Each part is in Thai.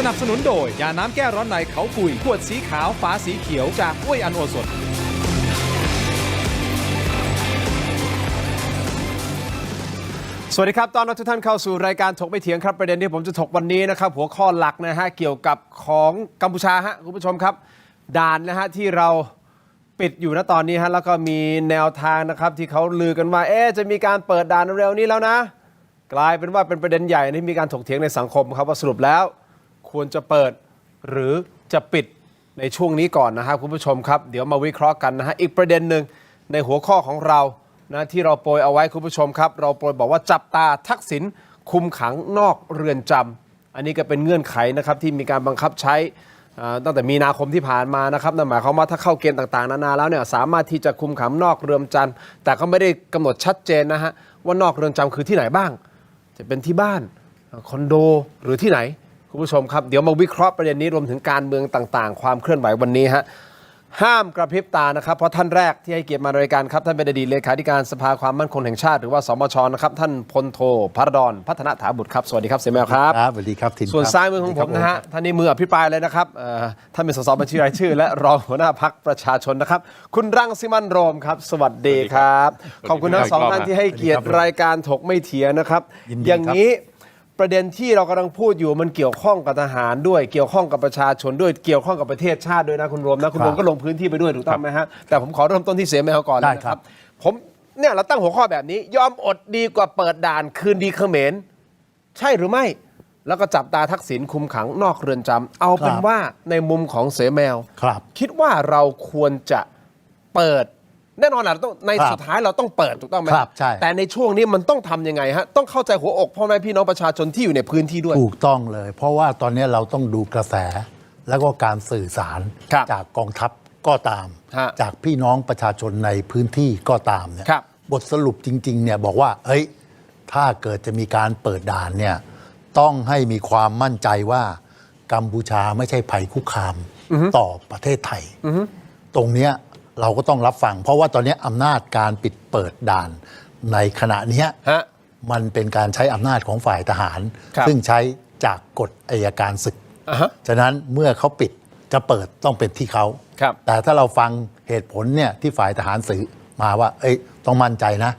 นับสนุนโดยยาน้ำแก้ร้อนในเขากุยขวดสีขาวฝาสีเขียวจากอ้วยอันโอสถสวัสดีครับตอนรับทุกท่านเข้าสู่รายการถกไม่เถียงครับประเด็นที่ผมจะถกวันนี้นะครับหัวข้อหลักนะฮะเกี่ยวกับของกัมพูชาฮะคุณผู้ชมครับด่านนะฮะที่เราปิดอยู่ณตอนนี้ฮะแล้วก็มีแนวทางนะครับที่เขาลือกันว่าจะมีการเปิดด่านเร็วนี้แล้วนะกลายเป็นว่าเป็นประเด็นใหญ่ที่มีการถกเถียงในสังคมครับว่าสรุปแล้วควรจะเปิดหรือจะปิดในช่วงนี้ก่อนนะฮะคุณผู้ชมครับเดี๋ยวมาวิเคราะห์กันนะฮะอีกประเด็นหนึ่งในหัวข้อของเรานะที่เราโปรยเอาไว้คุณผู้ชมครับเราโปรยบอกว่าจับตาทักษิณคุมขังนอกเรือนจำอันนี้ก็เป็นเงื่อนไขนะครับที่มีการบังคับใช้ตั้งแต่มีนาคมที่ผ่านมานะครับนั่นหมายความว่าถ้าเข้าเกณฑ์ต่างๆนานาแล้วเนี่ยสามารถที่จะคุมขังนอกเรือนจำแต่ก็ไม่ได้กำหนดชัดเจนนะฮะว่านอกเรือนจำคือที่ไหนบ้างจะเป็นที่บ้านคอนโดหรือที่ไหนคุณผู้ชมครับเดี๋ยวมาวิเคราะห์ประเด็นนี้รวมถึงการเมืองต่างๆความเคลื่อนไหววันนี้ฮะห้ามกระพริบตานะครับเพราะท่านแรกที่ให้เกียรติมารายการครับท่านเป็นอดีตเลขาธิการสภาความมั่นคงแห่งชาติหรือว่าสมชนะครับท่านพลโทพระดอนพัฒนถาบุตรครับสวัสดีครับเสียแมวครับสวัสดีครับทินส่วนซ้ายมือของผมนะฮะท่านนี้มืออภิปรายเลยนะครับท่านเป็นสสบัญชีรายชื่อและรองหัวหน้าพรรคประชาชนนะครับคุณรังสิมันต์โรมครับสวัสดีครับขอบคุณทั้งสองท่านที่ให้เกียรติรายการถกไม่เถียงนะครับอย่างนี้ประเด็นที่เรากำลังพูดอยู่มันเกี่ยวข้องกับทหารด้วยเกี่ยวข้องกับประชาชนด้วยเกี่ยวข้องกับประเทศชาติด้วยนะคุณรวมนะคุณรวมก็ลงพื้นที่ไปด้วยถูกต้องไหมฮะแต่ผมขอเริ่มต้นที่เสียแมวก่อนนะครับผมเนี่ยเราตั้งหัวข้อแบบนี้ยอมอดดีกว่าเปิดด่านคืนดีเขมรใช่หรือไม่แล้วก็จับตาทักษิณคุมขังนอกเรือนจำเอาเป็นว่าในมุมของเสียแมวคิดว่าเราควรจะเปิดแน่นอนแหละต้องในสุดท้ายเราต้องเปิดถูกต้องไหมใช่แต่ในช่วงนี้มันต้องทำยังไงฮะต้องเข้าใจหัวอกพ่อแม่พี่น้องประชาชนที่อยู่ในพื้นที่ด้วยถูกต้องเลยเพราะว่าตอนนี้เราต้องดูกระแสแล้วก็การสื่อสารจากกองทัพก็ตามจากพี่น้องประชาชนในพื้นที่ก็ตามเนี่ยบทสรุปจริงๆเนี่ยบอกว่าเฮ้ยถ้าเกิดจะมีการเปิดด่านเนี่ยต้องให้มีความมั่นใจว่ากัมพูชาไม่ใช่ภัยคุกคามต่อประเทศไทยตรงเนี้ยเราก็ต้องรับฟังเพราะว่าตอนนี้อำนาจการปิดเปิดด่านในขณะนี้มันเป็นการใช้อำนาจของฝ่ายทหารซึ่งใช้จากกฎอัยการศึกฉะนั้นเมื่อเขาปิดจะเปิดต้องเป็นที่เขาแต่ถ้าเราฟังเหตุผลเนี่ยที่ฝ่ายทหารสื่อมาว่าต้องมั่นใจนะ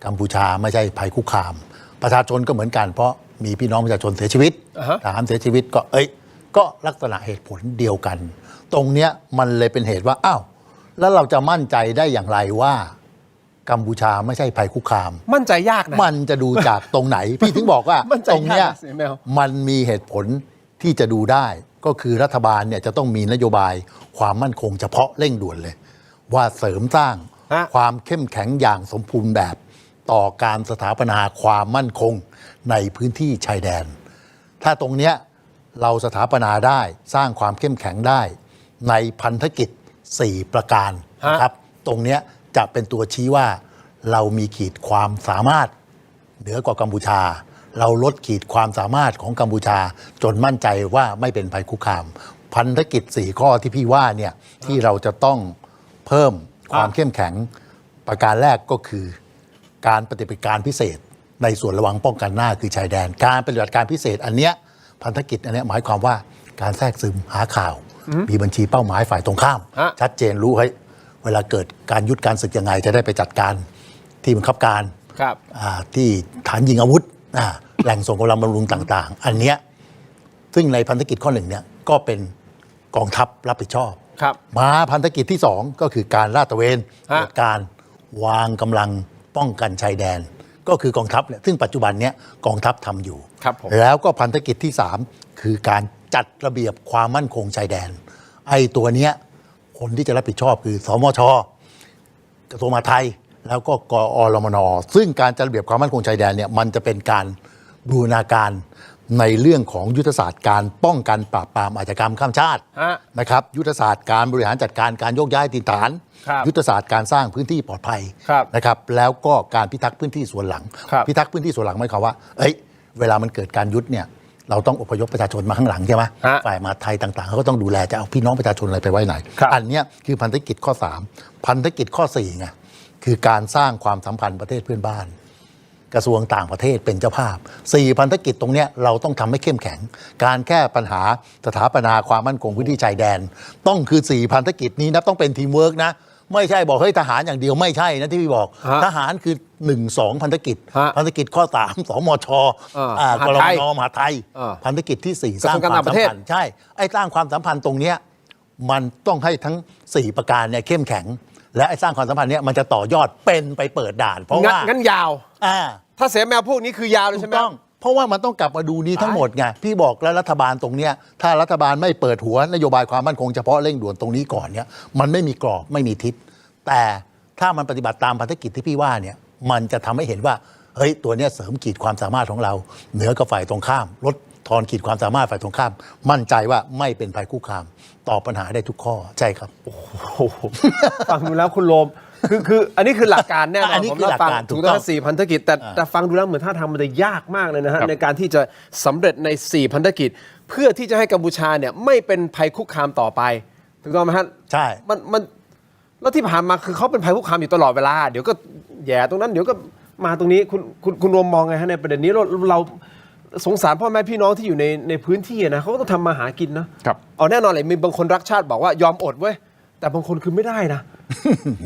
กัมพูชาไม่ใช่ภัยคุกคามประชาชนก็เหมือนกันเพราะมีพี่น้องประชาชนเสียชีวิตทหารเสียชีวิตก็ลักษณะเหตุผลเดียวกันตรงเนี้ยมันเลยเป็นเหตุว่าอ้าวแล้วเราจะมั่นใจได้อย่างไรว่ากัมพูชาไม่ใช่ภัยคุกคามมั่นใจยากนะมันจะดูจากตรงไหน พี่ถึงบอกว่าตรงเนี้ยมันมีเหตุผลที่จะดูได้ก็คือรัฐบาลเนี่ยจะต้องมีนโยบายความมั่นคงเฉพาะเร่งด่วนเลยว่าเสริมสร้างความเข้มแข็งอย่างสมบูรณ์แบบต่อการสถาปนาความมั่นคงในพื้นที่ชายแดนถ้าตรงเนี้ยเราสถาปนาได้สร้างความเข้มแข็งได้ในพันธกิจ4 ประการนะครับตรงนี้จะเป็นตัวชี้ว่าเรามีขีดความสามารถเหนือกว่ากัมพูชาเราลดขีดความสามารถของกัมพูชาจนมั่นใจว่าไม่เป็นภัยคุกคามพันธกิจ4 ข้อที่พี่ว่าเนี่ยที่เราจะต้องเพิ่มความเข้มแข็งประการแรกก็คือการปฏิบัติการพิเศษในส่วนระวังป้องกันหน้าคือชายแดนการปฏิบัติการพิเศษอันเนี้ยพันธกิจอันเนี้ยหมายความว่าการแทรกซึมหาข่าวมีบัญชีเป้าหมายฝ่ายตรงข้ามชัดเจนรู้เวลาเกิดการยุทธการศึกยังไงจะได้ไปจัดการที่บังคับการที่ฐานยิงอาวุธแหล่งส่งกำลังบำรุงต่างๆอันเนี้ยซึ่งในพันธกิจข้อ 1เนี่ยก็เป็นกองทัพรับผิดชอบมาพันธกิจที่ 2ก็คือการลาดตระเวนจัดการวางกำลังป้องกันชายแดนก็คือกองทัพเนี่ยซึ่งปัจจุบันเนี้ยกองทัพทำอยู่แล้วก็พันธกิจที่ 3คือการจัดระเบียบความมั่นคงชายแดนตัวเนี้ยคนที่จะรับผิดชอบคือสมช.กระทรวงมหาดไทยแล้วก็กอรมน.ซึ่งการจัดระเบียบความมั่นคงชายแดนเนี่ยมันจะเป็นการบูรณาการในเรื่องของยุทธศาสตร์การป้องกันปราบปรามอาชญากรรมข้ามชาตินะครับยุทธศาสตร์การบริหารจัดการการโยกย้ายถิ่นฐานยุทธศาสตร์การสร้างพื้นที่ปลอดภัยนะครับแล้วก็การพิทักษ์พื้นที่ส่วนหลังพิทักษ์พื้นที่ส่วนหลังหมายความว่าเวลามันเกิดการยุทธเนี่ยเราต้องอพยพประชาชนมาข้างหลังใช่ไหมฝ่ายมหาดไทยต่างๆเขาก็ต้องดูแลจะเอาพี่น้องประชาชนอะไรไปไว้ไหนอันนี้คือพันธกิจข้อ 3พันธกิจข้อ 4ไงคือการสร้างความสัมพันธ์ประเทศเพื่อนบ้าน กระทรวงต่างประเทศเป็นเจ้าภาพ4พันธกิจตรงเนี้ยเราต้องทำให้เข้มแข็งการแก้ปัญหาสถาปนาความมั่นคงพื้นที่ชายแดนต้องคือ4พันธกิจนี้นะต้องเป็นทีมเวิร์กนะไม่ใช่บอกเฮ้ยทหารอย่างเดียวไม่ใช่นะที่พี่บอกทหารคือ1-2พันธกิจพันธกิจข้อ3 สมชกรมน.มหาไทยพันธกิจที่4สร้างความสัมพันธ์ใช่ไอ้สร้างความสัมพันธ์ตรงเนี้ยมันต้องให้ทั้ง4ประการเนี่ยเข้มแข็งและไอ้สร้างความสัมพันธ์เนี้ยมันจะต่อยอดเป็นไปเปิดด่านเพราะว่างั้นยาวถ้าเสแมวพวกนี้คือยาวเลยใช่ไหมต้องเพราะว่ามันต้องกลับมาดูนี้ทั้งหมดไงพี่บอกแล้วรัฐบาลตรงเนี้ยถ้ารัฐบาลไม่เปิดหัวนโยบายความมั่นคงเฉพาะเร่งด่วนตรงนี้ก่อนเนี่ยมันไม่มีกรอบไม่มีทิศแต่ถ้ามันปฏิบัติตามภารกิจที่พี่ว่าเนี่ยมันจะทำให้เห็นว่าเฮ้ยตัวเนี้ยเสริมขีดความสามารถของเราเหนือกับฝ่ายตรงข้ามลดทอนขีดความสามารถฝ่ายตรงข้ามมั่นใจว่าไม่เป็นภัยคุกคามตอบปัญหาได้ทุกข้อใช่ครับโอ้โหฟังดูแล้วคุณโรมคืออันนี้คือหลักการแน่นอนผมรับฟังถูกต้อง4พันธกิจแต่ฟังดูแล้วเหมือนท่าทางมันจะยากมากเลยนะฮะในการที่จะสำเร็จใน4พันธกิจเพื่อที่จะให้กัมพูชาเนี่ยไม่เป็นภัยคุกคามต่อไปถูกต้องไหมฮะใช่มันแล้วที่ผ่านมาคือเขาเป็นภัยคุกคามอยู่ตลอดเวลาเดี๋ยวก็แย่ตรงนั้นเดี๋ยวก็มาตรงนี้คุณรวมมองไงฮะในประเด็นนี้เราสงสารพ่อแม่พี่น้องที่อยู่ในพื้นที่นะเขาก็ต้องทำมาหากินนะครับแน่นอนเลยมีบางคนรักชาติบอกว่ายอมอดเว้ยแต่บางคนคือไม่ได้นะ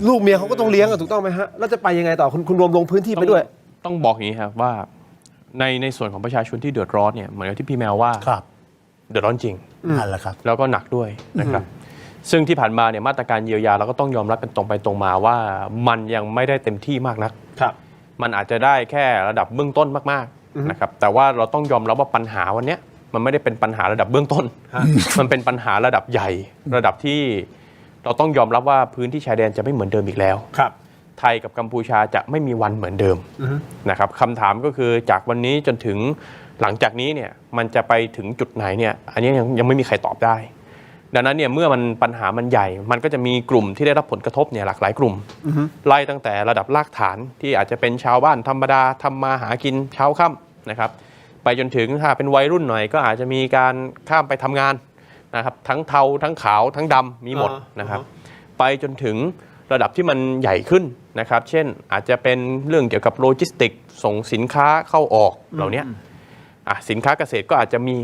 ลูกเมียเขาก็ต้องเลี้ยงกันถูกต้องไหมฮะแล้วจะไปยังไงต่อคุณรวมลงพื้นที่ไปด้วยต้องบอกอย่างนี้ครับว่าในส่วนของประชาชนที่เดือดร้อนเนี่ยเหมือนกับที่พี่แมวว่าเดือดร้อนจริงนั่นแหละครับแล้วก็หนักด้วยนะครับซึ่งที่ผ่านมาเนี่ยมาตรการเยียวยาเราก็ต้องยอมรับกันตรงไปตรงมาว่ามันยังไม่ได้เต็มที่มากนักมันอาจจะได้แค่ระดับเบื้องต้นมากๆนะครับแต่ว่าเราต้องยอมรับว่าปัญหาวันนี้มันไม่ได้เป็นปัญหาระดับเบื้องต้นมันเป็นปัญหาระดับใหญ่ระดับที่เราต้องยอมรับว่าพื้นที่ชายแดนจะไม่เหมือนเดิมอีกแล้วไทยกับกัมพูชาจะไม่มีวันเหมือนเดิมนะครับคำถามก็คือจากวันนี้จนถึงหลังจากนี้เนี่ยมันจะไปถึงจุดไหนเนี่ยอันนี้ยังไม่มีใครตอบได้ดังนั้นเนี่ยเมื่อมันปัญหามันใหญ่มันก็จะมีกลุ่มที่ได้รับผลกระทบเนี่ยหลากหลายกลุ่มไล่ตั้งแต่ระดับรากฐานที่อาจจะเป็นชาวบ้านธรรมดาทำมาหากินเช้าค่ำนะครับไปจนถึงถ้าเป็นวัยรุ่นหน่อยก็อาจจะมีการข้ามไปทำงานนะครับทั้งเทาทั้งขาวทั้งดำมีหมดนะครับไปจนถึงระดับที่มันใหญ่ขึ้นนะครับเช่นอาจจะเป็นเรื่องเกี่ยวกับโลจิสติกส่งสินค้าเข้าออกเหล่านี้สินค้าเกษตรก็อาจจะมี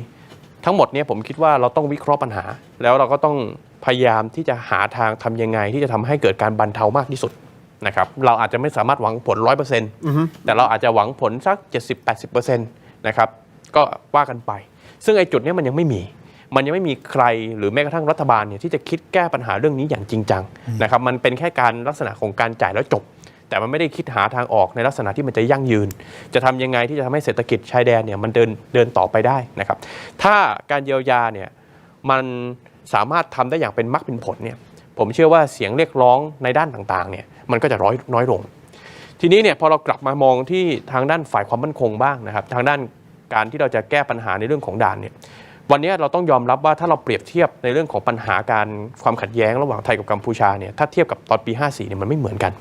ทั้งหมดนี้ผมคิดว่าเราต้องวิเคราะห์ปัญหาแล้วเราก็ต้องพยายามที่จะหาทางทำยังไงที่จะทำให้เกิดการบรรเทามากที่สุดนะครับเราอาจจะไม่สามารถหวังผล 100% แต่เราอาจจะหวังผลสัก 70-80% นะครับก็ว่ากันไปซึ่งไอ้จุดนี้มันยังไม่มีใครหรือแม้กระทั่งรัฐบาลเนี่ยที่จะคิดแก้ปัญหาเรื่องนี้อย่างจริงจังนะครับมันเป็นแค่การลักษณะของการจ่ายแล้วจบแต่มันไม่ได้คิดหาทางออกในลักษณะที่มันจะยั่งยืนจะทำยังไงที่จะทำให้เศรษฐกิจชายแดนเนี่ยมันเดินต่อไปได้นะครับถ้าการเยียวยาเนี่ยมันสามารถทำได้อย่างเป็นมรรคเป็นผลเนี่ยผมเชื่อว่าเสียงเรียกร้องในด้านต่างๆเนี่ยมันก็จะน้อยลงทีนี้เนี่ยพอเรากลับมามองที่ทางด้านฝ่ายความมั่นคงบ้างนะครับทางด้านการที่เราจะแก้ปัญหาในเรื่องของด่านเนี่ยวันนี้เราต้องยอมรับว่าถ้าเราเปรียบเทียบในเรื่องของปัญหาการความขัดแย้งระหว่างไทยกับกัมพูชาเนี่ยถ้าเทียบกับตอนปี 54 เนี่ยมันไม่เหมือนกัน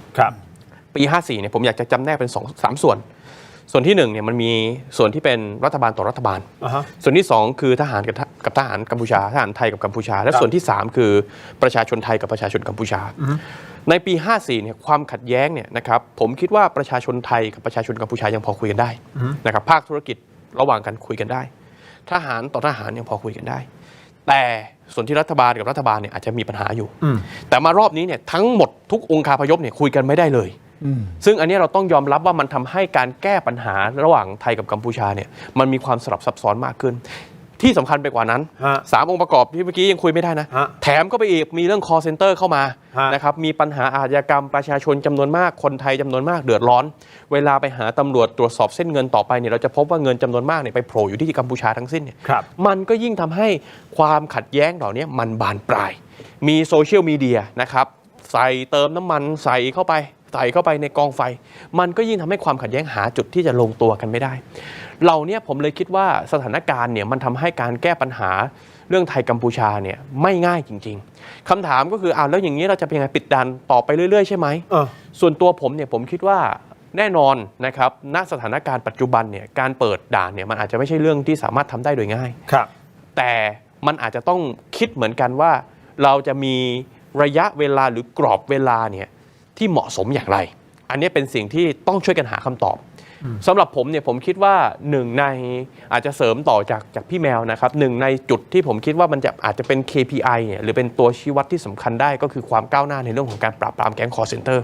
ปี 54 เนี่ยผมอยากจะจำแนกเป็น3 ส่วนที่1เนี่ยมันมีส่วนที่เป็นรัฐบาลต่อรัฐบาลส่วนที่2คือทหารกับทหารกัมพูชาทหารไทยกับกัมพูชาและส่วนที่3คือประชาชนไทยกับประชาชนกัมพูชาในปี 54 เนี่ยความขัดแย้งเนี่ยนะครับผมคิดว่าประชาชนไทยกับประชาชนกัมพูชายังพอคุยกันได้นะครับภาคธุรกิจระหว่างกันคุยกันได้ทหารต่อทหารยังพอคุยกันได้แต่ส่วนที่รัฐบาลกับรัฐบาลเนี่ยอาจจะมีปัญหาอยู่แต่มารอบนี้เนี่ยทั้งหมดทุกองค์คาพยพเนี่ยคุยกันไม่ได้เลยซึ่งอันนี้เราต้องยอมรับว่ามันทำให้การแก้ปัญหาระหว่างไทยกับกัมพูชาเนี่ยมันมีความสลับซับซ้อนมากขึ้นที่สำคัญไปกว่านั้น3 องค์ประกอบที่เมื่อกี้ยังคุยไม่ได้นะแถมก็ไปอีกมีเรื่อง call center เข้ามานะครับมีปัญหาอาชญากรรมประชาชนจำนวนมากคนไทยจำนวนมากเดือดร้อนเวลาไปหาตำรวจตรวจสอบเส้นเงินต่อไปเนี่ยเราจะพบว่าเงินจำนวนมากเนี่ยไปโผล่อยู่ที่กัมพูชาทั้งสิ้นเนี่ยมันก็ยิ่งทำให้ความขัดแย้งเหล่านี้มันบานปลายมีโซเชียลมีเดียนะครับใส่เติมน้ำมันใส่เข้าไปในกองไฟมันก็ยิ่งทำให้ความขัดแย้งหาจุดที่จะลงตัวกันไม่ได้เหล่านี้ผมเลยคิดว่าสถานการณ์เนี่ยมันทำให้การแก้ปัญหาเรื่องไทยกัมพูชาเนี่ยไม่ง่ายจริงๆคำถามก็คือแล้วอย่างนี้เราจะเป็นยังไงปิดด่านต่อไปเรื่อยๆใช่ไหมส่วนตัวผมเนี่ยผมคิดว่าแน่นอนนะครับณสถานการณ์ปัจจุบันเนี่ยการเปิดด่านเนี่ยมันอาจจะไม่ใช่เรื่องที่สามารถทำได้โดยง่ายแต่มันอาจจะต้องคิดเหมือนกันว่าเราจะมีระยะเวลาหรือกรอบเวลาเนี่ยที่เหมาะสมอย่างไรอันนี้เป็นสิ่งที่ต้องช่วยกันหาคำตอบ สำหรับผมเนี่ยผมคิดว่าหนึ่งในอาจจะเสริมต่อจากพี่แมวนะครับหนึ่งในจุดที่ผมคิดว่ามันจะอาจจะเป็น KPI เนี่ยหรือเป็นตัวชี้วัดที่สำคัญได้ก็คือความก้าวหน้าในเรื่องของการปราบปรามแก๊ง call center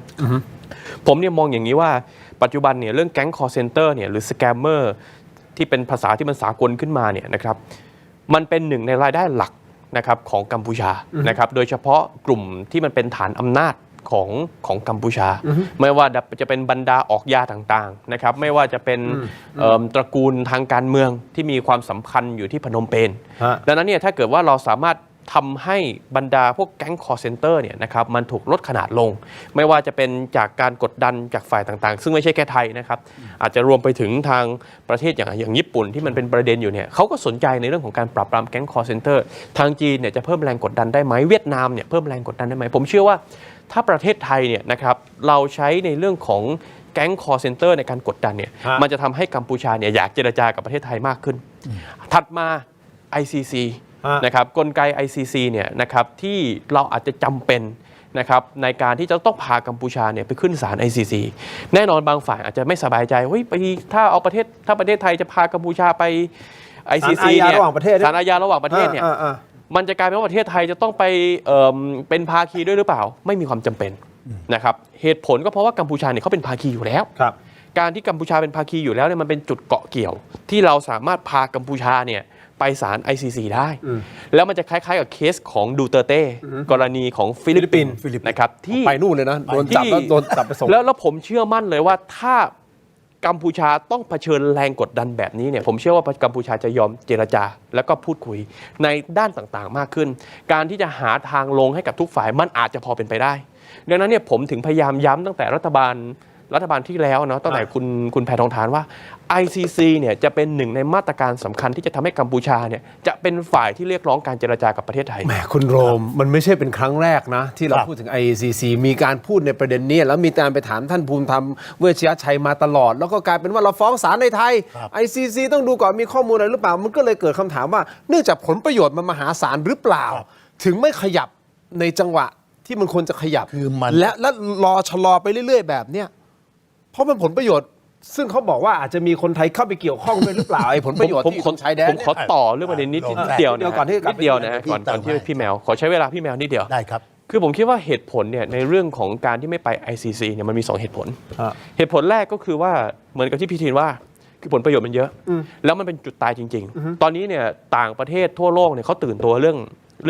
ผมเนี่ยมองอย่างนี้ว่าปัจจุบันเนี่ยเรื่องแก๊ง call center เนี่ยหรือ scammer ที่เป็นภาษาที่มันสากลขึ้นมาเนี่ยนะครับมันเป็นหนึ่งในรายได้หลักนะครับของกัมพูชานะครับโดยเฉพาะกลุ่มที่มันเป็นฐานอำนาจของกัมพูชาไม่ว่าจะเป็นบรรดาออกยาต่างๆนะครับไม่ว่าจะเป็นตระกูลทางการเมืองที่มีความสำคัญอยู่ที่พนมเปญดังนั้นเนี่ยถ้าเกิดว่าเราสามารถทำให้บรรดาพวกแก๊ง call center เนี่ยนะครับมันถูกลดขนาดลงไม่ว่าจะเป็นจากการกดดันจากฝ่ายต่างๆซึ่งไม่ใช่แค่ไทยนะครับอาจจะรวมไปถึงทางประเทศอย่างญี่ปุ่นที่มันเป็นประเด็นอยู่เนี่ยเขาก็สนใจในเรื่องของการปราบปรามแก๊ง call center ทางจีนเนี่ยจะเพิ่มแรงกดดันได้ไหมเวียดนามเนี่ยเพิ่มแรงกดดันได้ไหมผมเชื่อว่าถ้าประเทศไทยเนี่ยนะครับเราใช้ในเรื่องของแก๊ง call center ในการกดดันเนี่ยมันจะทำให้กัมพูชาเนี่ยอยากเจรจากับประเทศไทยมากขึ้นถัดมา ICCนะครับกลไก ICC เนี่ยนะครับที่เราอาจจะจำเป็นนะครับในการที่จะต้องพากัมพูชาเนี่ยไปขึ้นศาล ICC แน่นอนบางฝ่ายอาจจะไม่สบายใจเฮ้ยถ้าประเทศไทยจะพากัมพูชาไป ICC เนี่ยศาลอาญาระหว่างประเทศเนี่ยมันจะกลายเป็นว่าประเทศไทยจะต้องไปเป็นภาคีด้วยหรือเปล่าไม่มีความจำเป็นนะครับเหตุผลก็เพราะว่ากัมพูชาเนี่ยเขาเป็นภาคีอยู่แล้วการที่กัมพูชาเป็นภาคีอยู่แล้วเนี่ยมันเป็นจุดเกาะเกี่ยวที่เราสามารถพากัมพูชาเนี่ยไปศาล ICC ได้แล้วมันจะคล้ายๆกับเคสของดูเตอร์เต้กรณีของฟิลิปปินส์นะครับที่ไปนู่นเลยนะโดนจับแล้วโดนจับไปส่งแล้วผมเชื่อมั่นเลยว่าถ้ากัมพูชาต้องเผชิญแรงกดดันแบบนี้เนี่ยผมเชื่อว่ากัมพูชาจะยอมเจรจาแล้วก็พูดคุยในด้านต่างๆมากขึ้นการที่จะหาทางลงให้กับทุกฝ่ายมันอาจจะพอเป็นไปได้ดังนั้นเนี่ยผมถึงพยายามย้ำตั้งแต่รัฐบาลที่แล้วเนาะตั้งแต่คุณแพทองธารว่า ICC เนี่ยจะเป็นหนึ่งในมาตรการสำคัญที่จะทำให้กัมพูชาเนี่ยจะเป็นฝ่ายที่เรียกร้องการเจรจากับประเทศไทยแหมคุณโรมมันไม่ใช่เป็นครั้งแรกนะที่เราพูดถึง ICC มีการพูดในประเด็นนี้แล้วมีการไปถามท่านภูมิธรรมเวชยชัยมาตลอดแล้วก็กลายเป็นว่าเราฟ้องศาลในไทย ICC ต้องดูก่อนมีข้อมูลอะไรหรือเปล่ามันก็เลยเกิดคำถามว่าเนื่องจากผลประโยชน์มันมหาศาลหรือเปล่าถึงไม่ขยับในจังหวะที่มันควรจะขยับและรอชะลอไปเรื่อยๆแบบเนี้ยเพราะมันผลประโยชน์ซึ่งเขาบอกว่าอาจจะมีคนไทยเข้าไปเกี่ยวข้องด้วยหรือเปล่าไอ้ผลประโยชน์ที่คนชายแดนผมขอต่อเรื่องประเด็นนิดเดียวนะก่อนที่พี่แมวขอใช้เวลาพี่แมวนิดเดียวได้ครับคือผมคิดว่าเหตุผลเนี่ยในเรื่องของการที่ไม่ไป ICC เนี่ยมันมี2เหตุผลเหตุผลแรกก็คือว่าเหมือนกับที่พี่ทีนว่าคือผลประโยชน์มันเยอะแล้วมันเป็นจุดตายจริงๆตอนนี้เนี่ยต่างประเทศทั่วโลกเนี่ยเขาตื่นตัวเรื่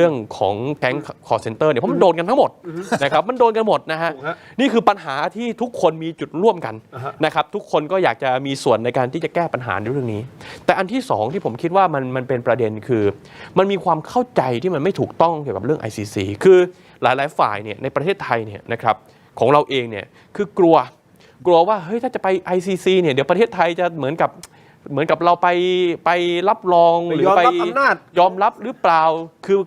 องของแก๊ง call center เนี่ยเพราะมันโดนกันทั้งหมดนะครับมันโดนกันหมดนะฮะนี่คือปัญหาที่ทุกคนมีจุดร่วมกันนะครับทุกคนก็อยากจะมีส่วนในการที่จะแก้ปัญหาในเรื่องนี้แต่อันที่2ที่ผมคิดว่ามันเป็นประเด็นคือมันมีความเข้าใจที่มันไม่ถูกต้องเกี่ยวกับเรื่อง ICC คือหลายๆฝ่ายเนี่ยในประเทศไทยเนี่ยนะครับของเราเองเนี่ยคือกลัวว่าเฮ้ยถ้าจะไป ICC เนี่ยเดี๋ยวประเทศไทยจะเหมือนกับเราไปรับรองหรือไปยอมรับหรือเปล่า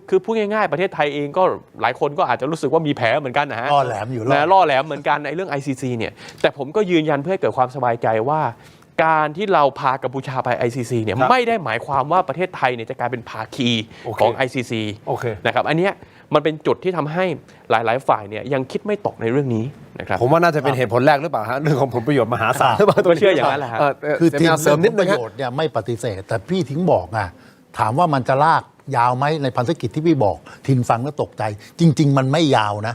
คือพูดง่ายๆประเทศไทยเองก็หลายคนก็อาจจะรู้สึกว่ามีแผลเหมือนกันนะฮะล่อแหลมอยู่ล่อแหลมเหมือนกันในเรื่อง ICC เนี่ยแต่ผมก็ยืนยันเพื่อให้เกิดความสบายใจว่าการที่เราพากัมพูชาไป ICC เนี่ยไม่ได้หมายความว่าประเทศไทยเนี่ยจะกลายเป็นภาคีของ ICC นะครับอันเนี้ยมันเป็นจุดที่ทำให้หลายๆฝ่ายเนี่ยยังคิดไม่ตกในเรื่องนี้นะครับผมว่าน่าจะเป็นเหตุผลแรกหรือเปล่าฮะเรื่องของผลประโยชน์มหาศาลหรือเปล่าตัวเชื่ออย่างนั้นแหละคือทีมเสริมนิดนึงประโยชน์เนี่ยไม่ปฏิเสธแต่พี่ทิ้งบอกอ่ะถามว่ามันจะลากยาวไหมในพันธกิจที่พี่บอกทินฟังแล้วตกใจจริงๆมันไม่ยาวนะ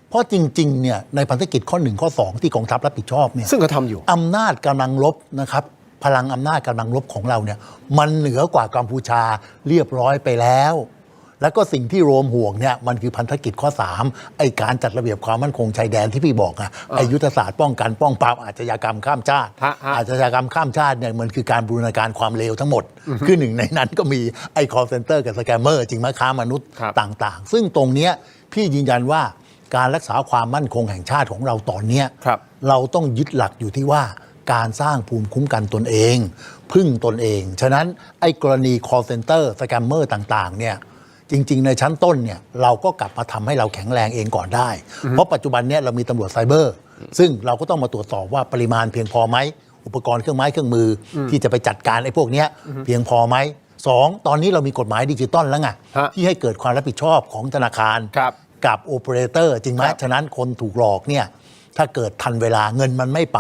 เพราะจริงๆเนี่ยในพันธกิจข้อ1ข้อ2ที่กองทัพรับผิดชอบเนี่ยซึ่งก็ทำอยู่อำนาจกำลังรบนะครับพลังอำนาจกำลังรบของเราเนี่ยมันเหนือกว่ากัมพูชาเรียบร้อยไปแล้วแล้วก็สิ่งที่โรมห่วงเนี่ยมันคือพันธกิจข้อ3ไอ้การจัดระเบียบความมั่นคงชายแดนที่พี่บอกอ่ะไอ้ยุทธศาสตร์ป้องกันป้องปรามอาชญากรรมข้ามชาติอาชญากรรมข้ามชาติเนี่ยมันคือการบูรณาการความเลวทั้งหมดคือหนึ่งในนั้นก็มีไอ้ call center กับสแกมเมอร์จริงไหมค้ามนุษย์ต่างๆซึ่งตรงเนี้ยพี่ยืนยันว่าการรักษาความมั่นคงแห่งชาติของเราตอนเนี้ยเราต้องยึดหลักอยู่ที่ว่าการสร้างภูมิคุ้มกันตนเองพึ่งตนเองฉะนั้นไอ้กรณี call center สแกมเมอร์ต่างๆเนี่ยจริงๆในชั้นต้นเนี่ยเราก็กลับมาทำให้เราแข็งแรงเองก่อนได้เพราะปัจจุบันเนี่ยเรามีตำรวจไซเบอร์ซึ่งเราก็ต้องมาตรวจสอบว่าปริมาณเพียงพอไหมอุปกรณ์เครื่องไม้เครื่องมือที่จะไปจัดการไอ้พวกนี้เพียงพอไหม2ตอนนี้เรามีกฎหมายดิจิตอลแล้วไงที่ให้เกิดความรับผิดชอบของธนาคารกับโอเปอเรเตอร์จริงไหมฉะนั้นคนถูกหลอกเนี่ย ถ้าเกิดทันเวลาเงินมันไม่ไป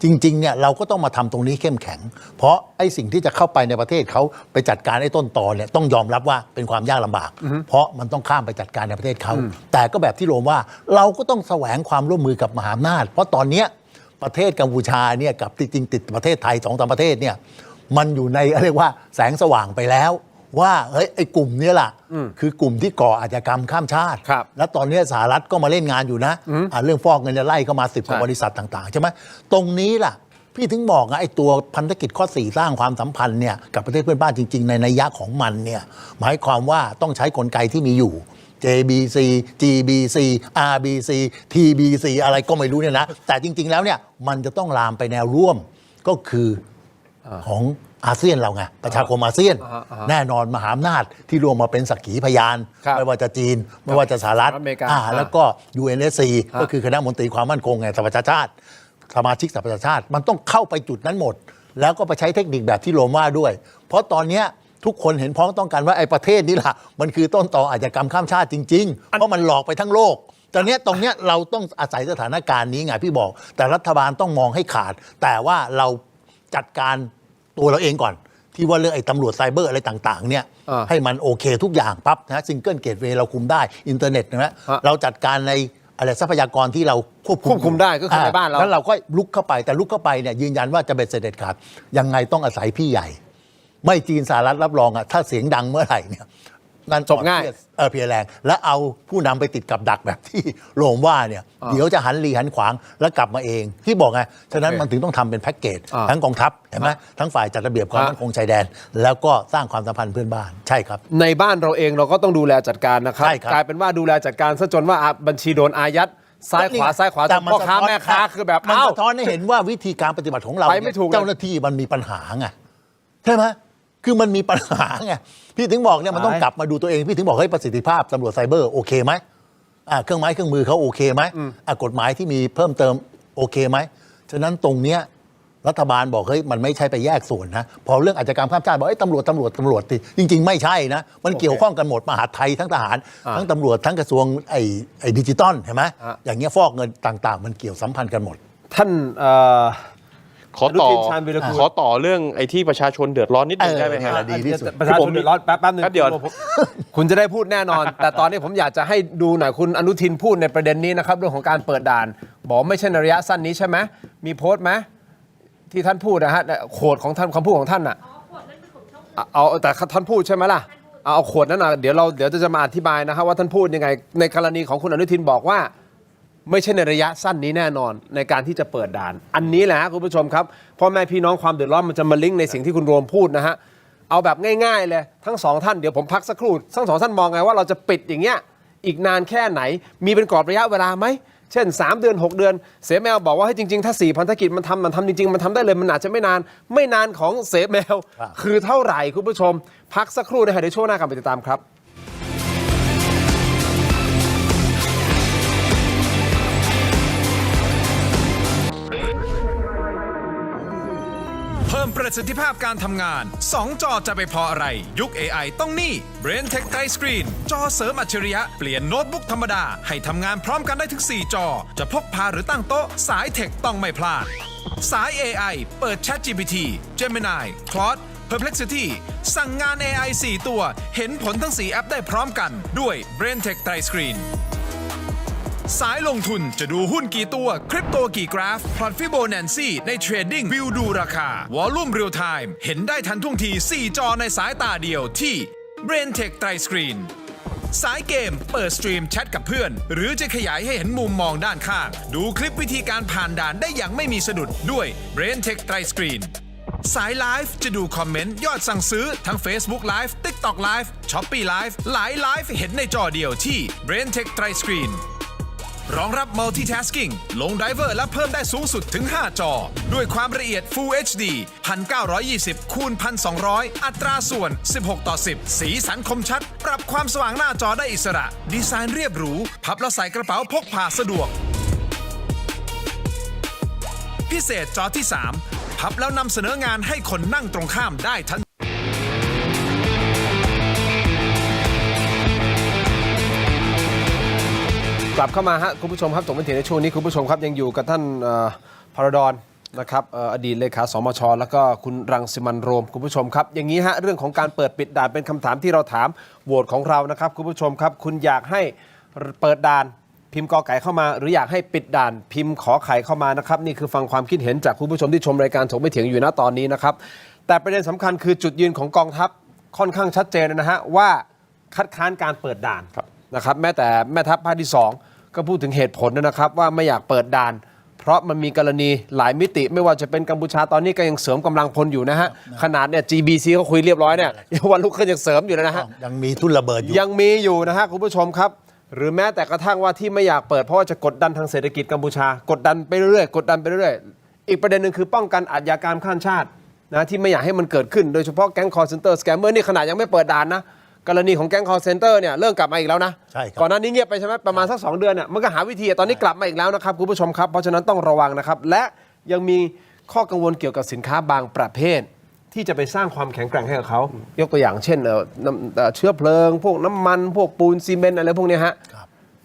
จริงๆเนี่ยเราก็ต้องมาทำตรงนี้เข้มแข็ง เพราะไอ้สิ่งที่จะเข้าไปในประเทศเขาไปจัดการไอ้ต้นตอเนี่ยต้องยอมรับว่าเป็นความยากลำบาก เพราะมันต้องข้ามไปจัดการในประเทศเขาแต่ก็แบบที่โรมว่าเราก็ต้องแสวงความร่วมมือกับมหาอำนาจเพราะตอนเนี้ยประเทศกัมพูชาเนี่ยกับจริงๆติดประเทศไทย2-3ประเทศเนี่ยมันอยู่ในเรียกว่าแสงสว่างไปแล้วว่าเฮ้ยไอ้กลุ่มนี้ล่ะคือกลุ่มที่ก่ออาชญากรรมข้ามชาติแล้วตอนนี้สหรัฐก็มาเล่นงานอยู่นะเรื่องฟอกเงินจะไล่เข้ามา10กว่าบริษัทต่างๆใช่ไหมตรงนี้ล่ะพี่ถึงบอกนะไอ้ตัวพันธกิจข้อ4สร้างความสัมพันธ์เนี่ยกับประเทศเพื่อนบ้านจริงๆในนัยยะของมันเนี่ยหมายความว่าต้องใช้กลไกที่มีอยู่ JBC GBC RBC TBC อะไรก็ไม่รู้เนี่ยนะแต่จริงๆแล้วเนี่ยมันจะต้องลามไปแนวร่วมก็คือของอาเซียนเราไงประชาคมอาเซียนแน่นอนมหาอำนาจที่รวมมาเป็นสักขีพยานไม่ว่าจะจีนไม่ว่าจะสหรัฐแล้วก็ UNSC ก็คือคณะมนตรีความมั่นคงแห่งสหประชาชาติสมาชิกสหประชาชาติมันต้องเข้าไปจุดนั้นหมดแล้วก็ไปใช้เทคนิคแบบที่โรมว่าด้วยเพราะตอนนี้ทุกคนเห็นพ้องต้องกันว่าไอ้ประเทศนี้ล่ะมันคือต้นตออาชญากรรมข้ามชาติจริงๆเพราะมันหลอกไปทั้งโลกตอนนี้ตรงเนี้ยเราต้องอาศัยสถานการณ์นี้ไงพี่บอกแต่รัฐบาลต้องมองให้ขาดแต่ว่าเราจัดการตัวเราเองก่อนที่ว่าเรื่องไอ้ตำรวจไซเบอร์อะไรต่างๆเนี่ยให้มันโอเคทุกอย่างปั๊บนะซิงเกิลเกตเวย์เราคุมได้อินเทอร์เน็ตนะเราจัดการในอะไรทรัพยากรที่เราควบคุมได้ก็คือในบ้านเราแล้วเราก็ลุกเข้าไปแต่ลุกเข้าไปเนี่ยยืนยันว่าจะเป็นเสด็จขาดยังไงต้องอาศัยพี่ใหญ่ไม่จีนสหรัฐรับรองถ้าเสียงดังเมื่อไหร่เนี่ยนั่นจบง่ายเพียแรงแล้วเอาผู้นำไปติดกับดักแบบที่โรมว่าเนี่ยเดี๋ยวจะหันรีหันขวางแล้วกลับมาเองที่บอกไงฉะนั้นมันถึงต้องทำเป็นแพ็กเกจทั้งกองทัพเห็นไหมทั้งฝ่ายจัดระเบียบความมั่นคงชายแดนแล้วก็สร้างความสัมพันธ์เพื่อนบ้านใช่ครับในบ้านเราเองเราก็ต้องดูแลจัดการนะครับกลายเป็นว่าดูแลจัดการซะจนว่าบัญชีโดนอายัดซ้ายขวาจนพ่อค้าแม่ค้าคือแบบมันสะท้อนให้เห็นว่าวิธีการปฏิบัติของเราเจ้าหน้าที่มันมีปัญหาไงใช่ไหมคือมันมีปัญหาไงพี่ถึงบอกเนี่ยมันต้องกลับมาดูตัวเองพี่ถึงบอกเฮ้ยประสิทธิภาพตำรวจไซเบอร์โอเคไหมเครื่องไม้เครื่องมือเขาโอเคไหมกฎหมายที่มีเพิ่มเติมโอเคไหมฉะนั้นตรงเนี้ยรัฐบาลบอกเฮ้ยมันไม่ใช่ไปแยกส่วนนะพอเรื่องอาชญากรรมข้ามชาติบอกตำรวจจริงๆไม่ใช่นะมันเกี่ยวข้องกันหมดมหาดไทยทั้งทหารทั้งตำรวจทั้งกระทรวงไอ้ดิจิตอลเห็นไหมอย่างเงี้ยฟอกเงินต่างๆมันเกี่ยวสัมพันธ์กันหมดท่านขอต่อเรื่องไอ้ที่ประชาชนเดือดร้อนนิดนึงได้ไหมครับดีที่สุดประชาชนเดือดร้อนแป๊บนึงเดี๋ยวคุณจะได้พูดแน่นอน แต่ตอนนี้ผมอยากจะให้ดูหน่อยคุณอนุทินพูดในประเด็นนี้นะครับเรื่องของการเปิดด่านบอกไม่ใช่ในระยะสั้นนี้ใช่ไหมมีโพสต์ไหมที่ท่านพูดนะฮะโขดของท่านคำพูดของท่านน่ะเอาแต่ท่านพูดใช่ไหมล่ะเอาโขดนั้นนะเดี๋ยวจะมาอธิบายนะครับว่าท่านพูดยังไงในกรณีของคุณอนุทินบอกว่าไม่ใช่ในระยะสั้นนี้แน่นอนในการที่จะเปิดด่านอันนี้แหละคุณผู้ชมครับพ่อแม่พี่น้องความเดือดร้อนมันจะมาลิงก์ในสิ่งที่คุณโรมพูดนะฮะเอาแบบง่ายๆเลยทั้งสองท่านเดี๋ยวผมพักสักครู่ทั้งสองท่านมองไงว่าเราจะปิดอย่างเงี้ยอีกนานแค่ไหนมีเป็นกรอบระยะเวลาไหมเช่น3 เดือน 6 เดือนเสแมวบอกว่าให้จริงๆถ้า4พันธกิจมันทำจริงๆมันทำได้เลยมันอาจจะไม่นานของเสแมวคือเท่าไหร่คุณผู้ชมพักสักครู่นะฮะเดี๋ยวช่วงหน้ากลับไปติดตามครับเพิ่มประสิทธิภาพการทำงาน2จอจะไปพออะไรยุค AI ต้องนี่ BrainTech Tri Screen จอเสริมอัจฉริยะเปลี่ยนโน้ตบุ๊กธรรมดาให้ทำงานพร้อมกันได้ถึง4จอจะพกพาหรือตั้งโต๊ะสายเทคต้องไม่พลาดสาย AI เปิด ChatGPT Gemini Claude Perplexity สั่งงาน AI 4 ตัวเห็นผลทั้ง4แอปได้พร้อมกันด้วย BrainTech Tri Screenสายลงทุนจะดูหุ้นกี่ตัวคริปโตกี่กราฟพลอตฟิโบนันซีในเทรดดิ้งวิวดูราคาวอลลุ่มเรียลไทม์เห็นได้ทันท่วงที4จอในสายตาเดียวที่ BrainTech Tri Screen สายเกมเปิดสตรีมแชทกับเพื่อนหรือจะขยายให้เห็นมุมมองด้านข้างดูคลิปวิธีการผ่านด่านได้อย่างไม่มีสะดุดด้วย BrainTech Tri Screen สายไลฟ์จะดูคอมเมนต์ยอดสั่งซื้อทั้ง Facebook Live TikTok Live Shopee Live หลายไลฟ์เห็นในจอเดียวที่ BrainTech Tri Screenรองรับ Multitasking ลงไดเวอร์และเพิ่มได้สูงสุดถึง 5 จอด้วยความละเอียด Full HD 1920 คูณ 1200 อัตราส่วน 16:10 สีสันคมชัดปรับความสว่างหน้าจอได้อิสระดีไซน์เรียบหรูพับแล้วใส่กระเป๋าพกพาสะดวกพิเศษจอที่ 3 พับแล้วนำเสนองานให้คนนั่งตรงข้ามได้ทัน กลับเข้ามาฮะคุณผู้ชมครับถกเป็นเถียงในช่วงนี้คุณผู้ชมครับยังอยู่กับท่านพรดรนะครับอดีตเลขาสมชแล้วก็คุณรังสิมันต์โรมคุณผู้ชมครับอย่างนี้ฮะเรื่องของการเปิดปิดด่านเป็นคำถามที่เราถามโหวตของเรานะครับคุณผู้ชมครับคุณอยากให้เปิดด่านพิมพ์กอไก่เข้ามาหรืออยากให้ปิดด่านพิมพ์ขอไข่เข้ามานะครับนี่คือฟังความคิดเห็นจากคุณผู้ชมที่ชมรายการถกไม่เถียงอยู่ณตอนนี้นะครับแต่ประเด็นสำคัญคือจุดยืนของกองทัพค่อนข้างชัดเจนนะฮะว่าคัดค้านการเปิดด่านนะครับแม้แต่แม่ทัพภาคที่2ก็พูดถึงเหตุผลนะครับว่าไม่อยากเปิดด่านเพราะมันมีกรณีหลายมิติไม่ว่าจะเป็นกัมพูชาตอนนี้ก็ยังเสริมกำลังพลอยู่นะฮะขนาดเนี่ย GBC เขาคุยเรียบร้อยเนี่ยวันลุกขึ้นยังเสริมอยู่นะฮะ ยังมีทุ่นระเบิดอยู่ ยังมีอยู่นะฮะคุณผู้ชมครับหรือแม้แต่กระทั่งว่าที่ไม่อยากเปิดเพราะว่าจะกดดันทางเศรษฐกิจกัมพูชากดดันไปเรื่อยๆกดดันไปเรื่อยๆอีกประเด็นหนึ่งคือป้องกันอาชญากรรมข้ามชาตินะที่ไม่อยากให้มันเกิดขึ้นโดยเฉพาะแก๊งคอร์เซนเตอร์สแกมเมอร์นี่ขนาดยังไม่เปิดด่านนะกรณีของแก๊งคอร์เซนเตอร์เนี่ยเริ่มกลับมาอีกแล้วนะ ใช่ครับ ก่อนหน้านี้เงียบไปใช่ไหมประมาณสัก2 เดือนเนี่ยมันก็หาวิธีตอนนี้กลับมาอีกแล้วนะครับคุณผู้ชมครับเพราะฉะนั้นต้องระวังนะครับและยังมีข้อกังวลเกี่ยวกับสินค้าบางประเภทที่จะไปสร้างความแข็งแกร่งให้กับเขายกตัวอย่างเช่นเชื้อเพลิงพวกน้ำมันพวกปูนซีเมนต์อะไรพวกนี้ฮะ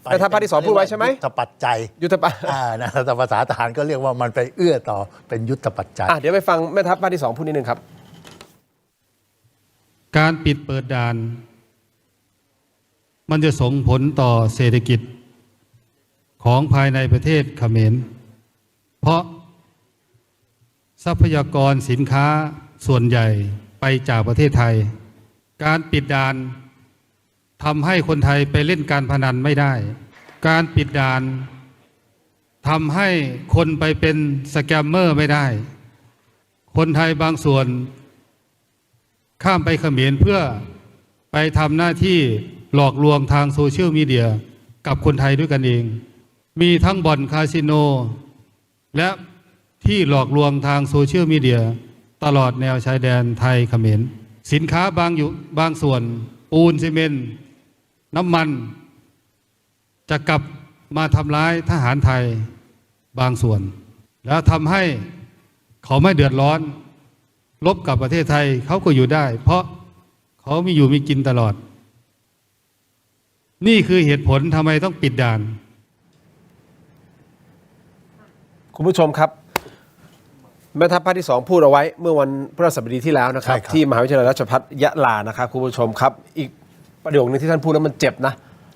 แต่ถ้าภาคที่2พูดไว้ใช่ไหมยุทธปัจจัย ยุทธปัจจัย นะแต่ภาษาทหารก็เรียกว่ามันไปเอื้อต่อเป็นยุทธปัจจัย เดี๋ยวไปฟังแม่ทัพภาคที่2พูดนิดนึงครับการปิดเปิดด่านมันจะส่งผลต่อเศรษฐกิจของภายในประเทศเขมรเพราะทรัพยากรสินค้าส่วนใหญ่ไปจากประเทศไทยการปิดด่านทำให้คนไทยไปเล่นการพนันไม่ได้การปิดด่านทำให้คนไปเป็นสแกมเมอร์ไม่ได้คนไทยบางส่วนข้ามไปเขมรเพื่อไปทำหน้าที่หลอกลวงทางโซเชียลมีเดียกับคนไทยด้วยกันเองมีทั้งบ่อนคาสิโนและที่หลอกลวงทางโซเชียลมีเดียตลอดแนวชายแดนไทยเขมรสินค้าบางส่วนปูนซีเมนต์น้ำมันจะกลับมาทำร้ายทหารไทยบางส่วนแล้วทำให้เขาไม่เดือดร้อนลบกับประเทศไทยเขาก็อยู่ได้เพราะเขามีอยู่มีกินตลอดนี่คือเหตุผลทำไมต้องปิดด่านคุณผู้ชมครับแม่ทัพภาคที่2พูดเอาไว้เมื่อวันพฤหัสบดีที่แล้วนะครับที่มหาวิทยาลัยราชภัฏยะลานะครับคุณผู้ชมครับอีกประโยคนึงที่ท่านพูดแล้วมันเจ็บนะ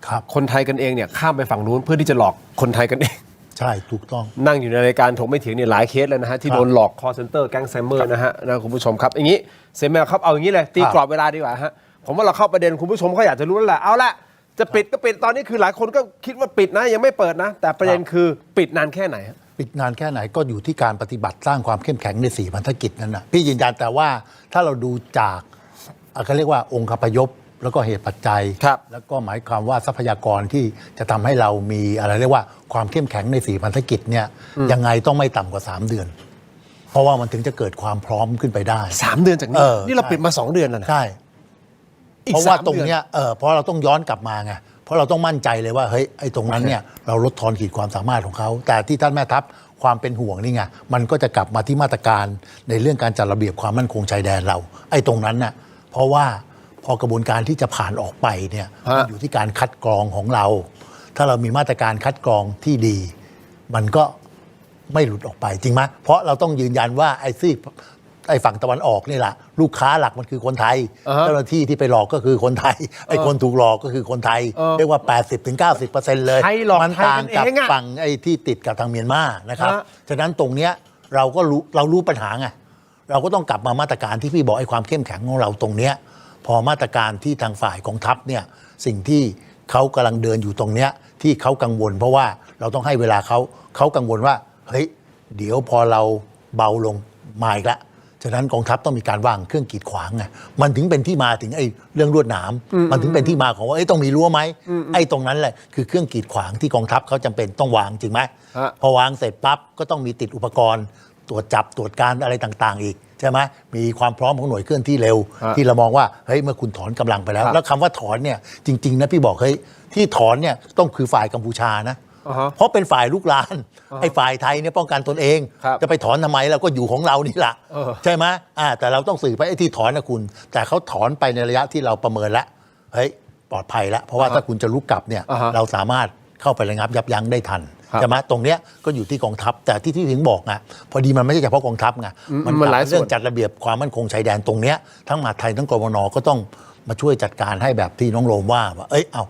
ครับคนไทยกันเองเนี่ยข้ามไปฝั่งนู้นเพื่อที่จะหลอกคนไทยกันเองใช่ถูกต้องนั่งอยู่ในรายการถกไม่เถียงเนี่ยหลายเคสเลยนะฮะที่โดนหลอกคอร์เซนเตอร์แก๊งแซมเมอร์นะฮะคุณผู้ชมครับอย่างนี้เซมแมวครับเอาอย่างนี้เลยตีกรอบเวลาดีกว่าฮะผมว่าเราเข้าประเด็นคุณผู้ชมเขาอยากจะรู้แล้วแหละเอาละจะปิดก็ปิดตอนนี้คือหลายคนก็คิดว่าปิดนะยังไม่เปิดนะแต่ประเด็นคือปิดนานแค่ไหนปิดนานแค่ไหนก็อยู่ที่การปฏิบัติสร้างความเข้มแข็งใน4พันธกิจนั่นนะพี่ยืนยันแต่ว่าถ้าเราดูจากเขาเรียกว่าองค์คพยพแล้วก็เหตุปัจจัยแล้วก็หมายความว่าทรัพยากรที่จะทำให้เรามีอะไรเรียกว่าความเข้มแข็งใน4พันธกิจเนี่ยยังไงต้องไม่ต่ำกว่า3 เดือนเพราะว่ามันถึงจะเกิดความพร้อมขึ้นไปได้3 เดือนจากนี้นี่เราปิดมา2 เดือนแล้วนะใช่เพราะว่าตรงเนี้ยเพราะเราต้องย้อนกลับมาไงเพราะเราต้องมั่นใจเลยว่าเฮ้ยไอ้ตรงนั้นเนี่ยเราลดทอนขีดความสามารถของเขาแต่ที่ท่านแม่ทัพความเป็นห่วงนี่ไงมันก็จะกลับมาที่มาตรการในเรื่องการจัดระเบียบความมั่นคงชายแดนเราไอ้ตรงนั้นน่ะเพราะว่าพอกระบวนการที่จะผ่านออกไปเนี่ยมันอยู่ที่การคัดกรองของเราถ้าเรามีมาตรการคัดกรองที่ดีมันก็ไม่หลุดออกไปจริงไหมเพราะเราต้องยืนยันว่าไอ้ฝั่งตะวันออกนี่แหละลูกค้าหลักมันคือคนไทยเจ้าหน้าที่ที่ไปหลอกก็คือคนไทยไอ้คนถูกหลอกก็คือคนไทยเรียกว่า 80-90% เลยมันต่างกับฝั่งไอ้ที่ติดกับทางเมียนมานะครับฉะนั้นตรงเนี้ยเรารู้ปัญหาไงเราก็ต้องกลับมามาตรการที่พี่บอกไอ้ความเข้มแข็งของเราตรงเนี้ยพอมาตรการที่ทางฝ่ายกองทัพเนี่ยสิ่งที่เขากำลังเดินอยู่ตรงเนี้ยที่เขากังวลเพราะว่าเราต้องให้เวลาเขากังวลว่าเฮ้ยเดี๋ยวพอเราเบาลงมาอีกแล้วฉะนั้นกองทัพต้องมีการวางเครื่องกีดขวางไงมันถึงเป็นที่มาถึงไอ้เรื่องลวดหนามมันถึงเป็นที่มาของว่าต้องมีรั้วไหมไอ้ตรงนั้นแหละคือเครื่องกีดขวางที่กองทัพเขาจำเป็นต้องวางจริงไหมพอวางเสร็จปั๊บก็ต้องมีติดอุปกรณ์ตรวจจับตรวจการอะไรต่างๆอีกใช่ไหมมีความพร้อมของหน่วยเคลื่อนที่เร็วที่เรามองว่าเฮ้ยเมื่อคุณถอนกำลังไปแล้วแล้วคำว่าถอนเนี่ยจริงๆนะพี่บอกเฮ้ยที่ถอนเนี่ยต้องคือฝ่ายกัมพูชานะเพราะเป็นฝ่ายลุกลานไอ้ฝ่ายไทยเนี่ยป้องกันตนเองจะไปถอนทำไมเราก็อยู่ของเรานี่แหละใช่ไหมแต่เราต้องสื่อไปไอ้ที่ถอนนะคุณแต่เขาถอนไปในระยะที่เราประเมินแล้วเฮ้ยปลอดภัยแล้วเพราะว่าถ้าคุณจะลุกกลับเนี่ยเราสามารถ เข้าไประงับยับยั้งได้ทันใช่ไหมตรงเนี้ยก็อยู่ที่กองทัพแต่ที่ถึงบอกไงพอดีมันไม่ใช่เฉพาะกองทัพไงมันหลายเรื่องจัดระเบียบความมั่นคงชายแดนตรงเนี้ยทั้งมหาดไทยทั้งกมนก็ต้องมาช่วยจัดการให้แบบที่น้องโรมว่าเอ้ยเอา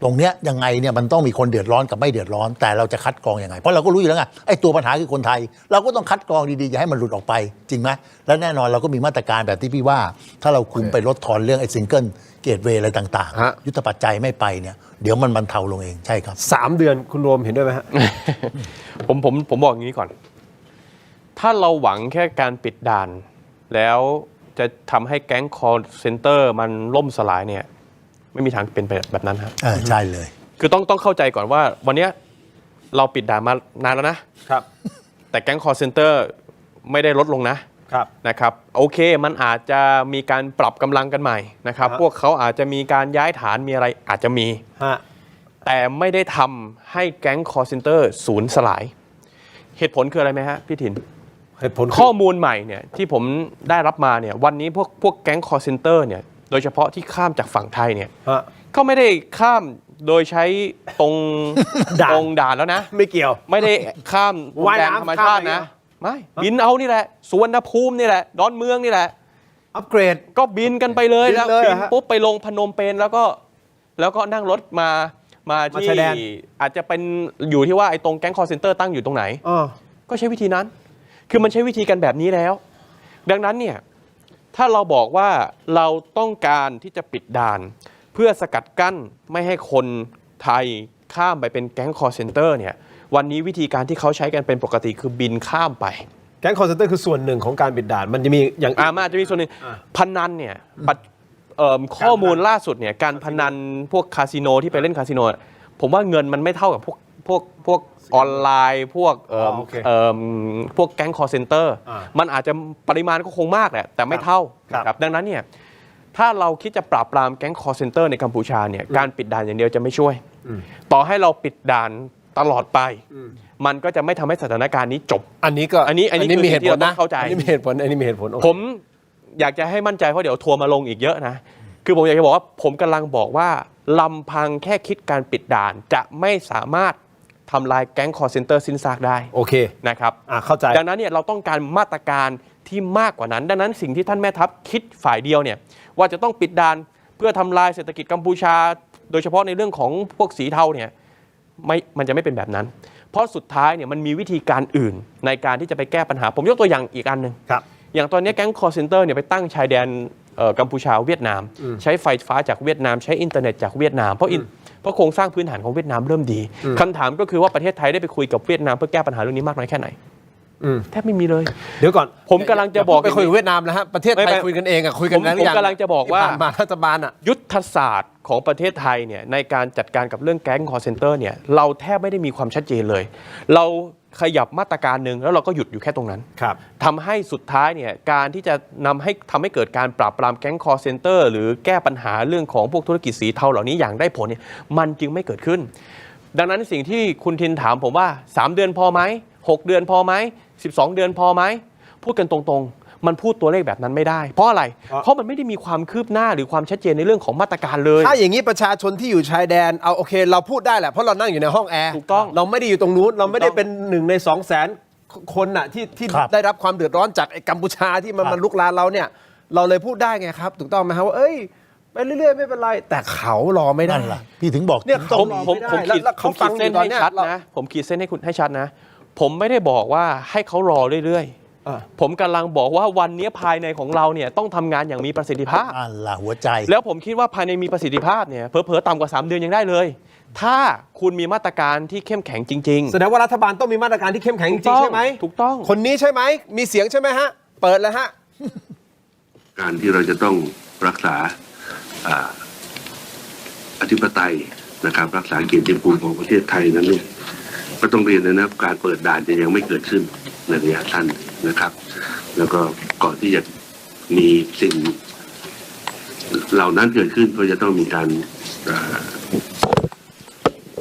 ตรงเนี้ยยังไงเนี่ยมันต้องมีคนเดือดร้อนกับไม่เดือดร้อนแต่เราจะคัดกรองยังไงเพราะเราก็รู้อยู่แล้วไงไอ้ตัวปัญหาคือคนไทยเราก็ต้องคัดกรองดีๆอย่าให้มันหลุดออกไปจริงไหมและแน่นอนเราก็มีมาตรการแบบที่พี่ว่าถ้าเราคุมไปลดทอนเรื่องไอ้ซิงเกิลเกตเวย์อะไรต่างๆยุทธปัจจัยไม่ไปเนี่ยเดี๋ยวมันบรรเทาลงเองใช่ครับ3 เดือนคุณโรมเห็นด้วยไหมฮะ ผมบอกอย่างนี้ก่อน ถ้าเราหวังแค่การปิดด่าน แล้วจะทำให้แก๊งคอลเซ็นเตอร์มันล่มสลายเนี่ยไม่มีทางเป็นไปแบบนั้นครับใช่เลยคือต้องเข้าใจก่อนว่าวันนี้เราปิดด่านมานานแล้วนะครับแต่แก๊งคอลเซ็นเตอร์ไม่ได้ลดลงนะครับโอเคมันอาจจะมีการปรับกำลังกันใหม่นะครับพวกเขาอาจจะมีการย้ายฐานมีอะไรอาจจะมีแต่ไม่ได้ทำให้แก๊งคอลเซ็นเตอร์สูญสลายเหตุผลคืออะไรไหมฮะพี่ถิ่นเหตุผลข้อมูลใหม่เนี่ยที่ผมได้รับมาเนี่ยวันนี้พวกแก๊งคอลเซ็นเตอร์เนี่ยโดยเฉพาะที่ข้ามจากฝั่งไทยเนี่ยเขาไม่ได้ข้ามโดยใช้ตรงด่านแล้วนะไม่เกี่ยวไม่ได้ข้ามแดนธรรมชาตินะไม่บินเอานี่แหละสุวรรณภูมินี่แหละดอนเมืองนี่แหละอัปเกรดก็บินกันไปเลยแล้วบินปุ๊บไปลงพนมเปญแล้วก็นั่งรถมาที่อาจจะเป็นอยู่ที่ว่าไอ้ตรงแก๊งคอลเซ็นเตอร์ตั้งอยู่ตรงไหนก็ใช้วิธีนั้นคือมันใช้วิธีกันแบบนี้แล้วดังนั้นเนี่ยถ้าเราบอกว่าเราต้องการที่จะปิดด่านเพื่อสกัดกั้นไม่ให้คนไทยข้ามไปเป็นแก๊งคอลเซ็นเตอร์เนี่ยวันนี้วิธีการที่เขาใช้กันเป็นปกติคือบินข้ามไปแก๊งคอลเซ็นเตอร์คือส่วนหนึ่งของการปิดด่านมันจะมีอย่างมันอาจจะมีส่วนหนึ่งพนันเนี่ยข้อมูลล่าสุดเนี่ยการพนันพวกคาสิโนที่ไปเล่นคาสิโนผมว่าเงินมันไม่เท่ากับพวกออนไลน์พวกแก๊งคอลเซ็นเตอร์มันอาจจะปริมาณก็คงมากแหละแต่ไม่เท่าครับดังนั้นเนี่ยถ้าเราคิดจะปราบปรามแก๊งคอลเซ็นเตอร์ในกัมพูชาเนี่ยการปิดด่านอย่างเดียวจะไม่ช่วยต่อให้เราปิดด่านตลอดไปมันก็จะไม่ทำให้สถานการณ์นี้จบอันนี้มีเหตุผลนะเข้าใจอันนี้มีเหตุผลผมอยากจะให้มั่นใจเพราะเดี๋ยวทัวร์มาลงอีกเยอะนะคือผมอยากจะบอกว่าผมกำลังบอกว่าลำพังแค่คิดการปิดด่านจะไม่สามารถทำลายแก๊งคอลเซ็นเตอร์สิ้นซากได้โอเคนะครับเข้าใจดังนั้นเนี่ยเราต้องการมาตรการที่มากกว่านั้นดังนั้นสิ่งที่ท่านแม่ทัพคิดฝ่ายเดียวเนี่ยว่าจะต้องปิดด่านเพื่อทำลายเศรษฐกิจกัมพูชาโดยเฉพาะในเรื่องของพวกสีเทาเนี่ยมันจะไม่เป็นแบบนั้นเพราะสุดท้ายเนี่ยมันมีวิธีการอื่นในการที่จะไปแก้ปัญหาผมยกตัวอย่างอีกอันหนึ่งอย่างตอนนี้แก๊งคอลเซ็นเตอร์เนี่ยไปตั้งชายแดนกัมพูชาเวียดนามใช้ไฟฟ้าจากเวียดนามใช้อินเทอร์เน็ตจากเวียดนามเพราะโครงสร้างพื้นฐานของเวียดนามเริ่มดีคำถามก็คือว่าประเทศไทยได้ไปคุยกับเวียดนามเพื่อแก้ปัญหาเรื่องนี้มากน้อยแค่ไหนแทบไม่มีเลยเดี๋ยวก่อนผมกำลังจะบอกไปคุยกับเวียดนามแล้วฮะประเทศไทยคุยกันเองคุยกันแล้วผมกำลังจะบอกว่ารัฐบาลยุทธศาสตร์ของประเทศไทยเนี่ยในการจัดการกับเรื่องแก๊งคอลเซ็นเตอร์เนี่ยเราแทบไม่ได้มีความชัดเจนเลยเราขยับมาตรการหนึ่งแล้วเราก็หยุดอยู่แค่ตรงนั้นทำให้สุดท้ายเนี่ยการที่จะทำให้เกิดการปราบปรามแก๊งคอลเซ็นเตอร์หรือแก้ปัญหาเรื่องของพวกธุรกิจสีเทาเหล่านี้อย่างได้ผลเนี่ยมันจึงไม่เกิดขึ้นดังนั้นสิ่งที่คุณทินถามผมว่า3 เดือนพอไหม6 เดือนพอไหม12 เดือนพอไหมพูดกันตรงๆมันพูดตัวเลขแบบนั้นไม่ได้เพราะอะไรเพราะมันไม่ได้มีความคืบหน้าหรือความชัดเจนในเรื่องของมาตรการเลยถ้าอย่างนี้ประชาชนที่อยู่ชายแดนเอาโอเคเราพูดได้แหละเพราะเรานั่งอยู่ในห้องแอร์ถูกต้องเราไม่ได้อยู่ตรงนู้นเราไม่ได้เป็น1 ใน 200,000 คนน่ะที่ได้รับความเดือดร้อนจากกัมพูชาที่มันลุกลามเราเนี่ยเราเลยพูดได้ไงครับถูกต้องไหมครับว่าไปเรื่อยๆไม่เป็นไรแต่เขารอไม่ได้ล่ะพี่ถึงบอกเนี่ยผมขีดเส้นให้ชัดนะผมขีดเส้นให้ชัดนะผมไม่ได้บอกว่าให้เขารอเรื่อยๆผมกำลังบอกว่าวันนี้ภายในของเราเนี่ยต้องทำงานอย่างมีประสิทธิภาพหัวใจแล้วผมคิดว่าภายในมีประสิทธิภาพเนี่ยเผลอๆต่ำกว่า3 เดือนยังได้เลยถ้าคุณมีมาตรการที่เข้มแข็งจริงๆแสดงว่ารัฐบาลต้องมีมาตรการที่เข้มแข็งจริงใช่ไหมถูกต้องคนนี้ใช่ไหมมีเสียงใช่ไหมฮะเปิดแล้วฮะการที่เราจะต้องรักษาอธิปไตยนะครับรักษาเกียรติภูมิของประเทศไทยนั้นเนี่ยก็ต้องเรียนนะการเปิดด่านจะยังไม่เกิดขึ้นในระยะสั้นนะครับแล้วก็ก่อนที่จะมีสิ่งเหล่านั้นเกิดขึ้นก็จะต้องมีการ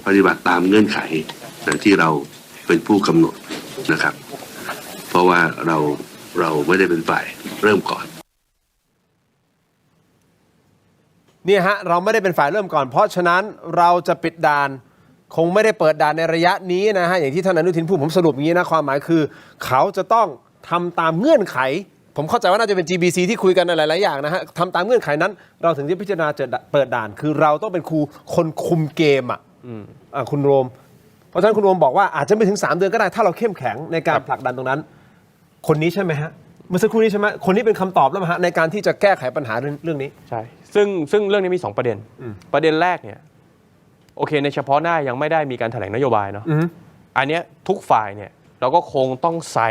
ปฏิบัติตามเงื่อนไขที่เราเป็นผู้กำหนดนะครับเพราะว่าเราไม่ได้เป็นฝ่ายเริ่มก่อนเนี่ยฮะเราไม่ได้เป็นฝ่ายเริ่มก่อนเพราะฉะนั้นเราจะปิดด่าน คงไม่ได้เปิดด่านในระยะนี้นะฮะอย่างที่ท่านอนุทินพูดผมสรุปอย่างนี้นะความหมายคือ เขาจะต้องทำตามเงื่อนไข ผมเข้าใจว่าน่าจะเป็น GBC ที่คุยกันหลายๆอย่างนะฮะทำตามเงื่อนไขนั้น เราถึงที่พิจารณาจะเปิดด่าน คือเราต้องเป็นคนคุมเกมคุณโรม เพราะฉะนั้นคุณโรมบอกว่าอาจจะไม่ถึง3 เดือนก็ได้ถ้าเราเข้มแข็งในการผลักดันตรงนั้น คนนี้ใช่ไหมฮะเมื่อสักครู่นี้ใช่ไหมคนนี้เป็นคำตอบแล้วมั้ยฮะในการที่จะแก้ไขปัญหาเรื่องนี้ใช่ซึ่งเรื่องนี้มี2ประเด็นประเด็นแรกเนี่ยโอเคในเฉพาะหน้ายังไม่ได้มีการแถลงนโยบายเนาะอันเนี้ยทุกฝ่ายเนี่ยเราก็คงต้องใส่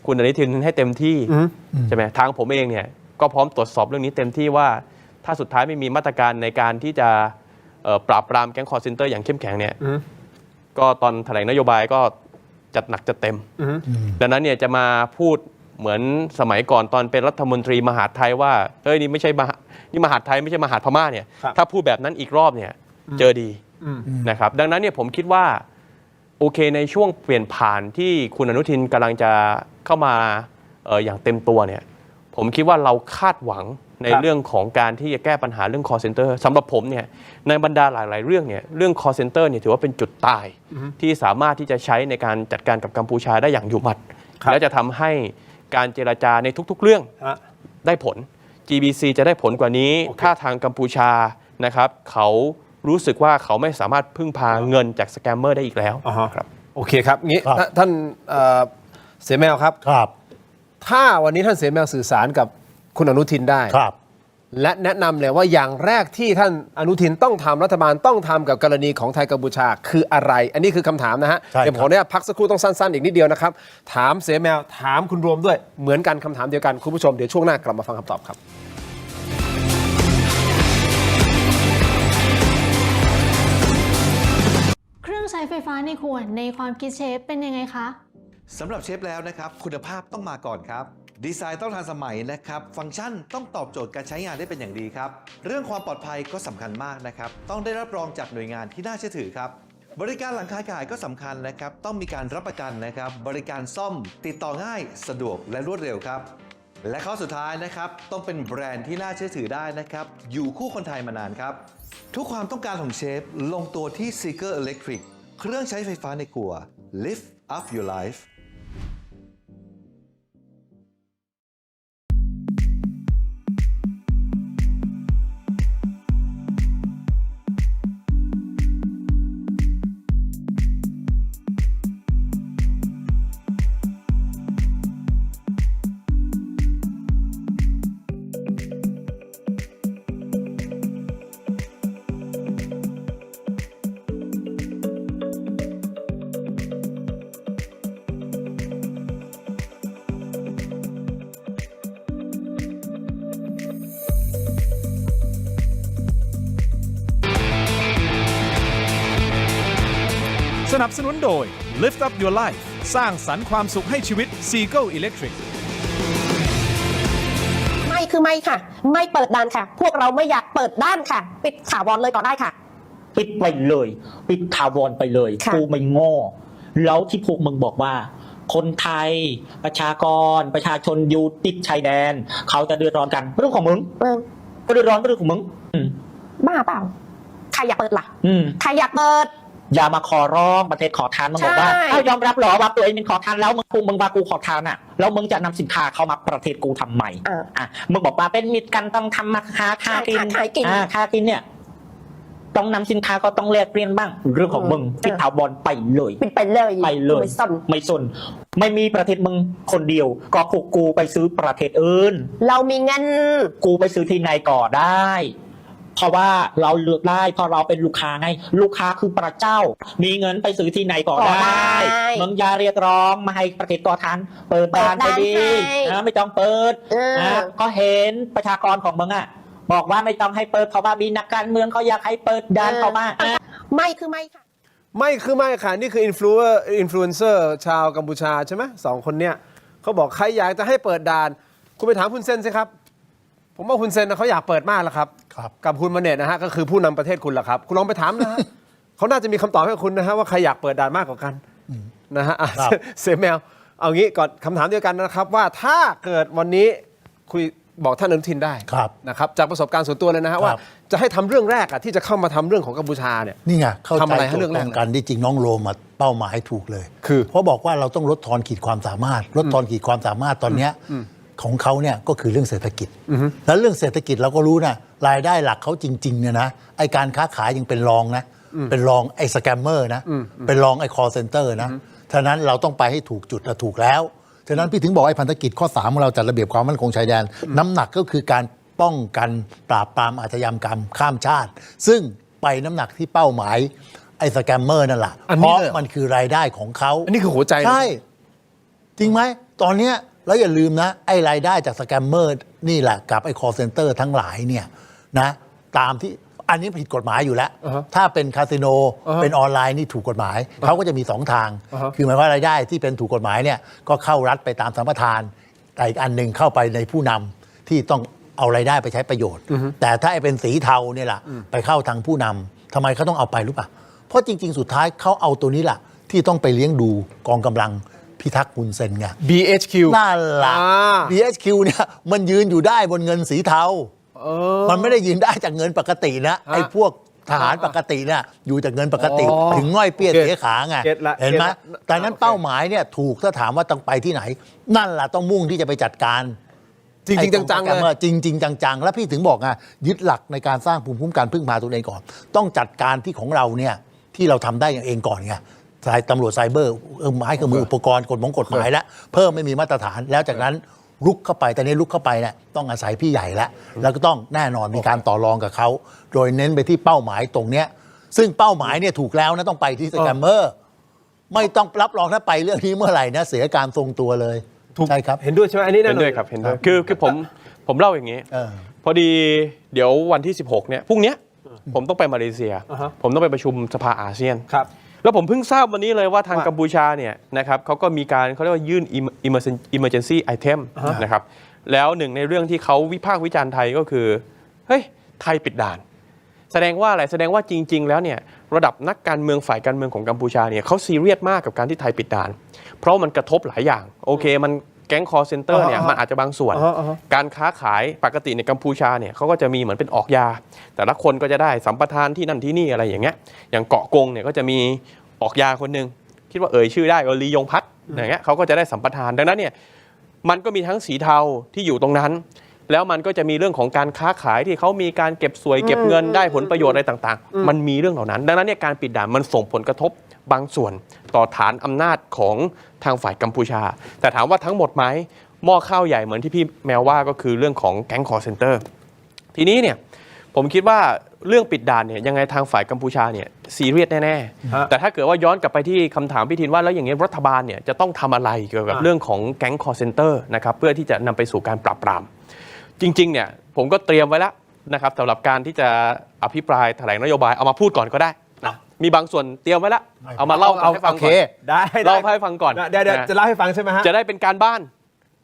คุณอนุทินให้เต็มที่ใช่ไหมทางผมเองเนี่ยก็พร้อมตรวจสอบเรื่องนี้เต็มที่ว่าถ้าสุดท้ายไม่มีมาตรการในการที่จะปราบปรามแก๊งคอร์เซนเตอร์อย่างเข้มแข็งเนี่ยก็ตอนแถลงนโยบายก็จัดหนักจัดเต็มดังนั้นเนี่ยจะมาพูดเหมือนสมัยก่อนตอนเป็นรัฐมนตรีมหาดไทยว่าเฮ้ยนี่ไม่ใช่นี่มหาดไทยไม่ใช่มหาดพม่าเนี่ยถ้าพูดแบบนั้นอีกรอบเนี่ยเจอดีนะครับดังนั้นเนี่ยผมคิดว่าโอเคในช่วงเปลี่ยนผ่านที่คุณอนุทินกำลังจะเข้ามาอย่างเต็มตัวเนี่ยผมคิดว่าเราคาดหวังในเรื่องของการที่จะแก้ปัญหาเรื่อง call center สำหรับผมเนี่ยในบรรดาหลายๆเรื่องเนี่ยเรื่อง call center เนี่ยถือว่าเป็นจุดตายที่สามารถที่จะใช้ในการจัดการกับกัมพูชาได้อย่างอยู่หมัดและจะทำให้การเจรจาในทุกๆเรื่องได้ผล GBC จะได้ผลกว่านี้ถ้าทางกัมพูชานะครับเขารู้สึกว่าเขาไม่สามารถพึ่งพาเงินจากสแกมเมอร์ได้อีกแล้วครับโอเคครับงี้ท่านเสแมวครับถ้าวันนี้ท่านเสแมวสื่อสารกับคุณอนุทินได้และแนะนำเลยว่าอย่างแรกที่ท่านอนุทินต้องทำรัฐบาลต้องทำกับกรณีของไทยกัมพูชาคืออะไรอันนี้คือคำถามนะฮะเดี๋ยวผมเนี่ยพักสักครู่ต้องสั้นๆอีกนิดเดียวนะครับถามเสแมวถามคุณรวมด้วยเหมือนกันคำถามเดียวกันคุณผู้ชมเดี๋ยวช่วงหน้ากลับมาฟังคำตอบครับเครื่องใช้ไฟฟ้าในครัวในความคิดเชฟเป็นยังไงคะสำหรับเชฟแล้วนะครับคุณภาพต้องมาก่อนครับดีไซน์ต้องทันสมัยนะครับฟังก์ชันต้องตอบโจทย์การใช้งานได้เป็นอย่างดีครับเรื่องความปลอดภัยก็สำคัญมากนะครับต้องได้รับรองจากหน่วยงานที่น่าเชื่อถือครับบริการหลังคาขายก็สำคัญนะครับต้องมีการรับประกันนะครับบริการซ่อมติดต่อง่ายสะดวกและรวดเร็วครับและข้อสุดท้ายนะครับต้องเป็นแบรนด์ที่น่าเชื่อถือได้นะครับอยู่คู่คนไทยมานานครับทุกความต้องการของเชฟลงตัวที่ Seeker Electric เครื่องใช้ไฟฟ้าในครัว Lift up your lifeสนับสนุนโดย Lift Up Your Life สร้างสรรค์ความสุขให้ชีวิต Seagull Electric ไม่คือไม่ค่ะไม่เปิดด่านค่ะพวกเราไม่อยากเปิดด่านค่ะปิดถาวรเลยก็ได้ค่ะปิดไปเลยปิดถาวรไปเลยกูไม่โง่แล้วที่พวกมึงบอกว่าคนไทยประชาชนอยู่ติดชายแดนเขาจะเดือดร้อนกันเรื่องของมึงก็เดือดร้อนก็เรื่องของมึงบ้าเปล่าใครอยากเปิดล่ะใครอยากเปิดอย่ามาขอร้องประเทศขอทานมึงบอกว่ายอมรับหรอว่าตัวเองเป็นขอทานแล้วมึงว่ากูขอทานอ่ะแล้วมึงจะนำสินค้าเข้ามาประเทศกูทำไมมึงบอกว่าเป็นมิตรกันต้องทำมาค่ากินค่ากินเนี่ยต้องนำสินค้าก็ต้องแลกเปลี่ยนบ้างเรื่องของมึงปิดถาวรไปเลยไปเลยไม่สนไม่มีประเทศมึงคนเดียวก็พวกกูไปซื้อประเทศอื่นเรามีเงินกูไปซื้อที่ไหนก็ได้เพราะว่าเราเลือกได้เพราะเราเป็นลูกค้าไงลูกค้าคือพระเจ้ามีเงินไปซื้อที่ไหนก็ได้มึงอย่าเรียกร้องมาให้ประเทศก่อทานเปิดบ้านไปดีไม่ต้องเปิดก็เห็นประชากรของมึงอ่ะบอกว่าไม่ต้องให้เปิดเพราะว่ามีนักการเมืองเขาอยากให้เปิดด้านเข้ามาไม่คือไม่ค่ะไม่คือไม่ค่ะนี่คืออินฟลูเอนเซอร์ชาวกัมพูชาใช่ไหม2 คนเนี้ยเขาบอกใครอยากจะให้เปิดด่านคุณไปถามคุณเซนสิครับผมว่าคุณเซนเขาอยากเปิดมากแล้วครับกับคุณมาเนตนะฮะก็คือผู้นำประเทศคุณแหละครับคุณลองไปถามนะฮะ เขาน่าจะมีคำตอบให้คุณนะฮะว่าใครอยากเปิดด่านมากกว่ากันนะฮะเสแมวเอางี้ก่อนคำถามเดียวกันนะครับว่าถ้าเกิดวันนี้คุย บอกท่านอนุทินได้ ครับ นะครับจากประสบการณ์ส่วนตัวเลยนะฮะว่าจะให้ทำเรื่องแรกที่จะเข้ามาทำเรื่องของกัมพูชาเนี่ย นี่ไงเข้า ทำ ใจ อะไรให้ โจ เรื่ ท อง ย์ แร ต ก รงกันที่จริงน้องโรมเป้าหมายถูกเลย คือ เพราะบอกว่าเราต้องลดทอนขีดความสามารถ ลดทอนขีดความสามารถตอนเนี้ยของเขาเนี่ยก็คือเรื่องเศรษฐกิจแล้วเรื่องเศรษฐกิจเราก็รู้นะรายได้หลักเขาจริงๆเนี่ยนะไอการค้าขายยังเป็นรองนะเป็นรองไอสแกมเมอร์นะเป็นรองไอคอลเซ็นเตอร์นะฉะนั้นเราต้องไปให้ถูกจุดและถูกแล้วฉะนั้นพี่ถึงบอกไอ้พันธกิจข้อ3ของเราจัดระเบียบความมั่นคงชายแดนน้ำหนักก็คือการป้องกันปราบปรามอาชญากรรมข้ามชาติ ซึ่งไปน้ำหนักที่เป้าหมายไอ้สแกมเมอร์นั่นแหละ อัน เพ นี้ ราะ เลยเหรอ มันคือรายได้ของเขา อันนี้คือหัวใจเลย ใช่ จริงไหมตอนเนี้ยแล้วอย่าลืมนะไอ้รายได้จากสแกมเมอร์นี่แหละกับไอ้ call center ทั้งหลายเนี่ยนะตามที่อันนี้ผิดกฎหมายอยู่แล้ว ถ้าเป็นคาสิโนเป็นออนไลน์นี่ถูกกฎหมายเขาก็จะมี 2 ทาง คือหมายว่ารายได้ที่เป็นถูกกฎหมายเนี่ยก็เข้ารัฐไปตามสัมปทานแต่อีกอันหนึ่งเข้าไปในผู้นำที่ต้องเอารายได้ไปใช้ประโยชน์ แต่ถ้าไอ้เป็นสีเทาเนี่ยแหละไปเข้าทางผู้นำทำไมเขาต้องเอาไปรู้ป่ะเพราะจริง ๆ สุดท้ายเขาเอาตัวนี้แหละที่ต้องไปเลี้ยงดูกองกำลังพิทักษ์ฮุนเซนไง BHQ นั่นแหละ BHQ เนี่ยมันยืนอยู่ได้บนเงินสีเทามันไม่ได้ยืนได้จากเงินปกตินะไอ้พวกทหารปกติเนี่ยอยู่จากเงินปกติ ถึงง่อยเปี้ยเสียขาไง เก็ตละ เห็นไหม เก็ตละ แต่นั้นเป้าหมายเนี่ยถูกถ้าถามว่าต้องไปที่ไหน นั่นแหละต้องมุ่งที่จะไปจัดการ จริงๆจังๆเลย จริง ๆ จังๆ แล้วพี่ถึงบอกไงยึดหลักในการสร้างภูมิคุ้มกันพึ่งพาตัวเองก่อน ต้องจัดการที่ของเราเนี่ยที่เราทำได้อย่างเองก่อนไงสายตำรวจไซเบอร์ไม้เครื่องมืออุปกรณ์กฎหมายแล้วเพิ่มไม่มีมาตรฐานแล้วจากนั้นลุกเข้าไปแต่นี้ลุกเข้าไปเนี่ยต้องอาศัยพี่ใหญ่แล้วก็ต้องแน่นอนมีการต่อรองกับเขาโดยเน้นไปที่เป้าหมายตรงเนี้ยซึ่งเป้าหมายเนี่ยถูกแล้วนะต้องไปที่สแกมเมอร์ไม่ต้องรับรองถ้าไปเรื่องนี้เมื่อไหร่นะเสียการทรงตัวเลยใช่ครับ เห็นด้วยใช่ไหมอันนี้แน่ เห็น นอน ด้วยครับเห็นด้วยคือผมเล่าอย่างนี้ พอดีเดี๋ยววันที่ 16 เนี่ยพรุ่งเนี้ยผมต้องไปมาเลเซีย ผมต้องไปประชุมสภาอาเซียน ครับ แล้วผมเพิ่งทราบวันนี้เลยว่าทางกัมพูชาเนี่ยนะครับเขาก็มีการเขาเรียกว่ายื่น emergency item นะครับแล้วหนึ่งในเรื่องที่เขาวิพากษ์วิจารณ์ไทยก็คือเฮ้ยไทยปิดด่านแสดงว่าอะไรแสดงว่าจริง ๆ แล้วเนี่ยระดับนักการเมืองฝ่ายการเมืองของกัมพูชาเนี่ยเขาซีเรียสมากกับการที่ไทยปิดด่าน เพราะมันกระทบหลายอย่างโอเคมันแก๊งคอร์เซนเตอร์เนี่ยมันอาจจะบางส่วนการค้าขายปกติในกัมพูชาเนี่ยเขาก็จะมีเหมือนเป็นออกยาแต่ละคนก็จะได้สัมปทานที่นั่นที่นี่อะไรอย่างเงี้ยอย่างเกาะกงเนี่ยก็จะมีออกยาคนหนึ่งคิดว่าชื่อได้ลียงพัฒน์อย่างเงี้ยเขาก็จะได้สัมปทานดังนั้นเนี่ยมันก็มีทั้งสีเทาที่อยู่ตรงนั้นแล้วมันก็จะมีเรื่องของการค้าขายที่เขามีการเก็บสวยเก็บเงินได้ผลประโยชน์อะไรต่างๆมันมีเรื่องเหล่านั้นดังนั้นเนี่ยการปิดด่านมันส่งผลกระทบบางส่วนต่อฐานอำนาจของทางฝ่ายกัมพูชาแต่ถามว่าทั้งหมดไหมหม้อข้าวใหญ่เหมือนที่พี่แมวว่าก็คือเรื่องของแก๊งคอร์เซนเตอร์ทีนี้เนี่ยผมคิดว่าเรื่องปิดด่านเนี่ยยังไงทางฝ่ายกัมพูชาเนี่ยซีเรียสแน่ๆแต่ถ้าเกิดว่าย้อนกลับไปที่คำถามพี่ทินว่าแล้วอย่างนี้รัฐบาลเนี่ยจะต้องทำอะไรเกี่ยวกับเรื่องของแก๊งคอร์เซนเตอร์นะครับเพื่อที่จะนำไปสู่การปราบปรามจริงๆเนี่ยผมก็เตรียมไว้แล้วนะครับสำหรับการที่จะอภิปรายแถลงนโยบายเอามาพูดก่อนก็ได้นะมีบางส่วนเตรียมไว้แล้วเอามาเล่าให้ฟังก่อนได้เล่าให้ฟังก่อนเดี๋ยวจะเล่าให้ฟังใช่ไหมฮะจะได้เป็นการบ้าน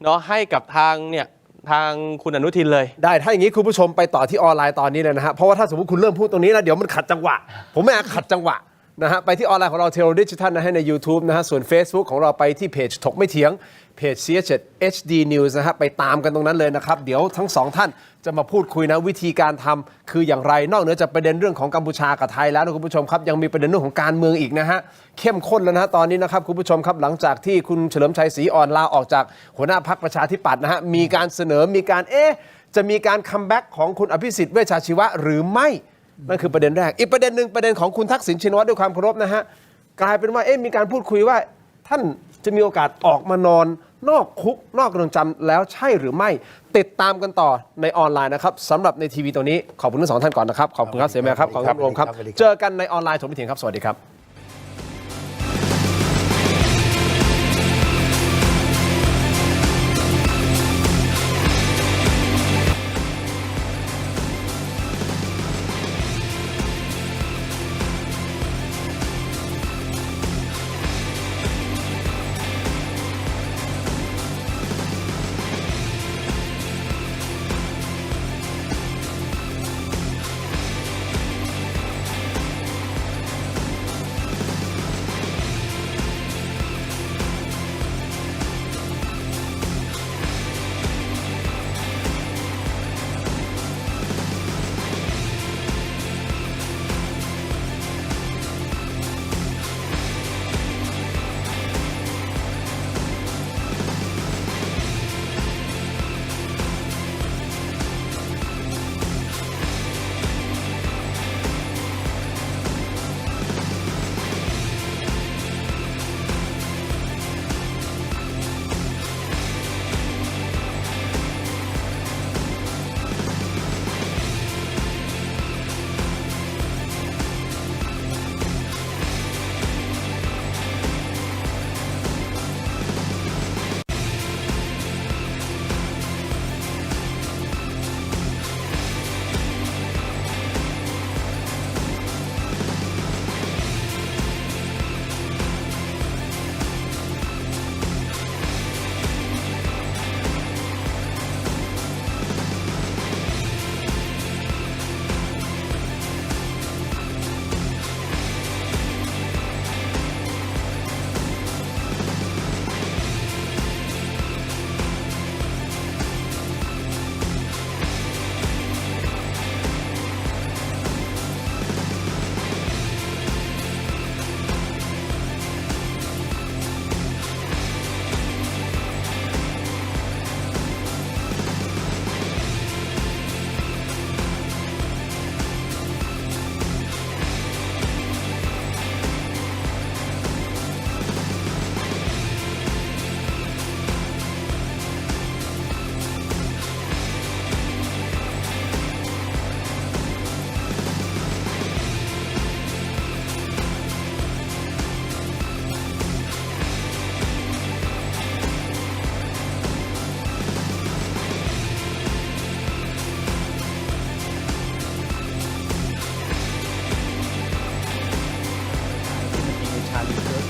เนาะให้กับทางเนี่ยทางคุณอนุทินเลยได้ถ้าอย่างนี้คุณผู้ชมไปต่อที่ออนไลน์ตอนนี้เลยนะฮะเพราะว่าถ้าสมมติคุณเริ่มพูดตรงนี้แล้วเดี๋ยวมันขัดจังหวะผมไม่อยากขัดจังหวะนะฮะไปที่ออนไลน์ของเราเทโรดิจิทัลนะฮะใน YouTube นะฮะส่วน Facebook ของเราไปที่เพจถกไม่เถียงเพจ CS7 HD News นะฮะไปตามกันตรงนั้นเลยนะครับเดี๋ยวทั้งสองท่านจะมาพูดคุยนะวิธีการทำคืออย่างไรนอกเหนือจากประเด็นเรื่องของกัมพูชากับไทยแล้วนะคุณผู้ชมครับยังมีประเด็นเรื่องของการเมืองอีกนะฮะเข้มข้นแล้วนะฮะตอนนี้นะครับคุณผู้ชมครับหลังจากที่คุณเฉลิมชัยศรีอ่อนลาออกจากหัวหน้าพรรคประชาธิปัตย์นะฮะมีการเสนอมีการจะมีการคัมแบ็กของคุณอภิสิทธิ์เวชชาชีวะหรือไม่นั่นคือประเด็นแรกอีกประเด็นหนึ่งประเด็นของคุณทักษิณชินวัตรด้วยความเคารพนะฮะกลายเป็นว่ามีการพูดคุยว่าท่านจะมีโอกาสออกมานอนนอกคุกนอกเรือนจำแล้วใช่หรือไม่ติดตามกันต่อในออนไลน์นะครับสำหรับในทีวีตัวนี้ขอบคุณทั้งสองท่านก่อนนะครับขอบคุณครับเสียแม่ครับขอบคุณรวมครับเจอกันในออนไลน์ถกไม่เถียงครับสวัสดีครับ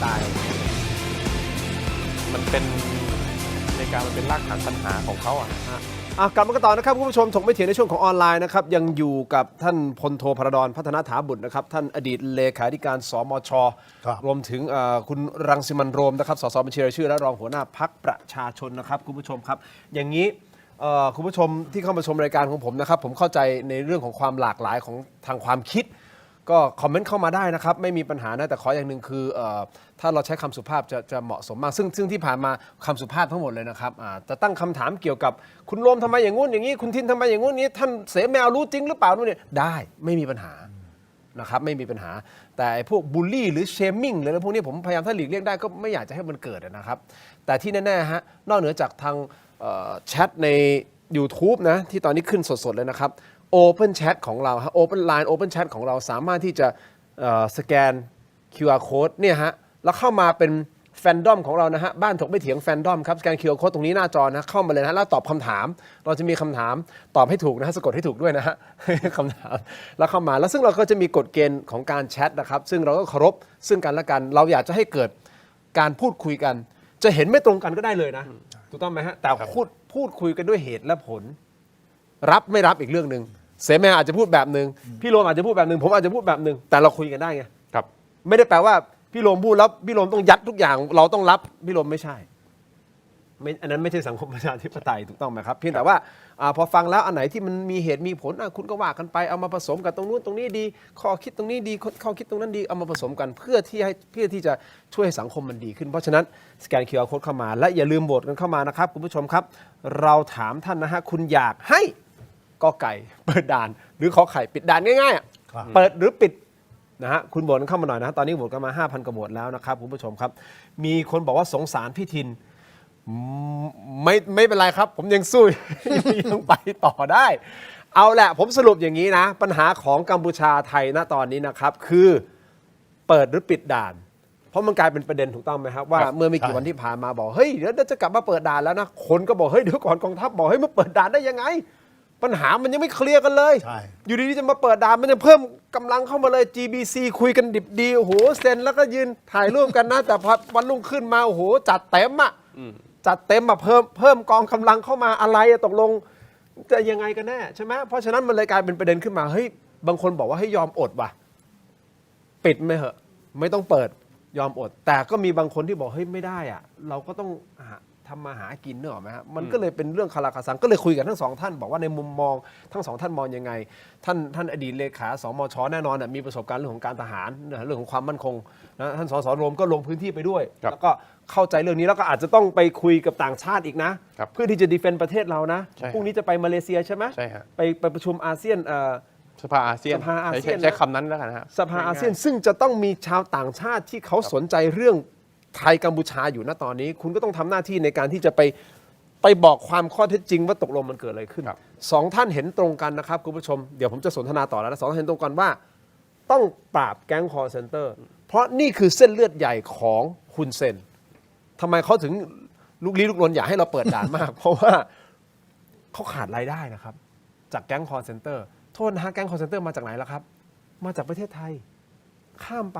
ตาย มันเป็นในการมันเป็นรากฐานปัญหาของเขาอ่ะ กลับมากันต่อนะครับคุณผู้ชมถกไม่เถียงในช่วงของออนไลน์นะครับยังอยู่กับท่านพลโทพระดอนพัฒนาถาบุตรนะครับท่านอดีตเลขาธิการสมช ครับ รวมถึงคุณรังสิมันต์โรมนะครับสสบัญชีรายชื่อและรองหัวหน้าพรรคประชาชนนะครับคุณผู้ชมครับอย่างนี้คุณผู้ชมที่เข้ามาชมรายการของผมนะครับผมเข้าใจในเรื่องของความหลากหลายของทางความคิด ก็คอมเมนต์เข้ามาได้นะครับไม่มีปัญหานะแต่ขออย่างหนึ่งคือถ้าเราใช้คำสุภาพจะเหมาะสมมากซึ่งที่ผ่านมาคำสุภาพทั้งหมดเลยนะครับจะตั้งคำถามเกี่ยวกับคุณโรมทำไมอย่างงู้นอย่างนี้คุณทินทำไมอย่างงู้นนี้ท่านเสแมวรู้จริงหรือเปล่านู่นเนี่ยได้ไม่มีปัญหานะครับไม่มีปัญหาแต่ไอ้พวกบูลลี่หรือเชมมิ่งหรืออะไรพวกนี้ผมพยายามถ้าหลีกเลี่ยงได้ก็ไม่อยากจะให้มันเกิดนะครับแต่ที่แน่ๆฮะนอกเหนือจากทางแชทใน YouTube นะที่ตอนนี้ขึ้นสดๆเลยนะครับ Open Chat ของเราฮะ Open Line Open Chat ของเราสามารถที่จะสแกน QR Code เนี่ยฮะแล้วเข้ามาเป็นแฟนดอมของเรานะฮะบ้านถกไม่เถียงแฟนดอมครับสแกน QR Code ตรงนี้หน้าจอนะเข้ามาเลยนะแล้วตอบคำถามเราจะมีคำถามตอบให้ถูกนะฮะสะกดให้ถูกด้วยนะฮะ คำถามแล้วเข้ามาแล้วซึ่งเราก็จะมีกฎเกณฑ์ของการแชทนะครับซึ่งเราก็เคารพซึ่งกันและกันเราอยากจะให้เกิดการพูดคุยกันจะเห็นไม่ตรงกันก็ได้เลยนะถูกต้องไหมฮะแต่พูดคุยกันด้วยเหตุและผลรับไม่รับอีกเรื่องนึงเสแมอาจจะพูดแบบนึงพี่โรมอาจจะพูดแบบนึงผมอาจจะพูดแบบนึงแต่เราคุยกันได้ไง ครับ ไม่ได้แปลว่าพี่โรมพูดแล้วพี่โรมต้องยัดทุกอย่างเราต้องรับพี่โรมไม่ใช่อันนั้นไม่ใช่สังคมประชาธิปไตยถูกต้องไหมครับเพียงแต่ว่าพอฟังแล้วอันไหนที่มันมีเหตุมีผลคุณก็ว่ากันไปเอามาผสมกันตรงนู้นตรงนี้ดีข้อคิดตรงนี้ดีข้อคิดตรงนั้นดีเอามาผสมกันเพื่อที่จะช่วยให้สังคมมันดีขึ้นเพราะฉะนั้นสแกน QR Code เข้ามาและอย่าลืมโหวตกันเข้ามานะครับคุณผู้ชมครับเราถามท่านนะฮะคุณอยากให้กอไก่เปิดด่านหรือขอไข่ปิดด่านง่ายๆเปิดหรือปิดนะฮะคุณโหวตเข้ามาหน่อยนะตอนนี้โหวตกันมา 5,000 กว่าโหวตแล้วนะครับคุณผู้ชมครับมีคนบอกว่าสงสารพี่ทินไม่เป็นไรครับผมยังสู้ ยังไปต่อได้เอาแหละผมสรุปอย่างนี้นะปัญหาของกัมพูชาไทยณตอนนี้นะครับคือเปิดหรือปิดด่านเพราะมันกลายเป็นประเด็นถูกต้องไหมครับว่าเมื่อไม่กี่วันที่ผ่านมาบอกเฮ้ยเดี๋ยวจะกลับมาเปิดด่านแล้วนะคนก็บอกเฮ้ยเดี๋ยวก่อนกองทัพบอกเฮ้ยมาเปิดด่านได้ยังไงปัญหามันยังไม่เคลียร์กันเลยอยู่ดีๆจะมาเปิดด่านมันยังเพิ่มกำลังเข้ามาเลย GBC คุยกันดิบดีโอ้โหเซ็นแล้วก็ยืนถ่ายรูปกันนะแต่พอวันรุ่งขึ้นมาโอ้โหจัดเต็มอ่ะจัดเต็มมาเพิ่มกองกำลังเข้ามาอะไรตกลงจะยังไงกันแน่ใช่ไหมเพราะฉะนั้นมันเลยกลายเป็นประเด็นขึ้นมาเฮ้ยบางคนบอกว่าให้ยอมอดว่ะปิดไม่เหอะไม่ต้องเปิดยอมอดแต่ก็มีบางคนที่บอกเฮ้ยไม่ได้อ่ะเราก็ต้องทำมาหากินเนอะไหมฮะมันก็เลยเป็นเรื่องคาราคาซังก็เลยคุยกันทั้งสองท่านบอกว่าในมุมมองทั้งสองท่านมองยังไงท่านอดีตเลขาสมชแน่นอนมีประสบการณ์เรื่องของการทหารเรื่องของความมั่นคงนะท่านสสโรมก็ลงพื้นที่ไปด้วยแล้วก็เข้าใจเรื่องนี้แล้วก็อาจจะต้องไปคุยกับต่างชาติอีกนะเพื่อที่จะดีเฟนต์ประเทศเรานะพรุ่งนี้จะไปมาเลเซียใช่ไหมใช่ฮะไปประชุมอาเซียนสภาอาเซียนใช้คำนั้นแล้วกันฮะสภาอาเซียนซึ่งจะต้องมีชาวต่างชาติที่เขาสนใจเรื่องไทยกัมพูชาอยู่ณตอนนี้คุณก็ต้องทำหน้าที่ในการที่จะไปบอกความข้อเท็จจริงว่าตกลงมันเกิดอะไรขึ้นสองท่านเห็นตรงกันนะครับคุณผู้ชมเดี๋ยวผมจะสนทนาต่อแล้วนะสองท่านเห็นตรงกันว่าต้องปราบแก๊งคอลเซ็นเตอร์เพราะนี่คือเส้นเลือดใหญ่ของฮุนเซนทำไมเขาถึงลุกลี้ลุกลนอยากให้เราเปิดด่านมาก เพราะว่าเขาขาดรายได้นะครับจากแก๊งคอลเซ็นเตอร์โทษนะฮะแก๊งคอลเซ็นเตอร์มาจากไหนล่ะครับมาจากประเทศไทยข้ามไป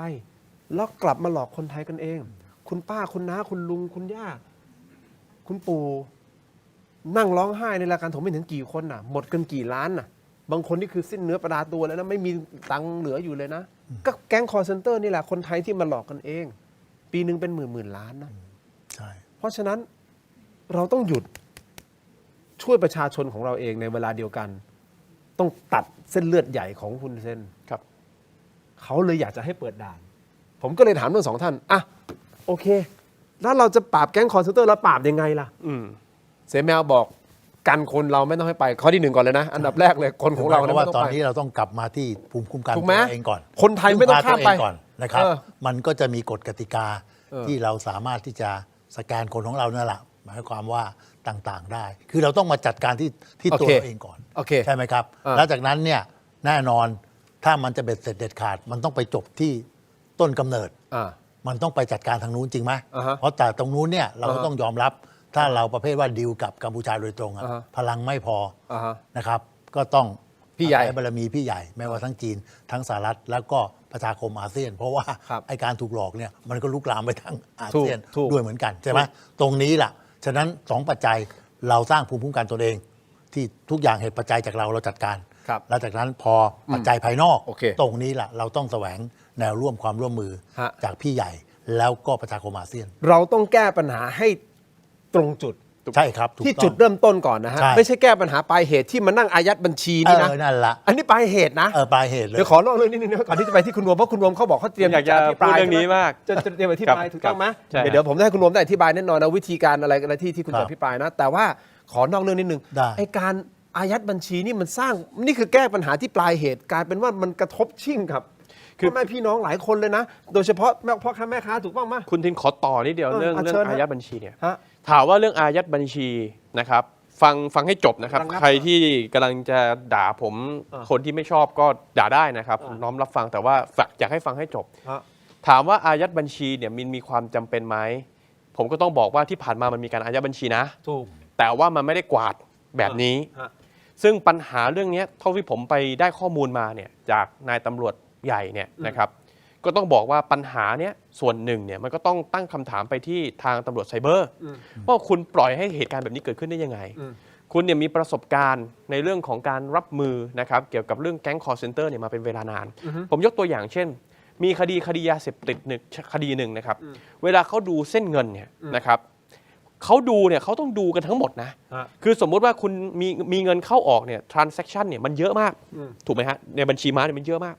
แล้วกลับมาหลอกคนไทยกันเองคุณป้าคุณน้าคุณลุงคุณย่าคุณปู่นั่งร้องไห้ในรายการถมไม่ถึงกี่คนน่ะหมดกันกี่ล้านน่ะบางคนนี่คือสิ้นเนื้อประดาตัวแล้วนะไม่มีตังค์เหลืออยู่เลยนะก็แก๊งคอลเซ็นเตอร์นี่แหละคนไทยที่มาหลอกกันเองปีนึงเป็นหมื่นล้านนะใช่เพราะฉะนั้นเราต้องหยุดช่วยประชาชนของเราเองในเวลาเดียวกันต้องตัดเส้นเลือดใหญ่ของฮุนเซนครับเขาเลยอยากจะให้เปิดด่านผมก็เลยถามทั้งสองท่านอ่ะโอเคแล้วเราจะปราบแก๊งคอลเซ็นเตอร์แล้วปราบยังไงล่ะเสแมวบอกกันคนเราไม่ต้องให้ไปข้อที่หนึ่งก่อนเลยนะอันดับแรกเลยคนของเราเพราะว่าตอนนี้เราต้องกลับมาที่ภูมิคุ้มกันตัวเองก่อนคนไทยไม่ต้องข้ามไปก่อนนะครับมันก็จะมีกฎกติกาที่เราสามารถที่จะสแกนคนของเรานั่นแหละหมายความว่าต่างๆได้คือเราต้องมาจัดการที่ตัวเราเองก่อนใช่ไหมครับแล้วจากนั้นเนี่ยแน่นอนถ้ามันจะเบ็ดเสร็จเด็ดขาดมันต้องไปจบที่ต้นกำเนิดมันต้องไปจัดการทางนู้นจริงไหมเพราะแต่ตรงนู้นเนี่ยเราก็ต้องยอมรับถ้าเราประเภทว่าดีลกับกัมพูชาโดยตรงพลังไม่พอนะครับก็ต้อง พี่ใหญ่ อาศัยบารมีพี่ใหญ่ไม่ว่าทั้งจีนทั้งสหรัฐแล้วก็ประชาคมอาเซียน เพราะว่า ครับ ไอการถูกหลอกเนี่ยมันก็ลุกลามไปทั้งอาเซียน ถูก ด้วยเหมือนกันใช่ไหมตรงนี้ล่ะฉะนั้น2ปัจจัยเราสร้างภูมิคุ้มกันตนเอง ที่ทุกอย่างเหตุปัจจัยจากเราจัดการ ครับ แล้วจากนั้นพอปัจจัยภายนอก โอเค ตรงนี้ล่ะเราต้องแสวงแนวร่วมความร่วมมือ ฮะ จากพี่ใหญ่แล้วก็ประชาคมอาเซียน เราต้องแก้ปัญหาให้ตรงจุด ใช่ครับถูก ที่ ต้อง จุดเริ่มต้นก่อนนะฮะ ใช่ ไม่ใช่แก้ปัญหาปลายเหตุที่มานั่งอายัดบัญชีนี่นะ นั่นละ อันนี้ปลายเหตุนะ ปลายเหตุเลย เดี๋ยวขอนอกเรื่องนิดนึงนะก่อนที่จะไปที่คุณรวมเพราะคุณรวมเขาบอกเขาเตรียม อยากจะ อภิปราย พูดเรื่องนี้ ใช่ไห มาก จะเตรียมอธิบาย ครับ ถูกต้องไหม ใช่ครับ เดี๋ยวผมจะให้คุณรวมได้อธิบายแน่นอนนะวิธีการอะไรที่คุณ ครั จะ บ อภิปรายนะ แต่ว่าขอนอกเรื่องนิดนึง ได้ ไอการอายัดบัญชีนี่มันสร้างนี่คือแก้ปัญหาที่ปลายเหตุกลายเป็นว่ามันกระทบชิ่งกับพ่อแม่พี่น้องหลายคนเลยนะ โดยเฉพาะพ่อค้าแม่ค้าถูกต้องไหม คุณทินขอต่อนิดเดียว เออ เรื่อง อ่ะ เรื่อ เชิญ ง ฮะ อายัดบัญชีเนี่ย ฮะ ถามว่าเรื่องอายัดบัญชีนะครับฟังให้จบนะครับ ระงับ ใครที่กำลังจะด่าผม อ่า คนที่ไม่ชอบก็ด่าได้นะครับ อ่า น้อมรับฟังแต่ว่าอยากให้ฟังให้จบ ฮะ ถามว่าอายัดบัญชีเนี่ยมีความจำเป็นไหมผมก็ต้องบอกว่าที่ผ่านมามันมีการอายัดบัญชีนะ ถูก แต่ว่ามันไม่ได้กวาดแบบนี้ ฮะ ซึ่งปัญหาเรื่องนี้เท่าที่ผมไปได้ข้อมูลมาเนี่ยจากนายตำรวจใหญ่เนี่ยนะครับก็ต้องบอกว่าปัญหาเนี้ยส่วนหนึ่งเนี่ยมันก็ต้องตั้งคำถามไปที่ทางตำรวจไซเบอร์ว่าคุณปล่อยให้เหตุการณ์แบบนี้เกิดขึ้นได้ยังไง คุณเนี่ยมีประสบการณ์ในเรื่องของการรับมือนะครับเกี่ยวกับเรื่องแก๊งคอร์เซนเตอร์เนี่ยมาเป็นเวลานาน ผมยกตัวอย่างเช่น มีคดียาเสพติดหนึ่งคดีหนึ่งนะครับเวลาเขาดูเส้นเงินเนี่ยนะครับเขาดูเนี่ยเขาต้องดูกันทั้งหมดนะ ฮะ คือสมมุติว่าคุณมีเงินเข้าออกเนี่ย transaction เนี่ยมันเยอะมากถูกไหมฮะในบัญชีม้าเนี่ยมันเยอะมาก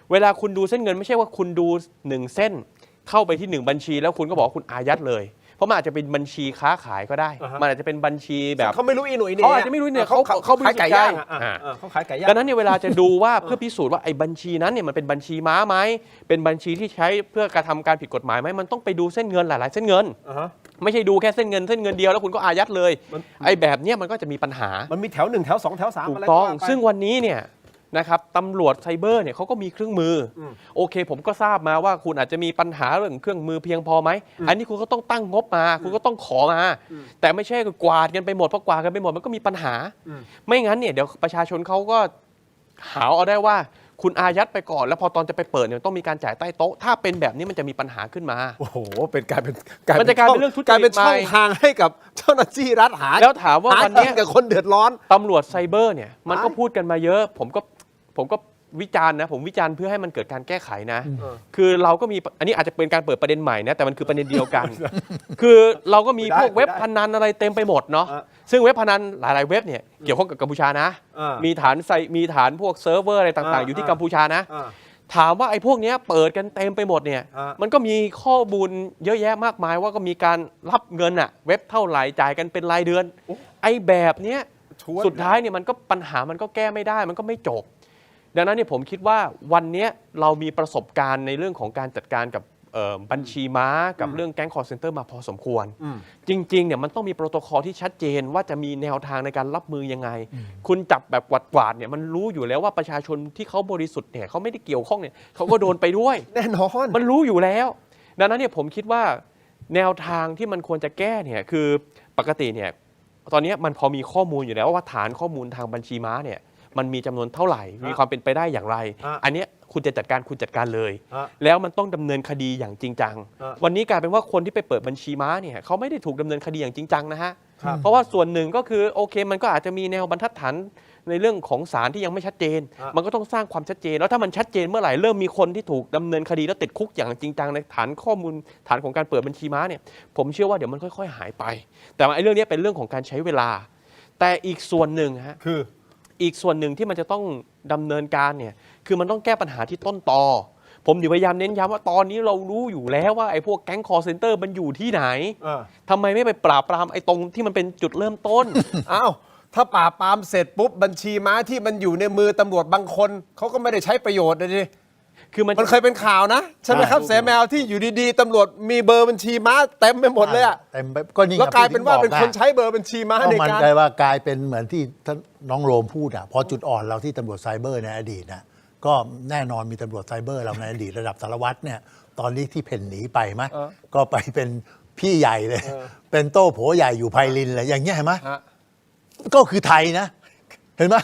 เวลาคุณดูเส้นเงินไม่ใช่ว่าคุณดู1เส้นเข้าไปที่1บัญชีแล้วคุณก็บอกว่าคุณอายัดเลย เพราะมันอาจจะเป็นบัญชีค้าขายก็ได้ อ่าฮะ มันอาจจะเป็นบัญชีแบบ เขาไม่รู้อีหนุ่ยนี่ เขาอาจจะไม่รู้เนี่ยเขาบริ ขาย สุท ไก่ ธิ์ใจ ย่างอ่ะ อ่า เขาขายไก่ย่าง ดังนั้นเนี่ยเวลาจะดูว่าเพื่อพิสูจน์ว่าไอ้บัญชีนั้นเนี่ยมันเป็นบัญชีม้าไหมเป็นบัญชีที่ใช้เพื่อกระทำการผิดกฎหมายไหมมันต้องไปดูเส้นเงินหลายๆเส้นเงิน อ่าฮะ ไม่ใช่ดูแค่เส้นเงินเดียวแล้วคุณก็อายัดเลย มัน ไอ้แบบเนี้ยมันก็จะมีปัญหา มันมีแถว1แถว2แถว3 ถู อะไร กต้อง ว่าไป ซึ่งวันนี้เนี่ยนะครับตำรวจไซเบอร์เนี่ยเขาก็มีเครื่องมืออโอเค ผมก็ทราบมาว่าคุณอาจจะมีปัญหาเรื่องเครื่องมือเพียงพอไหมอันนี้คุณก็ต้องตั้งงบมา คุณก็ต้องขอมา แต่ไม่ใช่กวาดกันไปหมดเพราะกวาดกันไปหมดมันก็มีปัญหา ไม่งั้นเนี่ยเดี๋ยวประชาชนเขาก็หาเอาได้ว่าคุณอายัดไปก่อนแล้วพอตอนจะไปเปิดเนี่ยต้องมีการจ่ายใต้โต๊ะถ้าเป็นแบบนี้มันจะมีปัญหาขึ้นมา โอ้โหเป็นกลายเป็น มันจะกลายเป็นเรื่องทุจริต กลายเป็นช่อง ใหม่ ทางให้กับเจ้าหน้าที่รัฐหา แล้วถามว่าวันเนี้ย หกิกับคนเดือดร้อน ตำรวจไซเบอร์เนี่ยมันก็พูดกันมาเยอะ ผมก็วิจารณ์นะผมวิจารณ์เพื่อให้มันเกิดการแก้ไขนะ คือเราก็มีอันนี้อาจจะเป็นการเปิดประเด็นใหม่นะแต่มันคือประเด็นเดียวกัน คือเราก็มีพวกเว็บพนันอะไรเต็มไปหมดเนาะ อ่ะ ซึ่งเว็บพนันหลายๆเว็บเนี่ยเกี่ยวข้องกับกัมพูชานะ อ่ามี มีฐานพวกเซิร์ฟเวอร์อะไรต่างๆอยู่ที่กัมพูชานะ อ่า ถามว่าไอ้พวกเนี้ยเปิดกันเต็มไปหมดเนี่ย อ่ะ มันก็มีข้อมูลเยอะแยะมากมายว่าก็มีการรับเงินอะเว็บเท่าไหร่จ่ายกันเป็นรายเดือน ไอ้แบบเนี้ย ชวน สุดท้ายเนี่ยมันก็ปัญหามันก็แก้ไม่ได้มันก็ไม่จบ ดังนั้นเนี่ยผมคิดว่าวันเนี้ยเรามีประสบการณ์ในเรื่องของการจัดการกับบัญชีม้ากับเรื่องแก๊งคอร์เซนเตอร์มาพอสมควร จริงๆเนี่ยมันต้องมีโปรโตคอลที่ชัดเจนว่าจะมีแนวทางในการรับมือยังไง คุณจับแบบกวาดๆเนี่ยมันรู้อยู่แล้วว่าประชาชนที่เขาบริสุทธิ์เนี่ยเขาไม่ได้เกี่ยวข้องเนี่ยเขาก็โดนไปด้วย แน่นอน มันรู้อยู่แล้ว ดังนั้นเนี่ยผมคิดว่าแนวทางที่มันควรจะแก้เนี่ยคือปกติเนี่ยตอนนี้มันพอมีข้อมูลอยู่แล้วว่าฐานข้อมูลทางบัญชีม้าเนี่ยมันมีจำนวนเท่าไหร่ มีความเป็นไปได้อย่างไร อันเนี้ยคุณจะจัดการเลย แล้วมันต้องดำเนินคดีอย่างจริงจัง วันนี้กลายเป็นว่าคนที่ไปเปิดบัญชีม้าเนี่ยเขาไม่ได้ถูกดำเนินคดีอย่างจริงจังนะฮะ เพราะว่าส่วนหนึ่งก็คือโอเคมันก็อาจจะมีแนวบรรทัดฐานในเรื่องของศาลที่ยังไม่ชัดเจน มันก็ต้องสร้างความชัดเจน แล้วถ้ามันชัดเจนเมื่อไหร่เริ่มมีคนที่ถูกดำเนินคดีแล้วติดคุกอย่างจริงจังในฐานข้อมูลฐานของการเปิดบัญชีม้าเนี่ยผมเชื่อว่าเดี๋ยวมันค่อยๆหายไป แต่ว่าไอ้เรื่องนี้เป็นเรื่องของการใช้เวลา แต่อีกส่วนหนึ่งฮะ คือ อีกส่วนหนึ่งที่มันจะต้องดำเนินการเนี่ยคือมันต้องแก้ปัญหาที่ต้นตอผมพยายามเน้นย้ำว่าตอนนี้เรารู้อยู่แล้วว่าไอ้พวกแก๊งคอร์เซนเตอร์มันอยู่ที่ไหนทำไมไม่ไปปราบปรามไอ้ตรงที่มันเป็นจุดเริ่มต้น อ้าวถ้าปราบปรามเสร็จปุ๊บบัญชีม้าที่มันอยู่ในมือตำรวจบางคนเขาก็ไม่ได้ใช้ประโยชน์เลยดิ คือมัน เคยเป็นข่าวนะใช่ไหมครับเสแมวที่อยู่ดีๆตำรวจมีเบอร์บัญชีม้าเต็มไปหมดเลยอะ เต็มไปก็นี่ไง แล้วกลายเป็นว่าเป็นคน พี่ถึงบอก ใช้เบอร์บัญชีม้า ก็ ใน มัน การ กลายว่ากลายเป็นเหมือนที่ท่านน้องโรมพูดอ่ะพอจุดอ่อนเราที่ตำรวจไซเบอร์ในอดีตนะก็แน่นอนมีตำรวจไซเบอร์เราในอดีตระดับสารวัตรเนี่ยตอนนี้ที่เพ่นหนีไปไหมก็ไปเป็นพี่ใหญ่เลย เป็นโต้โผใหญ่อยู่ไพลินเลยอย่างเงี้ยเห็นไหม ฮะ ก็คือไทยนะ เห็นไหม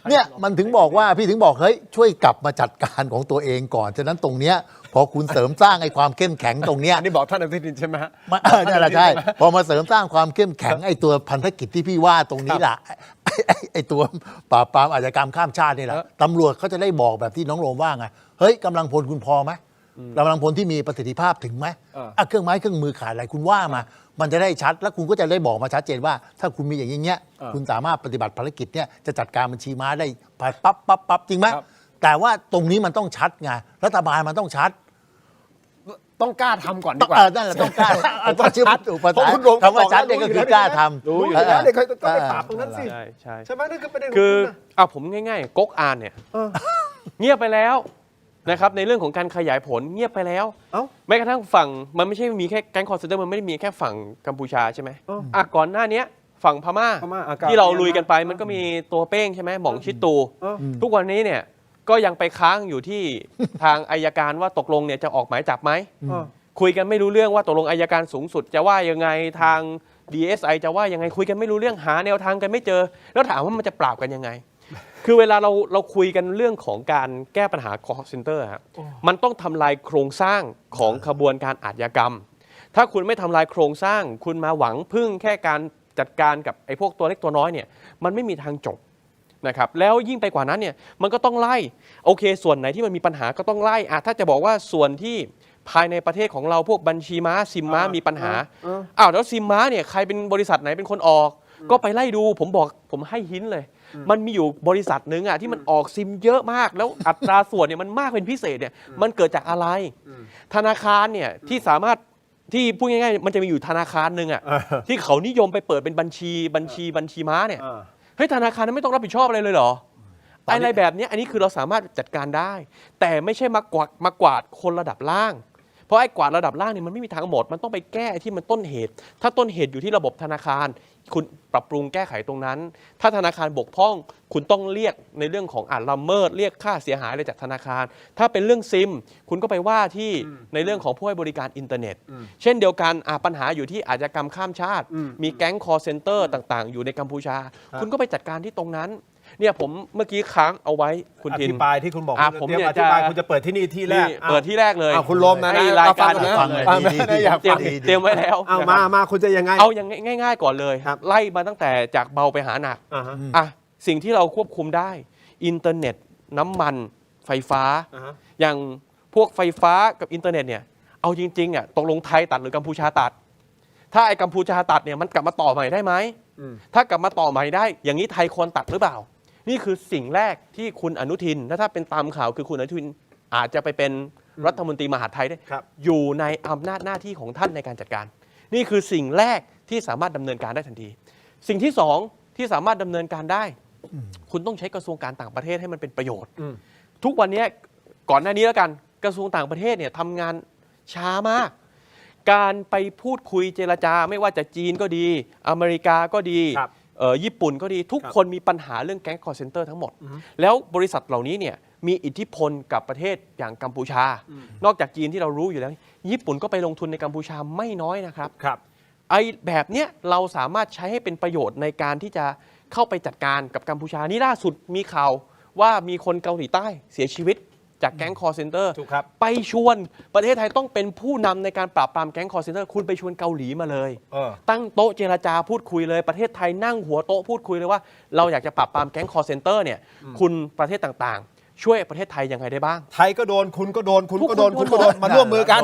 เนี่ยมันถึงบอกว่าพี่ถึงบอกเฮ้ยช่วยกลับมาจัดการของตัวเองก่อนฉะนั้นตรงเนี้ยพอคุณเสริมสร้างไอ้ความเข้มแข็งตรงเนี้ย อันนี้บอกท่านอนุทินใช่ไหมฮะ นั่นแหละใช่พอมาเสริมสร้างความเข้มแข็งไอ้ตัวพันธกิจที่พี่ว่าตรงนี้แหละไอ้ตัวปราบปรามอาชญากรรมข้ามชาตินี่แหละตำรวจเขาจะได้บอกแบบที่น้องโรมว่าไงเฮ้ยกำลังพลคุณพอไหมกำลังพลที่มีประสิทธิภาพถึงไหมเครื่องไม้เครื่องมือขาดอะไรคุณว่ามามันจะได้ชัดแล้วคุณก็จะได้บอกมาชัดเจนว่าถ้าคุณมีอย่างเงี้ยคุณสามารถปฏิบัติภารกิจเนี่ยจะจัดการบัญชีม้าได้ปั๊บจริงไหมแต่ว่าตรงนี้มันต้องชัดไงรัฐบาลมันต้องชัดต้องกล้าทำก่อนดีกว่านั่นแหละต้องกล้าต้องชัดถูกภาษา คุณโรม คำว่าชัดเนี่ยก็คือกล้าทำ รู้อยู่แล้วเด็กก็ไปปราบตรงนั้นสิ ใช่ ไหมนั่นคือประเด็น คือผมง่ายๆก๊กอานเนี่ยเงียบไปแล้วนะครับในเรื่องของการขยายผลเงียบไปแล้วแม้กระทั่งฝั่งมันไม่ใช่มีแค่แก๊งคอร์เซนเตอร์มันไม่ได้มีแค่ฝั่งกัมพูชาใช่ไหมก่อนหน้านี้ฝั่งพม่าที่เราลุยกันไปมันก็มีตัวเป้งใช่ไหมหม่องชิดตูทุกวันนี้เนี่ยก็ยังไปค้างอยู่ที่ทางอัยการว่าตกลงเนี่ยจะออกหมายจับไหมคุยกันไม่รู้เรื่องว่าตกลงอัยการสูงสุดจะว่ายังไงทาง DSI จะว่ายังไงคุยกันไม่รู้เรื่องหาแนวทางกันไม่เจอแล้วถามว่ามันจะปราบกันยังไงคือเวลาเราคุยกันเรื่องของการแก้ปัญหา call center ครับมันต้องทำลายโครงสร้างของขบวนการอาชญากรรมถ้าคุณไม่ทำลายโครงสร้างคุณมาหวังพึ่งแค่การจัดการกับไอ้พวกตัวเล็กตัวน้อยเนี่ยมันไม่มีทางจบนะครับแล้วยิ่งไปกว่านั้นเนี่ยมันก็ต้องไล่โอเคส่วนไหนที่มันมีปัญหาก็ต้องไล่ถ้าจะบอกว่าส่วนที่ภายในประเทศของเราพวกบัญชีม้าซิมม้ามีปัญหาแล้วซิมม้าเนี่ยใครเป็นบริษัทไหนเป็นคนออกก็ไปไล่ดูผมให้หินเลยมันมีอยู่บริษัทหนึ่งที่มันออกซิมเยอะมากแล้วอัตราส่วนเนี่ยมันมากเป็นพิเศษเนี่ยมันเกิดจากอะไรธนาคารเนี่ยที่สามารถที่พูดง่ายๆมันจะมีอยู่ธนาคารหนึ่งที่เขานิยมไปเปิดเป็นบัญชีม้าเนี่ยเฮ้ยธนาคารนั้นไม่ต้องรับผิดชอบอะไรเลยเหรออะไรแบบนี้อันนี้คือเราสามารถจัดการได้แต่ไม่ใช่มากวาดคนระดับล่างเพราะไอ้กวาดระดับล่างนี่มันไม่มีทางหมดมันต้องไปแก้ที่มันต้นเหตุถ้าต้นเหตุอยู่ที่ระบบธนาคารคุณปรับปรุงแก้ไขตรงนั้นถ้าธนาคารบกพร่องคุณต้องเรียกในเรื่องของละเมิดเรียกค่าเสียหายอะไรจากธนาคารถ้าเป็นเรื่องซิมคุณก็ไปว่าที่ในเรื่องของผู้ให้บริการอินเทอร์เน็ตเช่นเดียวกันปัญหาอยู่ที่อาชญากรรมข้ามชาติมีแก๊งคอร์เซ็นเตอร์ต่างๆอยู่ในกัมพูชาคุณก็ไปจัดการที่ตรงนั้นเนี่ยผมเมื่อกี้ค้างเอาไว้คุณทินอธิบายที่คุณบอกผมเนี่ยอธิบายคุณจะเปิดที่นี่ที่แรกเปิดที่แรกเลยคุณโรมนะรายการนะเตรียมไว้แล้วมาคุณจะยังไงเอาอย่างง่ายๆก่อนเลยไล่มาตั้งแต่จากเบาไปหาหนักสิ่งที่เราควบคุมได้อินเทอร์เน็ตน้ำมันไฟฟ้าอย่างพวกไฟฟ้ากับอินเทอร์เน็ตเนี่ยเอาจริงๆตกลงไทยตัดหรือกัมพูชาตัดถ้าไอ้กัมพูชาตัดเนี่ยมันกลับมาต่อใหม่ได้ไหมถ้ากลับมาต่อใหม่ได้อย่างนี้ไทยควรตัดหรือเปล่านี่คือสิ่งแรกที่คุณอนุทินและถ้าเป็นตามข่าวคือคุณอนุทินอาจจะไปเป็นรัฐมนตรีมหาดไทยได้อยู่ในอำนาจหน้าที่ของท่านในการจัดการนี่คือสิ่งแรกที่สามารถดำเนินการได้ทันทีสิ่งที่สองที่สามารถดำเนินการได้คุณต้องใช้กระทรวงการต่างประเทศให้มันเป็นประโยชน์ทุกวันนี้ก่อนหน้านี้แล้วกันกระทรวงต่างประเทศเนี่ยทำงานช้ามากการไปพูดคุยเจรจาไม่ว่าจะจีนก็ดีอเมริกาก็ดีญี่ปุ่นก็ดีทุกคนมีปัญหาเรื่องแก๊งคอร์เซ็นเตอร์ทั้งหมดแล้วบริษัทเหล่านี้เนี่ยมีอิทธิพลกับประเทศอย่างกัมพูชานอกจากจีนที่เรารู้อยู่แล้วญี่ปุ่นก็ไปลงทุนในกัมพูชาไม่น้อยนะครับไอ้แบบเนี้ยเราสามารถใช้ให้เป็นประโยชน์ในการที่จะเข้าไปจัดการกับกัมพูชานี่ล่าสุดมีข่าวว่ามีคนเกาหลีใต้เสียชีวิตจากแก๊งคอร์เซ็นเตอร์ไปชวนประเทศไทยต้องเป็นผู้นำในการปราบปรามแก๊งคอร์เซ็นเตอร์คุณไปชวนเกาหลีมาเลยตั้งโต๊ะเจรจาพูดคุยเลยประเทศไทยนั่งหัวโต๊ะพูดคุยเลยว่าเราอยากจะปราบปรามแก๊งคอร์เซ็นเตอร์เนี่ยคุณประเทศต่างๆช่วยประเทศไทยยังไงได้บ้างไทยก็โดนคุณก็โดนคุณก็โดนคุณก็โดนมาร่วมมือกัน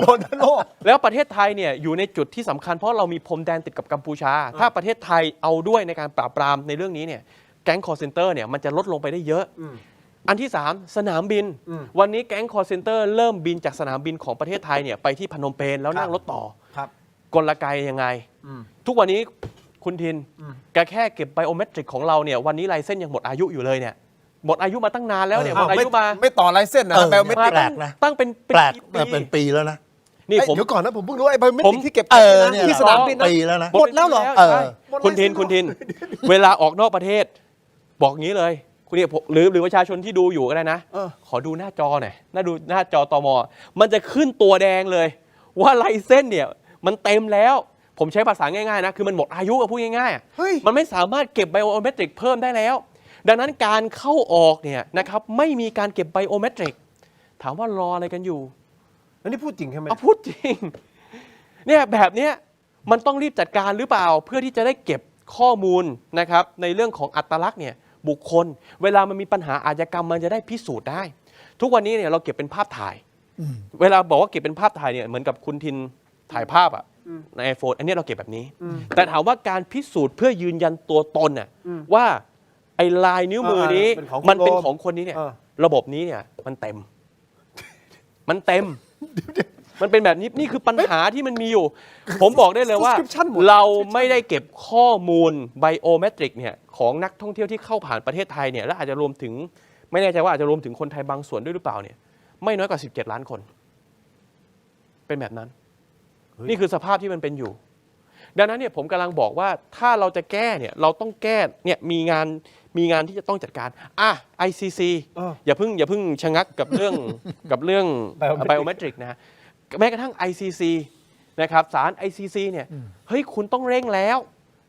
โดนทั้งโลกแล้วประเทศไทยเนี่ยอยู่ในจุดที่สำคัญเพราะเรามีพรมแดนติดกับกัมพูชาถ้าประเทศไทยเอาด้วยในการปราบปรามในเรื่องนี้เนี่ยแก๊งคอร์เซ็นเตอร์เนี่ยมันจะลดลงไปได้เยอะอันที่3สนามบินวันนี้แก๊งคอร์เซ็นเตอร์เริ่มบินจากสนามบินของประเทศไทยเนี่ยไปที่พนมเปญแล้วนั่งรถต่อกลไกยังไงทุกวันนี้คุณทินแค่เก็บไบโอเมตริกของเราเนี่ยวันนี้ลายเส้นยังหมดอายุอยู่เลยเนี่ยหมดอายุมาตั้งนานแล้วเนี่ยหมดอายุมาไม่ต่อลายเส้นนะไบโอเมตริกตั้งเป็นปีแล้วนะนี่ผมเดี๋ยวก่อนนะผมเพิ่งรู้ไอ้ไบโอเมตริกที่เก็บที่สนามบินปีแล้วนะหมดแล้วเหรอคุณทินเวลาออกนอกประเทศบอกงี้เลยคุณเนี่ยหรือประชาชนที่ดูอยู่ก็ได้นะขอดูหน้าจอหน่อยดูหน้าจอตม.มันจะขึ้นตัวแดงเลยว่าลายเส้นเนี่ยมันเต็มแล้วผมใช้ภาษาง่ายๆนะคือมันหมดอายุกับพูดง่ายๆมันไม่สามารถเก็บไบโอเมตริกเพิ่มได้แล้ว ดังนั้นการเข้าออกเนี่ยนะครับไม่มีการเก็บไบโอเมตริกถามว่ารออะไรกันอยู่ แล้วนี่พูดจริงใช่ไหม พูดจริงเนี่ยแบบเนี้ยมันต้องรีบจัดการหรือเปล่าเพื่อที่จะได้เก็บข้อมูลนะครับในเรื่องของอัตลักษณ์เนี่ยบุคคลเวลามันมีปัญหาอาชญากรรมมันจะได้พิสูจน์ได้ ทุกวันนี้เนี่ยเราเก็บเป็นภาพถ่ายเวลาบอกว่าเก็บเป็นภาพถ่ายเนี่ยเหมือนกับคุณทินถ่ายภาพอะใน iPhone อันนี้เราเก็บแบบนี้ แต่ถามว่าการพิสูจน์เพื่อยืนยันตัวตนน่ะว่าไอ้ลายนิ้วมือนี้มันเป็นของคนนี้เนี่ยระบบนี้เนี่ยมันเต็ม มันเป็นแบบนี้นี่คือปัญหาที่มันมีอยู่ ผมบอกได้เลยว่า เราไม่ได้เก็บข้อมูลไบโอเมตริกเนี่ยของนักท่องเที่ยวที่เข้าผ่านประเทศไทยเนี่ยและอาจจะรวมถึงไม่แน่ใจว่าอาจจะรวมถึงคนไทยบางส่วนด้วยหรือเปล่าเนี่ยไม่น้อยกว่า17 ล้านคนเป็นแบบนั้นนี่คือสภาพที่มันเป็นอยู่ดังนั้นเนี่ยผมกำลังบอกว่าถ้าเราจะแก้เนี่ยเราต้องแก้เนี่ยมีงานที่จะต้องจัดการICC อย่าเพิ่งชะงักกับเรื่อง ไบโอเมตริกนะแม้กระทั่ง ICC นะครับศาล ICC เนี่ยเฮ้ยคุณต้องเร่งแล้ว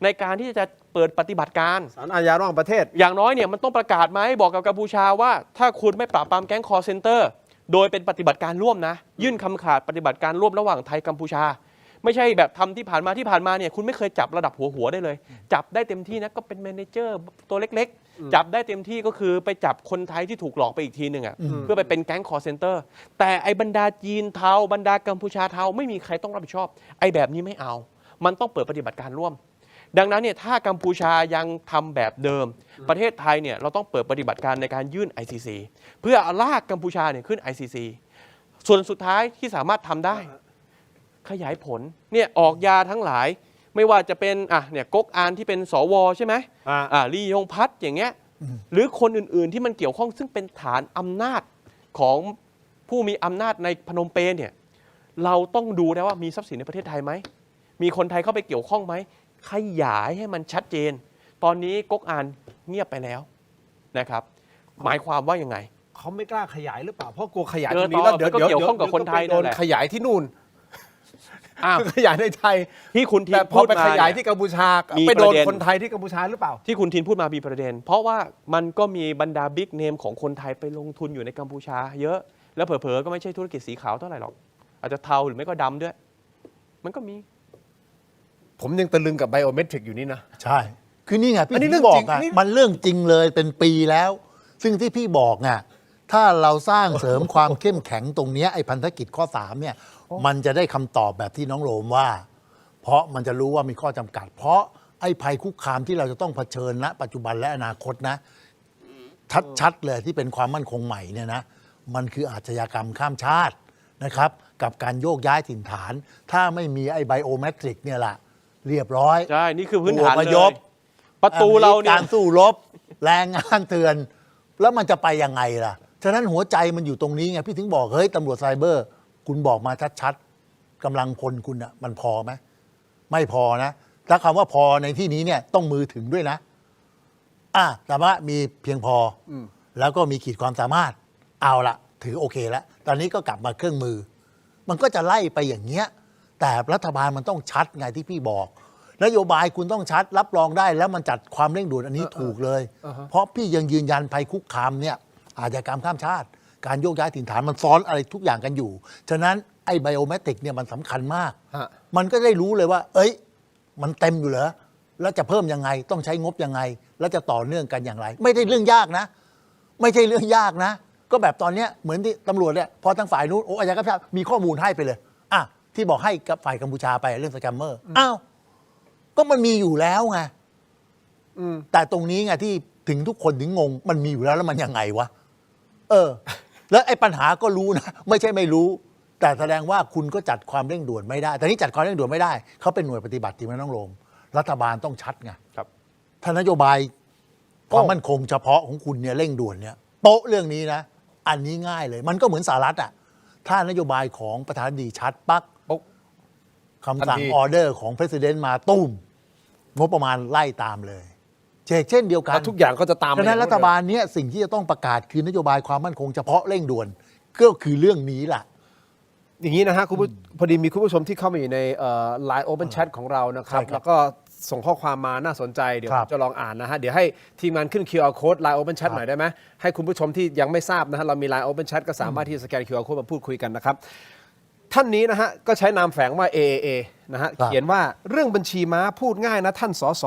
ในการที่จะเปิดปฏิบัติการศาลอาญาระหว่างประเทศอย่างน้อยเนี่ยมันต้องประกาศไหมบอกกับกัมพูชาว่าถ้าคุณไม่ปราบปรามแก๊งคอร์เซนเตอร์โดยเป็นปฏิบัติการร่วมนะยื่นคำขาดปฏิบัติการร่วมระหว่างไทยกัมพูชาไม่ใช่แบบทำที่ผ่านมาเนี่ยคุณไม่เคยจับระดับหัวได้เลยจับได้เต็มที่นะก็เป็นแมเนเจอร์ตัวเล็กๆจับได้เต็มที่ก็คือไปจับคนไทยที่ถูกหลอกไปอีกทีหนึ่งอ่ะเพื่อไปเป็นแก๊งคอร์เซนเตอร์แต่ไอ้บรรดาจีนเทาบรรดากัมพูชาเทาไม่มีใครต้องรับผิดชอบไอ้แบบนี้ไม่เอามันต้องเปิดปฏิบัติการร่วมดังนั้นเนี่ยถ้ากัมพูชายังทำแบบเดิมประเทศไทยเนี่ยเราต้องเปิดปฏิบัติการในการยื่น ICC เพื่อลากกัมพูชาเนี่ยขึ้น ICC ส่วนสุดท้ายที่สามารถทำได้ขยายผลเนี่ยออกยาทั้งหลายไม่ว่าจะเป็นเนี่ยก๊กอานที่เป็นสวใช่ไหมลียงพัฒน์อย่างเงี้ยหรือคนอื่นๆที่มันเกี่ยวข้องซึ่งเป็นฐานอำนาจของผู้มีอำนาจในพนมเปญเนี่ยเราต้องดูนะว่ามีทรัพย์สินในประเทศไทยไหมมีคนไทยเข้าไปเกี่ยวข้องไหมขยายให้มันชัดเจนตอนนี้ก๊กอานเงียบไปแล้วนะครับหมายความว่ายังไงเขาไม่กล้าขยายหรือเปล่าเพราะกลัวขยายตรงนี้แล้วเดี๋ยวเกี่ยวข้องกับคนไทยโดนขยายที่นู่นขยายในไทยที่คุณทินพูดมาขยายที่กัมพูชาไปโดนคนไทยที่กัมพูชาหรือเปล่าที่คุณทินพูดมามีประเด็นเพราะว่ามันก็มีบรรดาบิ๊กเนมของคนไทยไปลงทุนอยู่ในกัมพูชาเยอะแล้วเผลอๆก็ไม่ใช่ธุรกิจสีขาวเท่าไหร่หรอกอาจจะเทาหรือไม่ก็ดำด้วยมันก็มีผมยังตะลึงกับไบโอเมตริกอยู่นี่นะใช่คือนี่ไงพี่ถึงบอกไงมันเรื่องจริงเลยเป็นปีแล้วซึ่งที่พี่บอกไงถ้าเราสร้างเสริมความเข้มแข็งตรงนี้ไอ้พันธกิจข้อ3เนี่ยมันจะได้คำตอบแบบที่น้องโรมว่าเพราะมันจะรู้ว่ามีข้อจำกัดเพราะไอ้ภัยคุกคามที่เราจะต้องเผชิญณปัจจุบันและอนาคตนะชัดๆเลยที่เป็นความมั่นคงใหม่เนี่ยนะมันคืออาชญากรรมข้ามชาตินะครับกับการโยกย้ายถิ่นฐานถ้าไม่มีไอ้ไบโอเมตริกเนี่ยแหละเรียบร้อยใช่นี่คือพื้นฐานเลยประตูเราเนี่ยการสู้รบแรงงานเถื่อนแล้วมันจะไปยังไงล่ะฉะนั้นหัวใจมันอยู่ตรงนี้ไงพี่ถึงบอกเฮ้ยตำรวจไซเบอร์คุณบอกมาชัดๆกำลังพลคุณอ่ะมันพอไหมไม่พอนะถ้าคำว่าพอในที่นี้เนี่ยต้องมือถึงด้วยนะแต่ว่ามีเพียงพอแล้วก็มีขีดความสามารถเอาละถือโอเคแล้วตอนนี้ก็กลับมาเครื่องมือมันก็จะไล่ไปอย่างเงี้ยแต่รัฐบาลมันต้องชัดไงที่พี่บอกนโยบายคุณต้องชัดรับรองได้แล้วมันจัดความเร่งด่วนอันนี้ถูกเลยเพราะพี่ยังยืนยันภัยคุกคามเนี่ยอาชญากรรมข้ามชาติการโยกย้ายถิ่นฐานมันซ้อนอะไรทุกอย่างกันอยู่ฉะนั้นไอ้ไบโอเมตริกเนี่ยมันสำคัญมากมันก็ได้รู้เลยว่าเอ้ยมันเต็มอยู่เหรอแล้วจะเพิ่มยังไงต้องใช้งบยังไงแล้วจะต่อเนื่องกันอย่างไรไม่ได้เรื่องยากนะไม่ใช่เรื่องยากนะก็แบบตอนนี้เหมือนที่ตำรวจเนี่ยพอทางฝ่ายนู้นอาชญากรรมข้ามชาติมีข้อมูลให้ไปเลยที่บอกให้กับฝ่ายกัมพูชาไปเรื่องสแกมเมอร์ก็มันมีอยู่แล้วไงแต่ตรงนี้ไงที่ถึงทุกคนถึงงงมันมีอยู่แล้วมันยังไงวะแล้วไอ้ปัญหาก็รู้นะไม่ใช่ไม่รู้แต่แสดงว่าคุณก็จัดความเร่งด่วนไม่ได้แต่นี่จัดความเร่งด่วนไม่ได้เขาเป็นหน่วยปฏิบัติที่มันต้องลงรัฐบาลต้องชัดไงครับถ้านโยบายความมั่นคงเฉพาะของคุณเนี่ยเร่งด่วนเนี่ยโป๊ะเรื่องนี้นะอันนี้ง่ายเลยมันก็เหมือนสหรัฐถ้านโยบายของประธานาธิบดีชัดปั๊กคำสั่งออเดอร์ของประธานาธิบดีมาตุ้มงบประมาณไล่ตามเลยเช่นเดียวกันทุกอย่างก็จะตามฉะนั้นรัฐบาลนี้สิ่งที่จะต้องประกาศคือนโยบายความมั่นคงเฉพาะเร่งด่วนก็คือเรื่องนี้แหละอย่างนี้นะฮะพอดีมีคุณผู้ชมที่เข้ามาอยู่ในไลน์ Open Chat ของเรานะครับแล้วก็ ส่งข้อความมาน่าสนใจเดี๋ยว ครับ จะลองอ่านนะฮะเดี๋ยวให้ทีมงานขึ้น QR code Line Open Chat หน่อยได้ไหมให้คุณผู้ชมที่ยังไม่ทราบนะฮะเรามี Line Open Chat ก็สามารถที่จะสแกน QR code มาพูดคุยกันนะครับท่านนี้นะฮะก็ใช้นามแฝงว่า AAA นะฮะ ครับ เขียนว่าเรื่องบัญชีม้าพูดง่ายนะท่านสส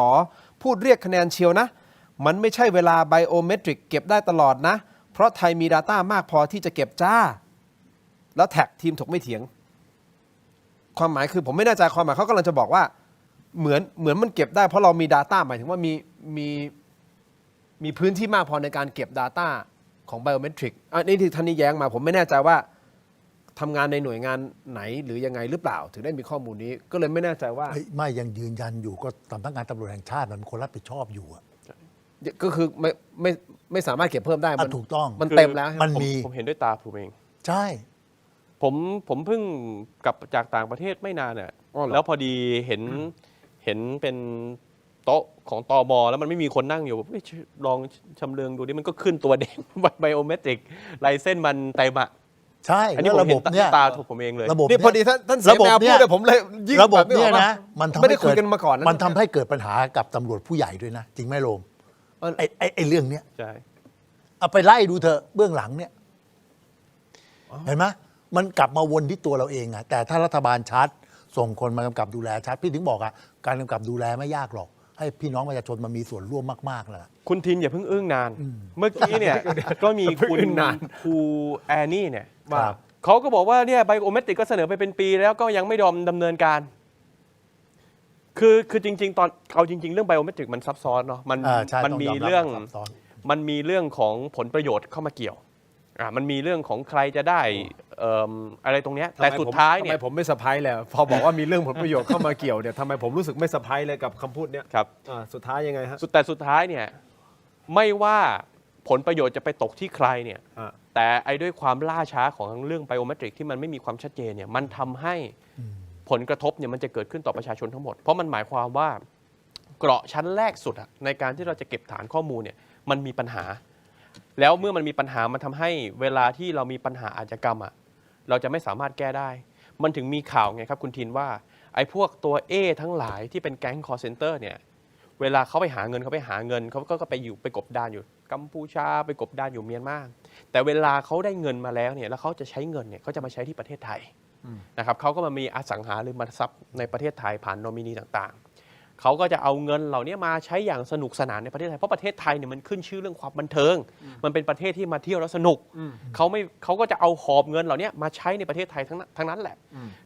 พูดเรียกคะแนนเชียวนะมันไม่ใช่เวลาไบโอเมตริกเก็บได้ตลอดนะเพราะไทยมี Data มากพอที่จะเก็บจ้าแล้วแท็กทีมถกไม่เถียงความหมายคือผมไม่แน่ใจความหมายเขากำลังจะบอกว่าเหมือนมันเก็บได้เพราะเรามี Data หมายถึงว่ามีพื้นที่มากพอในการเก็บ Data ของไบโอเมตริกอันนี้ที่ท่านนี้แย้งมาผมไม่แน่ใจว่าทำงานในหน่วยงานไหนหรือยังไงหรือเปล่าถึงได้มีข้อมูลนี้ก็เลยไม่แน่ใจว่า เฮ้ยไม่ยังยืนยันอยู่ก็สำนักงานตำรวจแห่งชาติมันเป็นคนรับผิดชอบอยู่อะ ก็คือไม่สามารถเก็บเพิ่มได้ ถูกต้อง มันเต็มแล้ว มันมี ผมเห็นด้วยตาผมเอง ใช่ ผมเพิ่งกลับจากต่างประเทศไม่นานเนี่ย อ๋อเหรอ แล้วพอดีเห็นเป็นโต๊ะของตมแล้วมันไม่มีคนนั่งอยู่เอ้ยลองชำเลืองดูดิมันก็ขึ้นตัวแดง ไบโอเมตริกลายเส้นมันเต็มอะ ใช่ อันนี้ แล้ว ผม ระ เห็ บ น บเนี้ย ตาถูกผมเองเลย ระบบ นี่พอดีท่านเสียแนวพูดเลยผมเลยยิ่ง ระบบ แบบไม่อ เนี่ อย กว่า นะมันทำ ไม่ ให้ ได้คุยกันมาก่อนนะ มันทำให้เกิดปัญหากับตำรวจผู้ใหญ่ด้วยนะ จริงไหมโรม เออ ไอ้เรื่องเนี้ย ใช่ เอาไปไล่ดูเถอะเบื้องหลังเนี่ยเห็นไหมมันกลับมาวนที่ตัวเราเองอะแต่ถ้ารัฐบาลชัดส่งคนมากำกับดูแลชัดพี่ถึงบอกอะการกำกับดูแลไม่ยากหรอก ให้พี่น้องประชาชนมามีส่วนร่วมมากๆแล้ว คุณทินอย่าเพิ่งอึ้งนาน เมื่อกี้เนี่ย ก็มี เพิ่ง คุณ อึ้งนาน ครูแอนนี่เนี่ย ครับ เขาก็บอกว่าเนี่ยไบโอเมตริกก็เสนอไปเป็นปีแล้วก็ยังไม่ยอมดำเนินการ คือจริง ๆ ตอนเอาจริง ๆ เรื่องไบโอเมตริกมันซับซ้อนเนาะมัน ใช่ มัน ต้ มี ยบ เรื่อง ซับซ้อน มันมีเรื่องของผลประโยชน์เข้ามาเกี่ยวมันมีเรื่องของใครจะได้อะไรตรงเนี้ยแต่สุดท้ายเนี่ย ทำไมผมไม่สะพายเลยพอบอกว่ามีเรื่องผลประโยชน์เข้ามาเกี่ยวเนี่ยทำไมผมรู้สึกไม่สะพายเลยกับคำพูดเนี้ย ครับ สุดท้ายยังไงฮะ แต่สุดท้ายเนี่ยไม่ว่าผลประโยชน์จะไปตกที่ใครเนี่ย อ่า แต่ไอ้ด้วยความล่าช้าของเรื่องไบโอเมตริกที่มันไม่มีความชัดเจนเนี่ยมันทำให้ผลกระทบเนี่ยมันจะเกิดขึ้นต่อประชาชนทั้งหมดเพราะมันหมายความว่าเกราะชั้นแรกสุดอะในการที่เราจะเก็บฐานข้อมูลเนี่ยมันมีปัญหา แล้วเมื่อมันมีปัญหามันทำให้เวลาที่เรามีปัญหาอาชญากรรมอะเราจะไม่สามารถแก้ได้ มันถึงมีข่าวไงครับคุณทินว่าไอ้พวกตัวเอทั้งหลายที่เป็นแก๊งคอร์เซนเตอร์เนี่ยเวลาเขาไปหาเงินเขาก็ไปกบดานอยู่กัมพูชาไปกบดานอยู่เมียนมาแต่เวลาเขาได้เงินมาแล้วเนี่ยแล้วเขาจะใช้เงินเนี่ยเขาจะมาใช้ที่ประเทศไทยนะครับเขาก็มามีอสังหาริมทรัพย์ในประเทศไทยผ่านโนมินีต่างๆเขาก็จะเอาเงินเหล่านี้มาใช้อย่างสนุกสนานในประเทศไทยเพราะประเทศไทยเนี่ยมันขึ้นชื่อเรื่องความบันเทิงมันเป็นประเทศที่มาเที่ยวแล้วสนุกเขาก็จะเอาหอบเงินเหล่านี้มาใช้ในประเทศไทยทั้งนั้นแหละ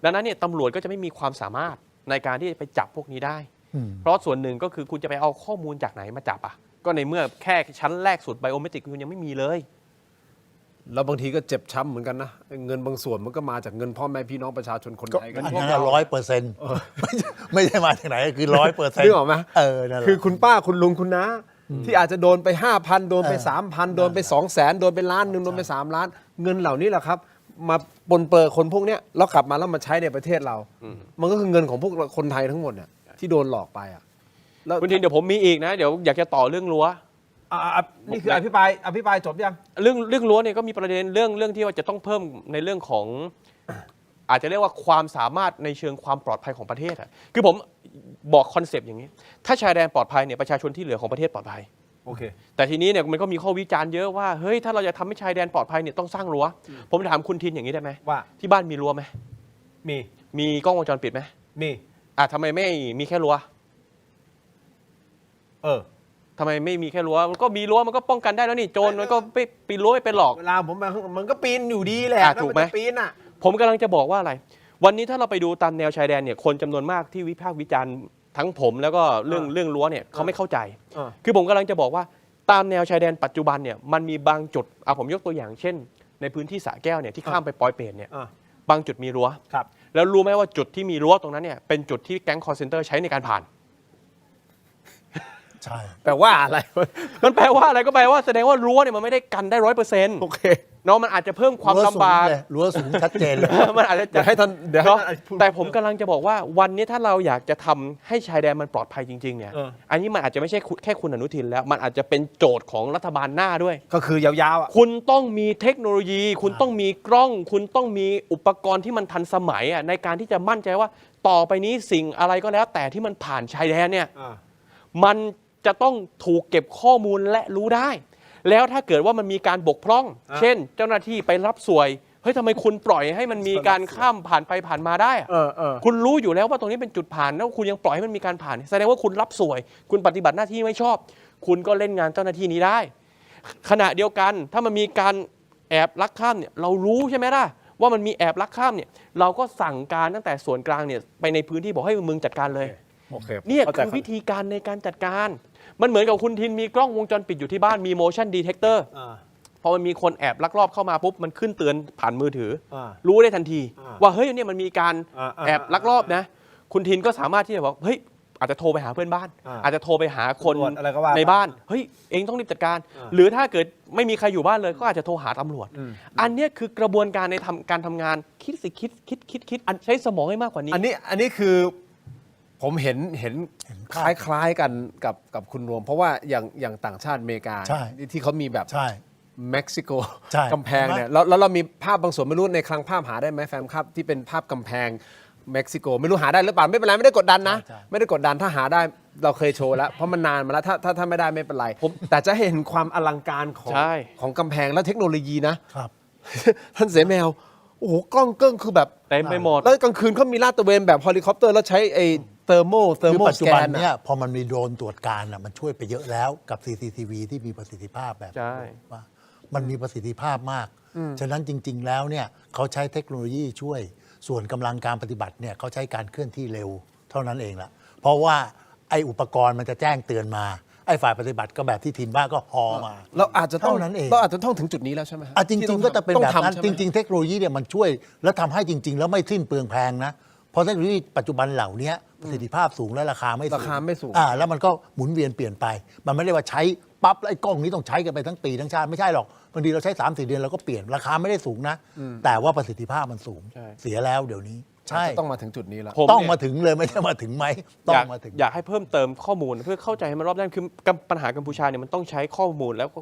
ดังนั้นเนี่ยตำรวจก็จะไม่มีความสามารถในการที่จะไปจับพวกนี้ได้ เพราะส่วนหนึ่งก็คือคุณจะไปเอาข้อมูลจากไหนมาจับอ่ะก็ในเมื่อแค่ชั้นแรกสุดไบโอเมตริกคุณยังไม่มีเลย แล้วบางทีก็เจ็บช้ำเหมือนกันนะเงินบางส่วนมันก็มาจากเงินพ่อแม่พี่น้องประชาชนคนไทยกัน อันนั้น100%ไม่ใช่มาจากไหนคือ100% นึกออกไหม นั่นแหละ คือคุณป้าคุณลุงคุณน้าที่อาจจะโดนไป 5,000 โดนไป 3,000 โดนไป 200,000 โดนไป1 ล้านโดนไป3 ล้าน เงินเหล่านี้แหละครับ มาปนเปื้อคนพวกเนี้ยแล้วกลับมาแล้วมาใช้ในประเทศเรา มันก็คือเงินของพวกคนไทยทั้งหมดเนี่ยที่โดนหลอกไปอ่ะแล้ว คุณทินเดี๋ยวผมมีอีกนะเดี๋ยวอยากจะต่อเรื่องรั้ว นี่คืออภิปรายจบยัง เรื่องรั้วเนี่ยก็มีประเด็นเรื่องที่ว่าจะต้องเพิ่มในเรื่องของ อาจจะเรียกว่าความสามารถในเชิงความปลอดภัยของประเทศอะคือผมบอกคอนเซปต์อย่างนี้ถ้าชายแดนปลอดภัยเนี่ยประชาชนที่เหลือของประเทศปลอดภัย โอเค แต่ทีนี้เนี่ยมันก็มีข้อวิจารณ์เยอะว่าเฮ้ยถ้าเราจะทำให้ชายแดนปลอดภัยเนี่ยต้องสร้างรั้วผมถามคุณทินอย่างนี้ได้ไหม ว่า ที่บ้านมีรั้วไหม มี กล้องวงจรปิดไหม มี ทำไมไม่มีแค่รั้ว ทำไมไม่มีแค่รั้วมันก็มีรั้วมันก็ป้องกันได้แล้วนี่โจรมันก็ไปปีนรั้วไม่เป็นหรอก เวลาผมไปมันก็ปีนอยู่ดีแหละ ถูกไหม นจะปีนอ่ะ ผมกำลังจะบอกว่าอะไร วันนี้ถ้าเราไปดูตามแนวชายแดนเนี่ยคนจำนวนมากที่วิพากษ์วิจารณ์ทั้งผมแล้วก็เรื่องรั้วเนี่ยเขาไม่เข้าใจ คือผมกำลังจะบอกว่าตามแนวชายแดนปัจจุบันเนี่ยมันมีบางจุดผมยกตัวอย่างเช่น ในพื้นที่สระแก้วเนี่ยที่ข้ามไปปอยเปรตเนี่ยบางจุดมีรั้ว ครับ แล้วรู้ไหมว่าจุดที่มีรั้วตรงนั้นเนี่ยเป็นจุดที่แก๊งคอร์เซนเตอร์ใช้ในการผ่าน ใช่ แปลว่าอะไร มันแปลว่าอะไรก็แปลว่าแสดงว่ารั้วเนี่ยมันไม่ได้กันได้100% โอเค เนาะมันอาจจะเพิ่มความลำบาก รั้วสูงชัดเจนเลย มันอาจจะ เดี๋ยวให้ท่านเดี๋ยวให้ เนาะ ท่านพูด แต่ผมกำลังจะบอกว่าวันนี้ถ้าเราอยากจะทำให้ชายแดนมันปลอดภัยจริงๆเนี่ย อันนี้มันอาจจะไม่ใช่แค่คุณอนุทินแล้ว มันอาจจะเป็นโจทย์ของรัฐบาลหน้าด้วย ก็คือยาวๆอ่ะ คุณต้องมีเทคโนโลยี คุณต้องมีกล้อง คุณต้องมีอุปกรณ์ที่มันทันสมัยในการที่จะมั่นใจว่าต่อไปนี้สิ่งอะไรก็แล้ว แต่ที่มันผ่านชายแดนเนี่ยมันจะต้องถูกเก็บข้อมูลและรู้ได้ แล้วถ้าเกิดว่ามันมีการบกพร่อง เช่น เจ้าหน้าที่ไปรับสวยเฮ้ยทำไมคุณปล่อยให้มันมีการข้ามผ่านไปผ่านมาได้อะคุณรู้อยู่แล้วว่าตรงนี้เป็นจุดผ่านแล้วคุณยังปล่อยให้มันมีการผ่านแสดงว่าคุณรับสวย คุณปฏิบัติหน้าที่ไม่ชอบ คุณก็เล่นงานเจ้าหน้าที่นี้ได้ ขณะเดียวกันถ้ามันมีการแอบลักข้ามเนี่ยเรารู้ใช่ไหมล่ะว่ามันมีแอบลักข้ามเนี่ยเราก็สั่งการตั้งแต่ส่วนกลางเนี่ยไปในพื้นที่บอกให้มึงจัดการเลยเนี่ยคือวิธีการในการจัดการมันเหมือนกับคุณทินมีกล้องวงจรปิดอยู่ที่บ้านมี motion detector พอมันมีคนแอบลักลอบเข้ามาปุ๊บมันขึ้นเตือนผ่านมือถือรู้ได้ทันทีว่าเฮ้ยเนี่ยมันมีการแอบลักลอบนะคุณทินก็สามารถที่จะบอกเฮ้ยอาจจะโทรไปหาเพื่อนบ้านอาจจะโทรไปหาคนในบ้านเฮ้ยเองต้องรีบจัดการหรือถ้าเกิดไม่มีใครอยู่บ้านเลยก็อาจจะโทรหาตำรวจอันนี้คือกระบวนการในการทำงานคิดสิคิดใช้สมองให้มากกว่านี้อันนี้คือผมเห็นคล้ายๆกันกับคุณรวม เพราะว่าอย่างต่างชาติอเมริกาที่เขามีแบบเม็กซิโกกำแพงเนี่ยแล้วเรามีภาพบางส่วนไม่รู้ในคลังภาพหาได้ไหมแฟมครับที่เป็นภาพกำแพงเม็กซิโกไม่รู้หาได้หรือเปล่าไม่เป็นไรไม่ได้กดดันนะไม่ได้กดดันถ้าหาได้เราเคยโชว์แล้วเพราะมันนานมาแล้วถ้าไม่ได้ไม่เป็นไรแต่จะเห็นความอลังการของกำแพงและเทคโนโลยีนะครับ ท่านเสแมวโอ้โหกล้องเกิ้งคือแบบเต็มไปหมดแล้วกลางคืนเขามีลาดตระเวนแบบเฮลิคอปเตอร์แล้วใช้ไอ้เทอร์โมปัจจุบันเนี่ยพอมันมีโดรนตรวจการมันช่วยไปเยอะแล้วกับ CCTV ที่มีประสิทธิภาพแบบว่ามันมีประสิทธิภาพมากฉะนั้นจริงๆแล้วเนี่ยเขาใช้เทคโนโลยีช่วยส่วนกำลังการปฏิบัติเนี่ยเขาใช้การเคลื่อนที่เร็วเท่านั้นเองละเพราะว่าไอ้อุปกรณ์มันจะแจ้งเตือนมาไอ้ฝ่ายปฏิบัติก็แบบที่ทีมบ้านก็ฮอมาเราอาจจะต้องนั้นเองเราอาจจะต้องถึงจุดนี้แล้วใช่ไหมจริงๆก็จะเป็นแบบนั้นจริงๆเทคโนโลยีเนี่ยมันช่วยแล้วทำให้จริงๆแล้วไม่สิ้นเปลืองแพงนะเพราะเทคโนโลยีปัจจุบันเหล่านี้ประสิทธิภาพสูงและราคาไม่สูงแล้วมันก็หมุนเวียนเปลี่ยนไปมันไม่ได้ว่าใช้ปั๊บแล้วไอ้กล้องนี้ต้องใช้กันไปทั้งปีทั้งชาติไม่ใช่หรอกบางทีเราใช้ 3-4 เดือนเราก็เปลี่ยนราคาไม่ได้สูงนะแต่ว่าประสิทธิภาพมันสูงเสียแล้วเดี๋ยวนี้ใช่ต้องมาถึงจุดนี้แล้วต้องมาถึงเลยไม่ใช่มาถึงไหมต้องมาถึงอยากให้เพิ่มเติมข้อมูลเพื่อเข้าใจให้มันรอบด้านคือปัญหากัมพูชาเนี่ยมันต้องใช้ข้อมูลแล้วก็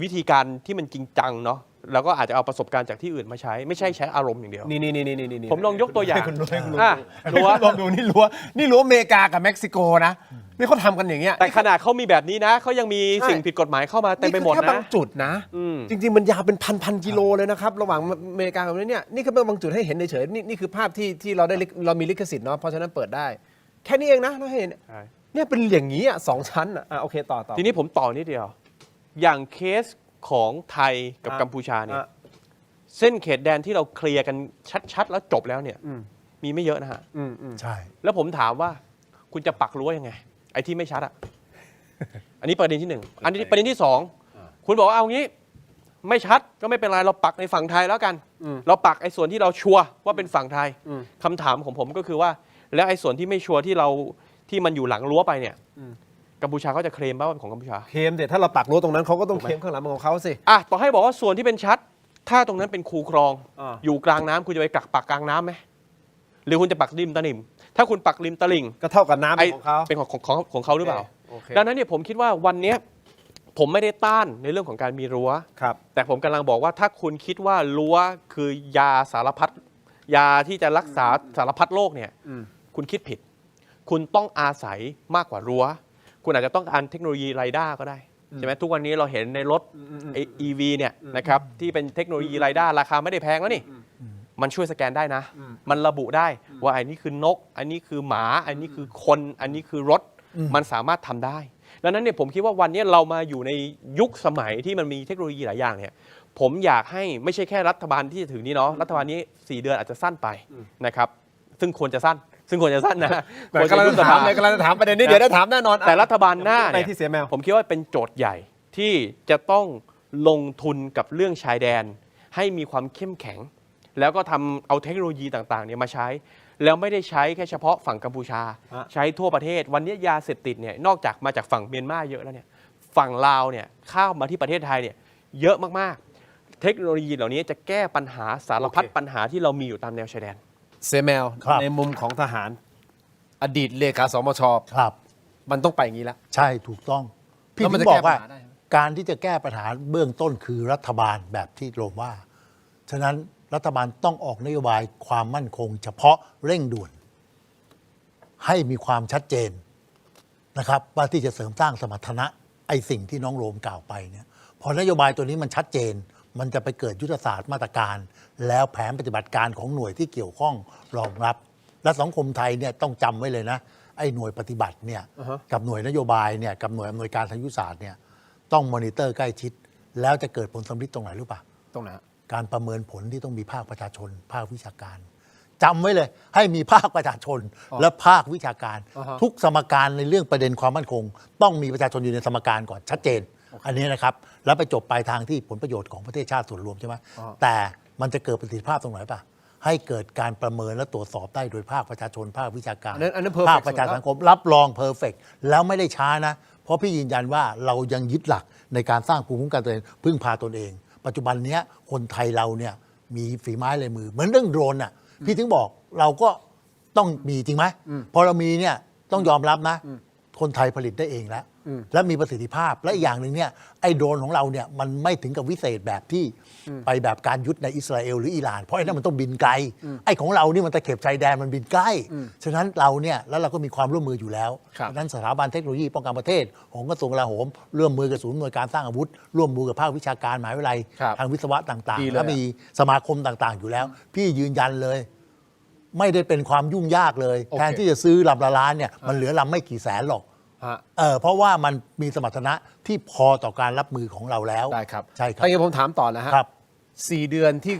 วิธีการที่มันจริงจังเนาะแล้วก็อาจจะเอาประสบการณ์จากที่อื่นมาใช้ไม่ใช่ใช้อารมณ์อย่างเดียวนี่ผมลองยกตัวอย่างรั้วลองดูนี่รั้วอเมริกากับเม็กซิโกนะนี่เขาทำกันอย่างเงี้ยแต่ขนาดเขามีแบบนี้นะเขายังมีสิ่งผิดกฎหมายเข้ามาเต็มไปหมดนะแค่บางจุดนะจริงๆมันยาวเป็นพันกิโลเลยนะครับระหว่างอเมริกากับเนี่ยนี่คือเป็นบางจุดให้เห็นเฉยๆนี่คือภาพที่เรามีลิขสิทธิ์เนาะเพราะฉะนั้นเปิดได้แค่นี้เองนะเราเห็นเนี่ยเป็นอย่างนี้อ่ะ2 ชั้นอ่ะโอเคต่อทีนี้ผมต่อนิดเดียวอย่างเคสของไทยกับกัมพูชาเนี่ยเส้นเขตแดนที่เราเคลียร์กันชัดๆแล้วจบแล้วเนี่ยมีไม่เยอะนะฮะใช่แล้วผมถามว่าคุณจะปักรั้วยังไงไอ้ที่ไม่ชัดอ่ะอันนี้ประเด็นที่1อันนี้ประเด็นที่2คุณบอกว่าเอางี้ไม่ชัดก็ไม่เป็นไรเราปักในฝั่งไทยแล้วกันเราปักไอ้ส่วนที่เราชัวร์ว่าเป็นฝั่งไทยคำถามของผมก็คือว่าแล้วไอ้ส่วนที่ไม่ชัวร์ที่มันอยู่หลังรั้วไปเนี่ยกัมพูชาเขาจะเคลมว่าเป็นของกัมพูชาเคลมแต่ถ้าเราปักรั้วตรงนั้นเขาก็ต้องเคลมข้างหลังของเขาสิต่อให้บอกว่าส่วนที่เป็นชัดถ้าตรงนั้นเป็นคูคลองอยู่กลางน้ำคุณจะไปปักกลางน้ำไหมหรือคุณจะปักริมตลิ่งถ้าคุณปักริมตลิ่งก็เท่ากับน้ำของเขาเป็นของเขาหรือเปล่าดังนั้นเนี่ยผมคิดว่าวันนี้ผมไม่ได้ต้านในเรื่องของการมีรั้วแต่ผมกำลังบอกว่าถ้าคุณคิดว่ารั้วคือยาสารพัดยาที่จะรักษาสารพัดโรคเนี่ยคุณคิดผิดคุณต้องอาศัยมากกว่ารั้วคุณอาจจะต้องการเทคโนโลยีไรด้าก็ได้ใช่ไหมทุกวันนี้เราเห็นในรถ EV เนี่ยนะครับที่เป็นเทคโนโลยีไรด้าราคาไม่ได้แพงแล้วนี่มันช่วยสแกนได้นะมันระบุได้ว่าอันนี้คือนกอันนี้คือหมาอันนี้คือคนอันนี้คือรถมันสามารถทำได้ดังนั้นเนี่ยผมคิดว่าวันนี้เรามาอยู่ในยุคสมัยที่มันมีเทคโนโลยีหลายอย่างเนี่ยผมอยากให้ไม่ใช่แค่รัฐบาลที่จะถึงนี้เนาะรัฐบาลนี้4 เดือนอาจจะสั้นไปนะครับซึ่งควรจะสั้นนะกำลังจะถามประเด็นนี้เดี๋ยวได้ถามแน่นอนแต่รัฐบาลหน้าเนี่ยผมคิดว่าเป็นโจทย์ใหญ่ที่จะต้องลงทุนกับเรื่องชายแดนให้มีความเข้มแข็งแล้วก็ทำเอาเทคโนโลยีต่างๆเนี่ยมาใช้แล้วไม่ได้ใช้แค่เฉพาะฝั่งกัมพูชาใช้ทั่วประเทศวันนี้ยาเสพติดเนี่ยนอกจากมาจากฝั่งเมียนมาเยอะแล้วเนี่ยฝั่งลาวเนี่ยเข้ามาที่ประเทศไทยเนี่ยเยอะมากๆ เทคโนโลยีเหล่านี้จะแก้ปัญหาสารพัดปัญหาที่เรามีอยู่ตามแนวชายแดน เซแมว ครับ ในมุมของทหาร อดีตเลขาสมช ครับ มันต้องไปอย่างนี้แล้ว ใช่ถูกต้อง พี่ แล้วมัน ถึ จะ งบอกว่า แก้ปัญหาได้ไหม การที่จะแก้ปัญหาเบื้องต้นคือรัฐบาลแบบที่โรมว่า ฉะนั้นรัฐบาลต้องออกนโยบายความมั่นคง เฉพาะเร่งด่วน ให้มีความชัดเจนนะครับว่าที่จะเสริมสร้างสมรรถนะไอ้สิ่งที่น้องโรมกล่าวไปเนี่ยพอนโยบายตัวนี้มันชัดเจน มันจะไปเกิดยุทธศาสตร์มาตรการ แล้วแผนปฏิบัติการของหน่วยที่เกี่ยวข้องรองรับ และสังคมไทยเนี่ยต้องจำไว้เลยนะไอ้หน่วยปฏิบัติเนี่ยกับหน่วยนโยบายเนี่ยกับหน่วยอำนวยการทางยุทธศาสตร์เนี่ยต้องมอนิเตอร์ใกล้ชิด แล้วจะเกิดผลสำลิดตรงไหนรู้ป่ะ ตรงไหนฮะ การประเมินผลที่ต้องมีภาคประชาชน ภาควิชาการจำไว้เลย ให้มีภาคประชาชนและภาควิชาการ ทุกสมการในเรื่องประเด็นความมั่นคง ต้องมีประชาชนอยู่ในสมการก่อนชัดเจน อันนี้นะครับแล้วไปจบปลายทางที่ผลประโยชน์ของประเทศชาติส่วนรวมใช่ไหมแต่มันจะเกิดประสิทธิภาพตรงไหนป่ะให้เกิดการประเมินและตรวจสอบได้โดยภาคประชาชน ภาควิชาการ อันนั้น perfect ภาคประชาสังคมรับรองเพอร์เฟกแล้วไม่ได้ช้านะเพราะพี่ยืนยันว่าเรายังยึดหลักในการสร้างภูมิคุ้มกันตัวเองพึ่งพาตนเอง ปัจจุบันนี้คนไทยเราเนี่ยมีฝีไม้ลายมือเหมือนเรื่องโดรนน่ะพี่ถึงบอกเราก็ต้องมีจริงไหมพอเรามีเนี่ยต้องยอมรับนะคนไทยผลิตได้เองแล้วและมีประสิทธิภาพและอีกอย่างหนึ่งเนี่ยไอ้โดรนของเราเนี่ยมันไม่ถึงกับวิเศษแบบที่ไปแบบการยุทธในอิสราเอลหรืออิหร่านเพราะไอ้นั่นมันต้องบินไกลไอ้ของเรานี่มันตะเข็บชายแดนมันบินใกล้ฉะนั้นเราเนี่ยแล้วเราก็มีความร่วมมืออยู่แล้วฉะนั้นสถาบันเทคโนโลยีป้องกันประเทศของกระทรวงกลาโหมร่วมมือกับศูนย์หน่วยการสร้างอาวุธร่วมมือกับภาควิชาการมหาวิทยาลัยทางวิศวะต่างๆและมีสมาคมต่างๆอยู่แล้วพี่ยืนยันเลยไม่ได้เป็นความยุ่งยากเลยแทนที่จะซื้อลำละล้านเนี่ยมันเหลือลำไม่กี่แสนหรอกเพราะว่ามันมีสมรรถนะที่พอต่อการรับมือของเราแล้ว ได้ครับ ใช่ครับ ถ้าอย่างนี้ผมถามต่อนะฮะ ครับ 4 เดือนที่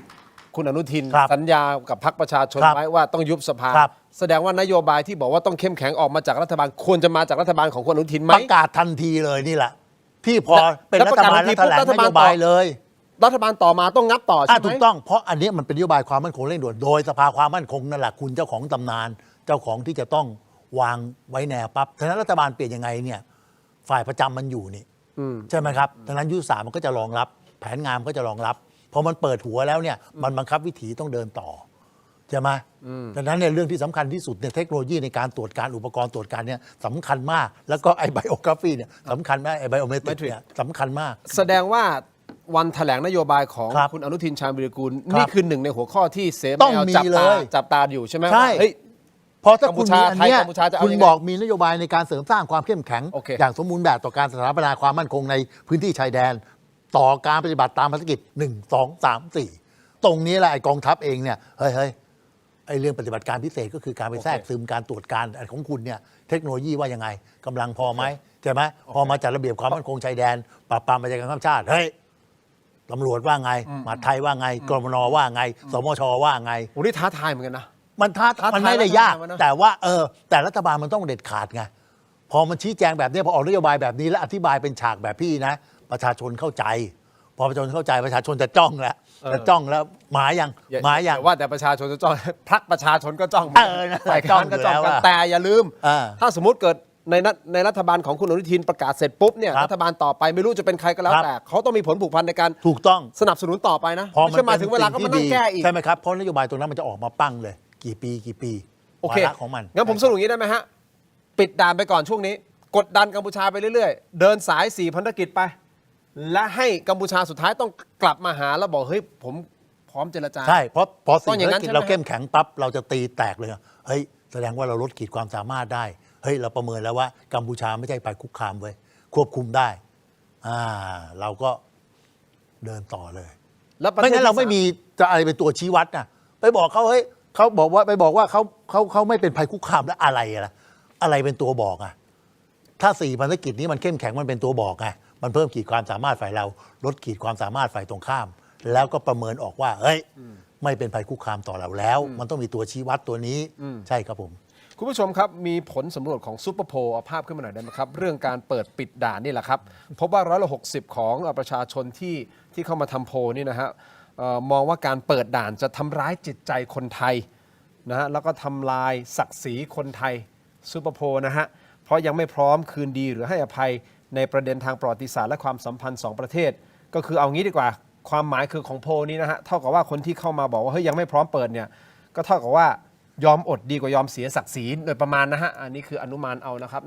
คุณอนุทิน ครับ สัญญากับพรรคประชาชน ครับ ไว้ว่าต้องยุบสภา ครับ แสดงว่านโยบายที่บอกว่าต้องเข้มแข็งออกมาจากรัฐบาลควรจะมาจากรัฐบาลของคุณอนุทินไหม ประกาศทันทีเลยนี่แหละที่พอเป็น แล้ว รั ประ ฐ กาศ บาล ทันที และแถลง ปุ๊บรัฐ น บาล โยบายเลย รัฐบาลต่อมาต้องงับต่อใช่ไหม ถูกต้องเพราะอันนี้มันเป็นนโยบายความมั่นคงเร่งด่วนโดยสภาความมั่นคงนั่นแหละคุณเจ้าของตำนานเจ้าของที่จะต้องวางไว้แนวปั๊บฉะนั้นรัฐบาลเปลี่ยนยังไงเนี่ยฝ่ายประจำมันอยู่นี่ใช่ไหมครับดังนั้นยุทธศาสตร์มันก็จะรองรับ แผนงานมันก็จะรองรับพอมันเปิดหัวแล้วเนี่ยมันบังคับวิถีต้องเดินต่อใช่ไหมดังนั้นเนี่ยเรื่องที่สำคัญที่สุดเนี่ยเทคโนโลยีในการตรวจการอุปกรณ์ตรวจการเนี่ยสำคัญมากแล้วก็ไอ้ไบโอกราฟีเนี่ยสำคัญมากไอ้ไบโอเมตริกเนี่ยสำคัญมาก แสดงว่าวันแถลงนโยบายของ ครับ คุณอนุทินชาญวิรุฬกูล ครับ นี่คือหนึ่งในหัวข้อที่เซฟ ต้องมีเลย จับตาอยู่ใช่ไหม ใช่ ว่าเฮ้ย เพราะถ้าคุณมีอันเนี้ย กัมพูชาจะเอา คุณ ยังไง บอกมีนโยบายในการเสริมสร้างความเข้มแข็ง โอเค อย่างสมบูรณ์แบบต่อการสถาปนาความมั่นคงในพื้นที่ชายแดน ต่อการปฏิบัติตามภารกิจ 1 2 3 4 ตรงนี้แหละไอ้กองทัพเองเนี่ยเฮ้ยไอ้เรื่องปฏิบัติการพิเศษก็คือการไปแทรกซึมการตรวจการของคุณเนี่ยเทคโนโลยีว่ายังไงกำลังพอไหมใช่ไหมพอมาจัดระเบียบความมั่นคงชายแดนปราบปรามอาชญากรรมข้ามชาติเฮ้ยตำรวจว่าไงมหาดไทยว่าไงกรมนว่าไงสมชว่าไง โอ้นี่ท้าทายเหมือนกันนะ มันท้า ท้าทาย มันไม่ได้ยาก ท้าทายนะ แต่ว่าแต่รัฐบาลมันต้องเด็ดขาดไงพอมันชี้แจงแบบนี้พอออกนโยบายแบบนี้แล้วอธิบายเป็นฉากแบบพี่นะประชาชนเข้าใจ พอประชาชนเข้าใจประชาชนจะจ้องแล้วจะจ้องแล้วหมายัง อย่าว่าแต่ประชาชนจะจ้อง พรรคประชาชนก็จ้อง นะ ฝ่ายค้านก็จ้อง อยู่ กัน แล้ว แต่อย่าลืม อ่า ถ้าสมมติเกิดในรัฐบาลของคุณอนุทินประกาศเสร็จปุ๊บเนี่ย ครับ รัฐบาลต่อไปไม่รู้จะเป็นใครก็แล้ว ครับ แต่เขาต้องมีผลผูกพันในการ ถูกต้อง สนับสนุนต่อไปนะ พอ ไม่ใช่มาถึงเวลาก็มานั่งแก้อีก ใช่ไหมครับเพราะนโยบายตรงนั้นมันจะออกมาปั้งเลย กี่ปี โอเคว าระของมัน งั้นผมสรุปอย่างนี้ได้ไหมฮะ ปิดด่านไปก่อนช่วงนี้ กดดันกัมพูชาไปเรื่อยๆ เดินสาย 4 พันธกิจไป และให้กัมพูชาสุดท้ายต้องกลับมาหาแล้วบอกเฮ้ยผมพร้อมเจรจา ใช่เพราะพอ ต้อ สิ่ ง ง อย่าง ธุ นั้ ร น กิจ ใช่ไหม เราเข้มแข็งปั๊บเราจะตีแตกเลยเฮ้ยแสดงว่าเราลดขีดความสามารถได้เฮ้ยเราประเมินแล้วว่ากัมพูชาไม่ใช่ภัยคุกคามเว้ยควบคุมได้เราก็เดินต่อเลย แล้วประ ไม่ เทศ งั้นเราไม่มีจะอะไรเป็นตัวชี้วัดนะไปบอกเขาเฮ้ยเขาบอกว่าไปบอกว่าเขาไม่เป็นภัยคุกคามแล้วอะไรล่ะอะไรเป็นตัวบอกถ้า4 ภารกิจนี้มันเข้มแข็งมันเป็นตัวบอกมันเพิ่มขีดความสามารถฝ่ายเราลดขีดความสามารถฝ่ายตรงข้าม แล้วก็ประเมินออกว่าเฮ้ยไม่เป็นภัยคุกคามต่อเราแล้ว มันต้องมีตัวชี้วัดตัวนี้ใช่ครับผม คุณผู้ชมครับ มีผลสำรวจของซูเปอร์โพลเอาภาพขึ้นมาหน่อยได้ไหมครับ เรื่องการเปิดปิดด่านนี่แหละครับพบว่า160ของประชาชนที่เข้ามาทำโพลนี่นะฮะมองว่าการเปิดด่านจะทำร้ายจิตใจคนไทยนะฮะแล้วก็ทำลายศักดิ์ศรีคนไทยซูเปอร์โพลนะฮะเพราะยังไม่พร้อมคืนดีหรือให้อภัยในประเด็นทางประวัติศาสตร์และความสัมพันธ์2 ประเทศ ก็คือเอางี้ดีกว่า ความหมายคือของโพลนี้นะฮะเท่ากับว่าคนที่เข้ามาบอกว่าเฮ้ยยังไม่พร้อมเปิดเนี่ยก็เท่ากับว่ายอมอดดีกว่ายอมเสียศักดิ์ศรีโดยประมาณนะฮะอันนี้คืออนุมานเอานะครับ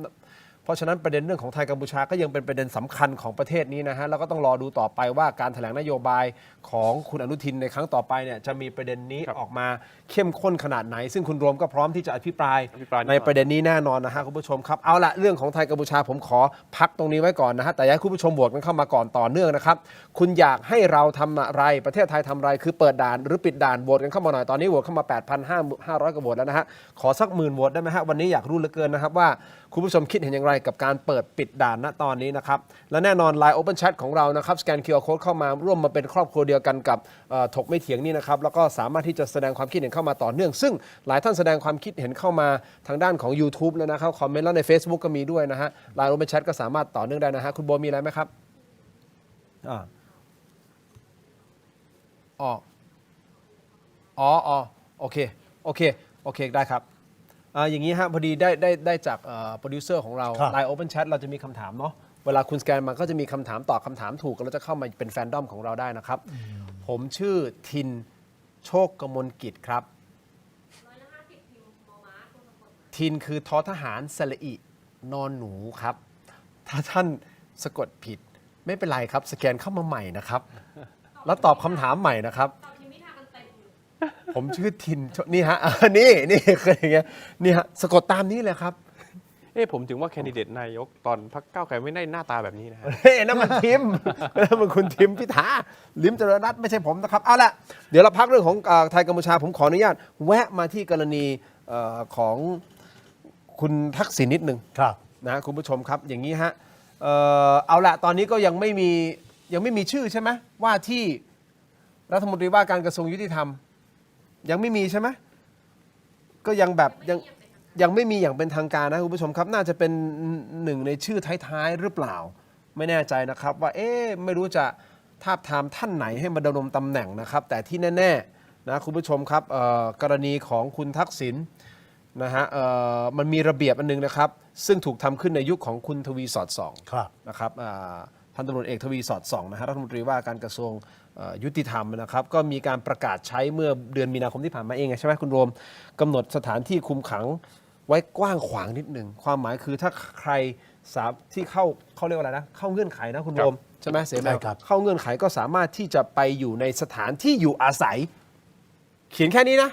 เพราะฉะนั้นประเด็นเรื่องของไทยกัมพูชาก็ยังเป็นประเด็นสำคัญของประเทศนี้นะฮะแล้วก็ต้องรอดูต่อไปว่าการแถลงนโยบายของคุณอนุทินในครั้งต่อไปเนี่ยจะมีประเด็นนี้ออกมาเข้มข้นขนาดไหนซึ่งคุณโรมก็พร้อมที่จะอภิปรายในประเด็นนี้แน่นอนนะฮะคุณผู้ชมครับเอาละเรื่องของไทยกัมพูชาผมขอพักตรงนี้ไว้ก่อนนะฮะแต่อยากให้คุณผู้ชมโหวตกันเข้ามาก่อนต่อเนื่องนะครับคุณอยากให้เราทำอะไรประเทศไทยทำอะไรคือเปิดด่านหรือปิดด่านโหวตกันเข้ามาหน่อยตอนนี้โหวตเข้ามา 8,500 กว่าโหวตแล้วนะฮะขอสัก10,000 โหวตได้ไหมฮะวันนี้อยากรู้เหลือเกินนะครับว่าคุณผู้ชมคิดเห็นอย่างไรกับการเปิดปิดด่านณตอนนี้นะครับและแน่นอน Line Open Chat ของเรานะครับสแกน QR Code เข้ามาร่วมมาเป็นครอบครัวเดียวกันกับถกไม่เถียงนี่นะครับแล้วก็สามารถที่จะแสดงความคิดเห็นเข้ามาต่อเนื่องซึ่งหลายท่านแสดงความคิดเห็นเข้ามาทางด้านของ YouTube แล้วนะครับคอมเมนต์แล้วใน Facebook ก็มีด้วยนะฮะ Line Open Chat ก็สามารถต่อเนื่องได้นะฮะคุณโบมีอะไรไหมครับโอเคได้ครับอย่างนี้ฮะพอดีได้จากโปรดิวเซอร์ของเรา Line Open Chat เราจะมีคำถามเนาะเวลาคุณสแกนมันก็จะมีคำถามตอบคำถามถูกแล้วจะเข้ามาเป็นแฟนดอมของเราได้นะครับผมชื่อทินโชคกมลกิจครับทินคือทอทหารสระอินอนหนูครับถ้าท่านสะกดผิดไม่เป็นไรครับสแกนเข้ามาใหม่นะครับแล้วตอบคำถามใหม่นะครับผมชื่อทินนี่ฮะนี่คืออย่างเงี้ยนี่ฮะสะกดตามนี้เลยครับผมถึงว่าแคนดิเดตนายกตอนพรรคก้าวไกลไม่ได้หน้าตาแบบนี้นะฮะนั่นมันทิมนั่นมันคุณทิมพิธาลิ้มเจริญรัตน์ไม่ใช่ผมนะครับเอาละเดี๋ยวเราพักเรื่องของไทยกัมพูชาผมขออนุญาตแวะมาที่กรณีของคุณทักษิณนิดนึงนะคุณผู้ชมครับอย่างนี้ฮะเอาละตอนนี้ก็ยังไม่มีชื่อใช่ไหมว่าที่รัฐมนตรีว่าการกระทรวงยุติธรรมยังไม่มีใช่ไหมก็ยังแบบยังไม่มีอย่างเป็นทางการนะคุณผู้ชมครับน่าจะเป็นหนึ่งในชื่อท้ายๆหรือเปล่าไม่แน่ใจนะครับว่าไม่รู้จะทาบทามท่านไหนให้มาดำรงตำแหน่งนะครับแต่ที่แน่ๆนะคุณผู้ชมครับกรณีของคุณทักษิณนะฮะมันมีระเบียบอันนึงนะครับซึ่งถูกทำขึ้นในยุคของคุณทวีสอดส่องนะครับพันตำรวจเอกทวีสอดส่องนะฮะรัฐมนตรีว่าการกระทรวงยุติธรรมนะครับก็มีการประกาศใช้เมื่อเดือนมีนาคมที่ผ่านมาเองใช่ไหมคุณโรมกำหนดสถานที่คุมขังไว้กว้างขวางนิดหนึ่งความหมายคือถ้าใครที่เขาเรียกว่าอะไรนะเข้าเงื่อนไขนะคุณโรมใช่ไหมเสมาเข้าเงื่อนไขก็สามารถที่จะไปอยู่ในสถานที่อยู่อาศัยเขียนแค่นี้นะ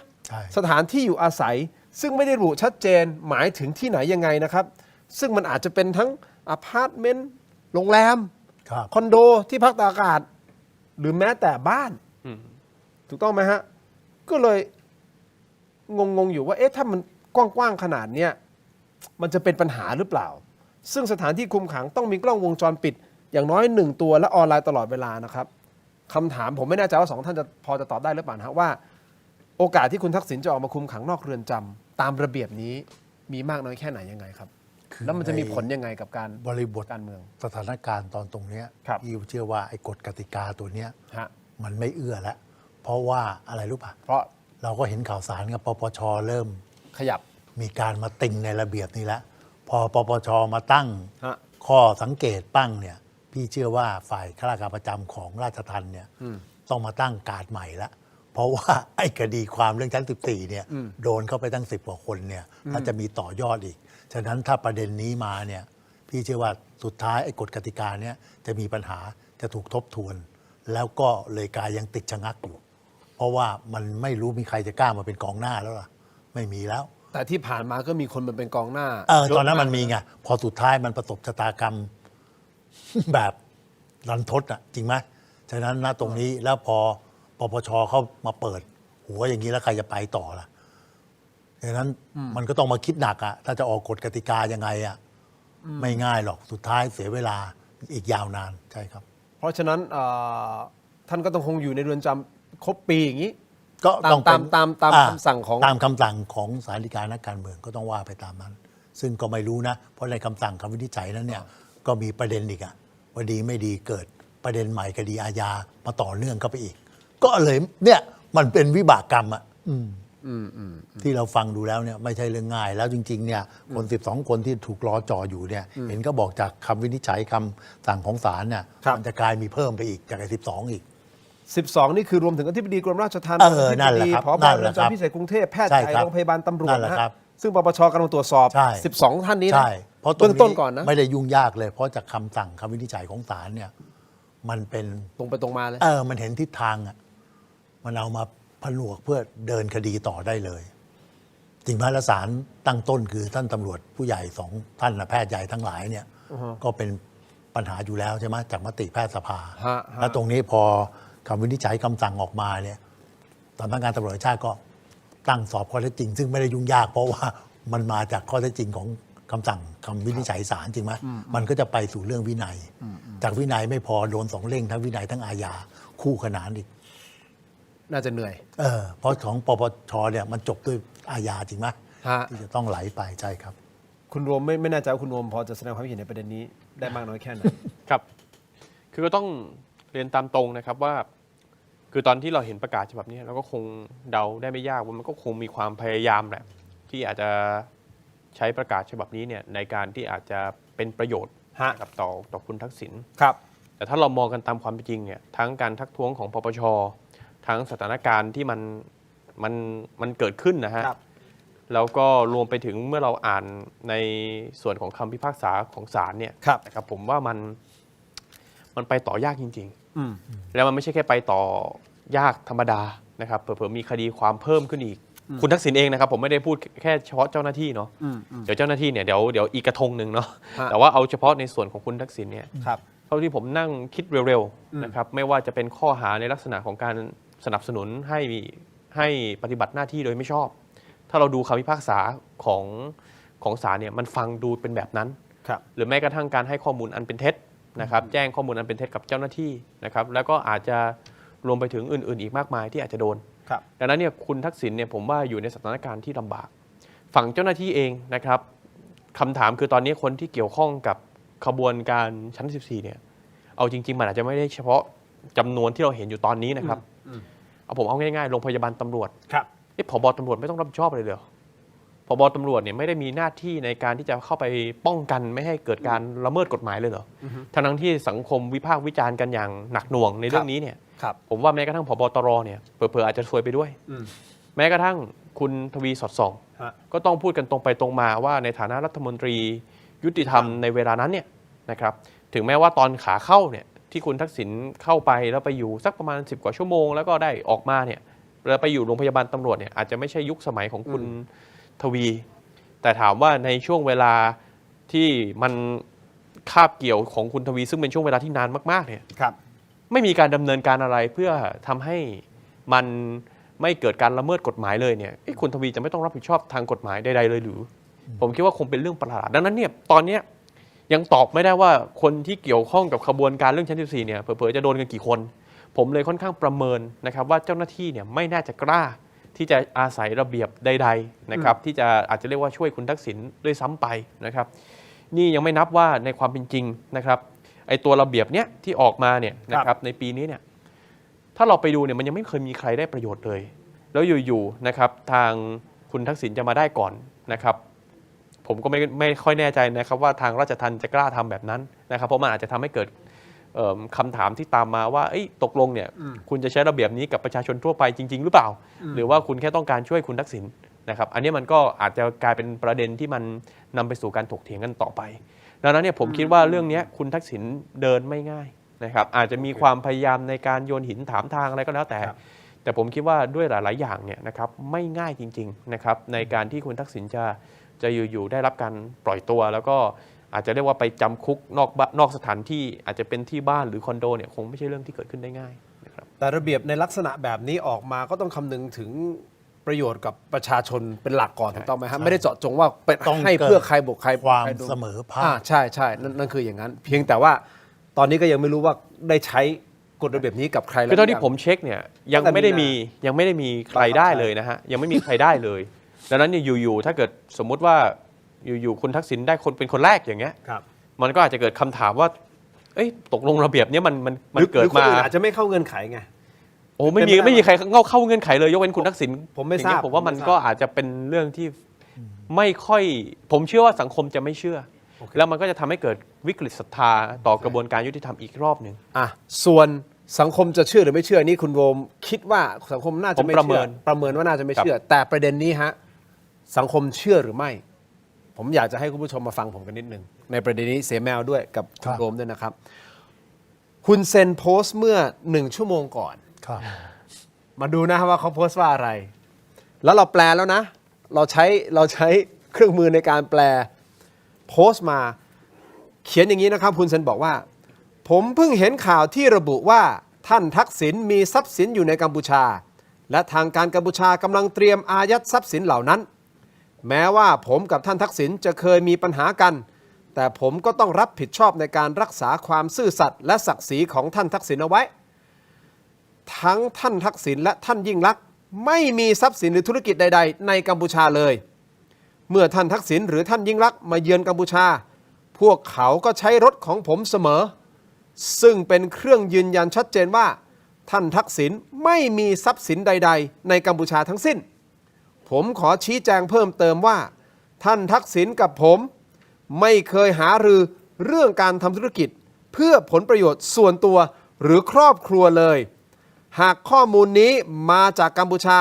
สถานที่อยู่อาศัยซึ่งไม่ได้ระบุชัดเจนหมายถึงที่ไหนยังไงนะครับซึ่งมันอาจจะเป็นทั้งอพาร์ตเมนต์โรงแรมคอนโดที่พักตากอากาศหรือแม้แต่บ้านถูกต้องไหมฮะก็เลยงงอยู่ว่าถ้ามันกว้างๆขนาดเนี้ยมันจะเป็นปัญหาหรือเปล่าซึ่งสถานที่คุมขังต้องมีกล้องวงจรปิดอย่างน้อย1ตัวและออนไลน์ตลอดเวลานะครับคำถามผมไม่แน่ใจว่า2ท่านจะพอจะตอบได้หรือเปล่านะว่าโอกาสที่คุณทักษิณจะออกมาคุมขังนอกเรือนจำตามระเบียบนี้มีมากน้อยแค่ไหนยังไงครับแล้วมันจะมีผลยังไงกับการบริบทการเมืองสถานการณ์ตอนตรงนี้พี่เชื่อว่าไอ้กฎกติกาตัวเนี้ยมันไม่เอื้อแล้วเพราะว่าอะไรรู้ป่ะเพราะเราก็เห็นข่าวสารกับปปชเริ่มขยับมีการมาติงในระเบียบนี้แล้วพอปปชมาตั้งข้อสังเกตปั้งเนี่ยพี่เชื่อว่าฝ่ายข้าราชการประจำของราชทัณฑ์เนี่ยต้องมาตั้งการ์ดใหม่แล้วเพราะว่าไอ้คดีความเรื่องชั้น14เนี่ยโดนเข้าไปตั้ง10กว่าคนเนี่ยถ้าจะมีต่อยอดอีกฉะนั้นถ้าประเด็นนี้มาเนี่ยพี่เชื่อว่าสุดท้ายไอ้กฎกติกาเนี่ยจะมีปัญหาจะถูกทบทวนแล้วก็เลยกายยังติดชะงักอยู่เพราะว่ามันไม่รู้มีใครจะกล้ามาเป็นกองหน้าแล้วล่ะไม่มีแล้วแต่ที่ผ่านมาก็มีคนมาเป็นกองหน้าตอนนั้นมันมีไงพอสุดท้ายมันประสบชะตากรรมแบบรันทดอ่ะจริงไหมฉะนั้นณตรงนี้แล้วพอปปชเข้ามาเปิดหัวอย่างนี้แล้วใครจะไปต่อล่ะดังนั้นมันก็ต้องมาคิดหนักอ่ะถ้าจะออกกฎกติกายังไงอ่ะไม่ง่ายหรอกสุดท้ายเสียเวลาอีกยาวนานใช่ครับเพราะฉะนั้นท่านก็ต้องคงอยู่ในเรือนจำครบปีอย่างนี้ก็ต้องตามคำสั่งของตามคำสั่งของศาลฎีกานักการเมืองก็ต้องว่าไปตามนั้นซึ่งก็ไม่รู้นะเพราะในคำสั่งคำวินิจฉัยนั้นเนี่ยก็มีประเด็นอีกอ่ะว่าดีไม่ดีเกิดประเด็นใหม่คดีอาญามาต่อเนื่องเข้าไปอีกก็เลยเนี่ยมันเป็นวิบากกรรมอ่ะที่เราฟังดูแล้วเนี่ยไม่ใช่เรื่องง่ายแล้วจริงๆเนี่ยคน12คนที่ถูกล้อจ่ออยู่เนี่ยเห็นก็บอกจากคำวินิจฉัยคำสั่งของศาลเนี่ยมันจะกลายมีเพิ่มไปอีกจาก12อีก 12 นี่คือรวมถึงอธิบดีกรมราชทัณฑ์ นั่นแหละครับ ผบ นั่น เรื แห อน ละครับ จำพิเศษกรุงเทพแพทย์ ใช่ ใหญ่ ครับ โรงพยาบาลตำรวจ นั่นแหละ นะ ครั ฮะ บ ซึ่งปปชกำลังตรวจสอบ ใช่ 12 ท่านนี้นะ ใช่เพราะตรง เบื้องต้นก่อนนะ ไม่ได้ยุ่งยากเลย เพราะจากคำสั่งคำวินิจฉัยของศาลเนี่ยมันเป็น ตรงไปตรงมาเลย มันเห็นทิศทางอ่ะมันเอามาผนวกเพื่อเดินคดีต่อได้เลยจริงไหมและศาลตั้งต้นคือท่านตำรวจผู้ใหญ่2 ท่านนะแพทย์ใหญ่ทั้งหลายเนี่ยก็เป็นปัญหาอยู่แล้วใช่ไหมจากมติแพทยสภา แล้วตรงนี้พอคำวินิจฉัยคำสั่งออกมาเนี่ยสำนักงานตำรวจแห่งชาติก็ตั้งสอบข้อเท็จจริง ซึ่งไม่ได้ยุ่งยากเพราะว่ามันมาจากข้อเท็จจริงของคำสั่งคำวินิจฉัยศาลจริงไหมมันก็จะไปสู่เรื่องวินัย จากวินัยไม่พอโดน2 เร่งทั้งวินัยทั้งอาญาคู่ขนานอีก น่าจะเหนื่อย เพราะของปปชเนี่ยมันจบด้วยอาญาจริงไหม ฮะ ที่จะต้องไหลไปใช่ครับ คุณรวมไม่แน่ใจว่าคุณรวมพอจะแสดงความคิดเห็นในประเด็นนี้ได้มากน้อยแค่ไหน ครับ คือก็ต้องเรียนตามตรงนะครับว่า คือตอนที่เราเห็นประกาศฉบับนี้เราก็คงเดาได้ไม่ยากว่ามันก็คงมีความพยายามแหละที่อาจจะใช้ประกาศฉบับนี้เนี่ยในการที่อาจจะเป็นประโยชน์นะครับต่อคุณทักษิณ ครับ แต่ถ้าเรามองกันตามความเป็นจริงเนี่ยทั้งการทักท้วงของปปชทั้งสถานการณ์ที่มันเกิดขึ้นนะฮะ ครับ แล้วก็รวมไปถึงเมื่อเราอ่านในส่วนของคำพิพากษาของศาลเนี่ยนะครับผมว่ามันไปต่อยากจริงๆแล้วมันไม่ใช่แค่ไปต่อยากธรรมดานะครับเผื่อๆมีคดีความเพิ่มขึ้นอีก คุณทักษิณเองนะครับผมไม่ได้พูดแค่เฉพาะเจ้าหน้าที่เนาะเดี๋ยวเจ้าหน้าที่เนี่ยเดี๋ยวอีกกระทงหนึ่งเนาะแต่ว่าเอาเฉพาะในส่วนของคุณทักษิณเนี่ยเท่าที่ผมนั่งคิดเร็วๆนะครับไม่ว่าจะเป็นข้อหาในลักษณะของการสนับสนุนให้ปฏิบัติหน้าที่โดยไม่ชอบ ถ้าเราดูคำพิพากษาของศาลเนี่ยมันฟังดูเป็นแบบนั้นหรือแม้กระทั่งการให้ข้อมูลอันเป็นเท็จนะครับแจ้งข้อมูลอันเป็นเท็จกับเจ้าหน้าที่นะครับแล้วก็อาจจะรวมไปถึงอื่นๆอีกมากมายที่อาจจะโดนดังนั้นเนี่ยคุณทักษิณเนี่ยผมว่าอยู่ในสถานการณ์ที่ลำบากฝั่งเจ้าหน้าที่เองนะครับคำถามคือตอนนี้คนที่เกี่ยวข้องกับขบวนการชั้น 14เนี่ยเอาจริงๆมันอาจจะไม่ได้เฉพาะจำนวนที่เราเห็นอยู่ตอนนี้นะครับเอาผมเอาง่ายๆโรงพยาบาลตำรวจผบ.ตำรวจไม่ต้องรับผิดชอบเลยเหรอผบ.ตำรวจเนี่ยไม่ได้มีหน้าที่ในการที่จะเข้าไปป้องกันไม่ให้เกิดการละเมิดกฎหมายเลยเหรอทั้งที่สังคมวิพากษ์วิจารณ์กันอย่างหนักหน่วงในเรื่องนี้เนี่ยผมว่าแม้กระทั่งผบ.ตรเนี่ยเผลอๆอาจจะซวยไปด้วยแม้กระทั่งคุณทวีสอดส่องก็ต้องพูดกันตรงไปตรงมาว่าในฐานะรัฐมนตรียุติธรรมในเวลานั้นเนี่ยนะครับถึงแม้ว่าตอนขาเข้าเนี่ยที่คุณทักษิณเข้าไปแล้วไปอยู่สักประมาณ10 กว่าชั่วโมงแล้วก็ได้ออกมาเนี่ยแล้วไปอยู่โรงพยาบาลตำรวจเนี่ยอาจจะไม่ใช่ยุคสมัยของคุณทวีแต่ถามว่าในช่วงเวลาที่มันคาบเกี่ยวของคุณทวีซึ่งเป็นช่วงเวลาที่นานมากๆเนี่ยไม่มีการดำเนินการอะไรเพื่อทำให้มันไม่เกิดการละเมิดกฎหมายเลยเนี่ยคุณทวีจะไม่ต้องรับผิดชอบทางกฎหมายใดๆเลยหรือผมคิดว่าคงเป็นเรื่องประหลาดดังนั้นเนี่ยตอนนี้ยังตอบไม่ได้ว่าคนที่เกี่ยวข้องกับขบวนการเรื่องชั้น 14เนี่ยเผลอๆจะโดนกันกี่คนผมเลยค่อนข้างประเมินนะครับว่าเจ้าหน้าที่เนี่ยไม่น่าจะกล้าที่จะอาศัยระเบียบใดๆนะครับที่จะอาจจะเรียกว่าช่วยคุณทักษิณด้วยซ้ำไปนะครับนี่ยังไม่นับว่าในความเป็นจริงนะครับไอ้ตัวระเบียบเนี้ยที่ออกมาเนี่ยนะครับในปีนี้เนี่ยถ้าเราไปดูเนี่ยมันยังไม่เคยมีใครได้ประโยชน์เลยแล้วอยู่ๆนะครับทางคุณทักษิณจะมาได้ก่อนนะครับผมก็ไม่ค่อยแน่ใจนะครับว่าทางราชทัณฑ์จะกล้าทำแบบนั้นนะครับเพราะมันอาจจะทำให้เกิดคำถามที่ตามมาว่าตกลงเนี่ยคุณจะใช้ระเบียบนี้กับประชาชนทั่วไปจริงๆหรือเปล่าหรือว่าคุณแค่ต้องการช่วยคุณทักษิณนะครับอันนี้มันก็อาจจะกลายเป็นประเด็นที่มันนำไปสู่การถกเถียงกันต่อไปดังนั้นเนี่ยผมคิดว่าเรื่องนี้คุณทักษิณเดินไม่ง่ายนะครับอาจจะมีความพยายามในการโยนหินถามทางอะไรก็แล้วแต่ผมคิดว่าด้วยหลายๆอย่างเนี่ยนะครับไม่ง่ายจริงๆนะครับในการที่คุณทักษิณจะอยู่ๆได้รับการปล่อยตัวแล้วก็อาจจะเรียกว่าไปจำคุกนอกสถานที่อาจจะเป็นที่บ้านหรือคอนโดเนี่ยคงไม่ใช่เรื่องที่เกิดขึ้นได้ง่ายนะครับแต่ระเบียบในลักษณะแบบนี้ออกมาก็ต้องคำนึงถึงประโยชน์กับประชาชนเป็นหลักก่อนถูกต้องไหมครับไม่ได้เจาะจงว่าต้องให้เพื่อใครบุกใครความเสมอภาคใช่นั่นคืออย่างนั้น เพียงแต่ว่าตอนนี้ก็ยังไม่รู้ว่าได้ใช้กฎระเบียบนี้กับใครแล้วคือเท่าที่ผมเช็คเนี่ยยังไม่ได้มีใครได้เลยนะฮะยังไม่มีใครได้เลยดังนั้นเนี่ยอยู่ๆถ้าเกิดสมมุติว่าอยู่ๆคุณทักษิณได้เป็นคนแรกอย่างเงี้ยมันก็อาจจะเกิดคำถามว่าตกลงระเบียบนี้มันเกิดมาอาจจะไม่เข้าเงื่อนไขไงโอ้ไม่มีใครเข้าเงื่อนไขเลยยกเว้นคุณทักษิณผมไม่ทราบผมว่ามันก็อาจจะเป็นเรื่องที่ไม่ค่อยผมเชื่อว่าสังคมจะไม่เชื่อแล้วมันก็จะทำให้เกิดวิกฤตศรัทธาต่อกระบวนการยุติธรรมอีกรอบหนึ่งส่วน สังคมจะเชื่อหรือไม่เชื่อนี่คุณโรมคิดว่าสังคมน่าจะไม่ ผม เชื่อประเมินว่าน่าจะไม่เชื่อ แต่ประเด็นนี้ฮะสังคมเชื่อหรือไม่ ผมอยากจะให้คุณผู้ชมมาฟังผมกันนิดนึงในประเด็นนี้เสียแมวด้วยกับคุณโรมด้วยนะครับคุณเซนโพสต์เมื่อ1 ชั่วโมงก่อน ครับ มาดูนะว่าเขาโพสต์ว่าอะไร แล้วเราแปลแล้วนะ เราใช้เครื่องมือในการแปลโพสต์มาเขียนอย่างนี้นะครับคุณเซนบอกว่าผมเพิ่งเห็นข่าวที่ระบุว่าท่านทักษิณมีทรัพย์สินอยู่ในกัมพูชาและทางการกัมพูชากำลังเตรียมอายัดทรัพย์สินเหล่านั้นแม้ว่าผมกับท่านทักษิณจะเคยมีปัญหากันแต่ผมก็ต้องรับผิดชอบในการรักษาความซื่อสัตย์และศักดิ์ศรีของท่านทักษิณเอาไว้ทั้งท่านทักษิณและท่านยิ่งลักษณ์ไม่มีทรัพย์สินหรือธุรกิจใดๆในกัมพูชาเลยเมื่อท่านทักษิณหรือท่านยิ่งลักษณ์มาเยือนกัมพูชาพวกเขาก็ใช้รถของผมเสมอซึ่งเป็นเครื่องยืนยันชัดเจนว่าท่านทักษิณไม่มีทรัพย์สินใดๆในกัมพูชาทั้งสิ้นผมขอชี้แจงเพิ่มเติมว่าท่านทักษิณกับผมไม่เคยหารือเรื่องการทำธุรกิจเพื่อผลประโยชน์ส่วนตัวหรือครอบครัวเลยหากข้อมูลนี้มาจากกัมพูชา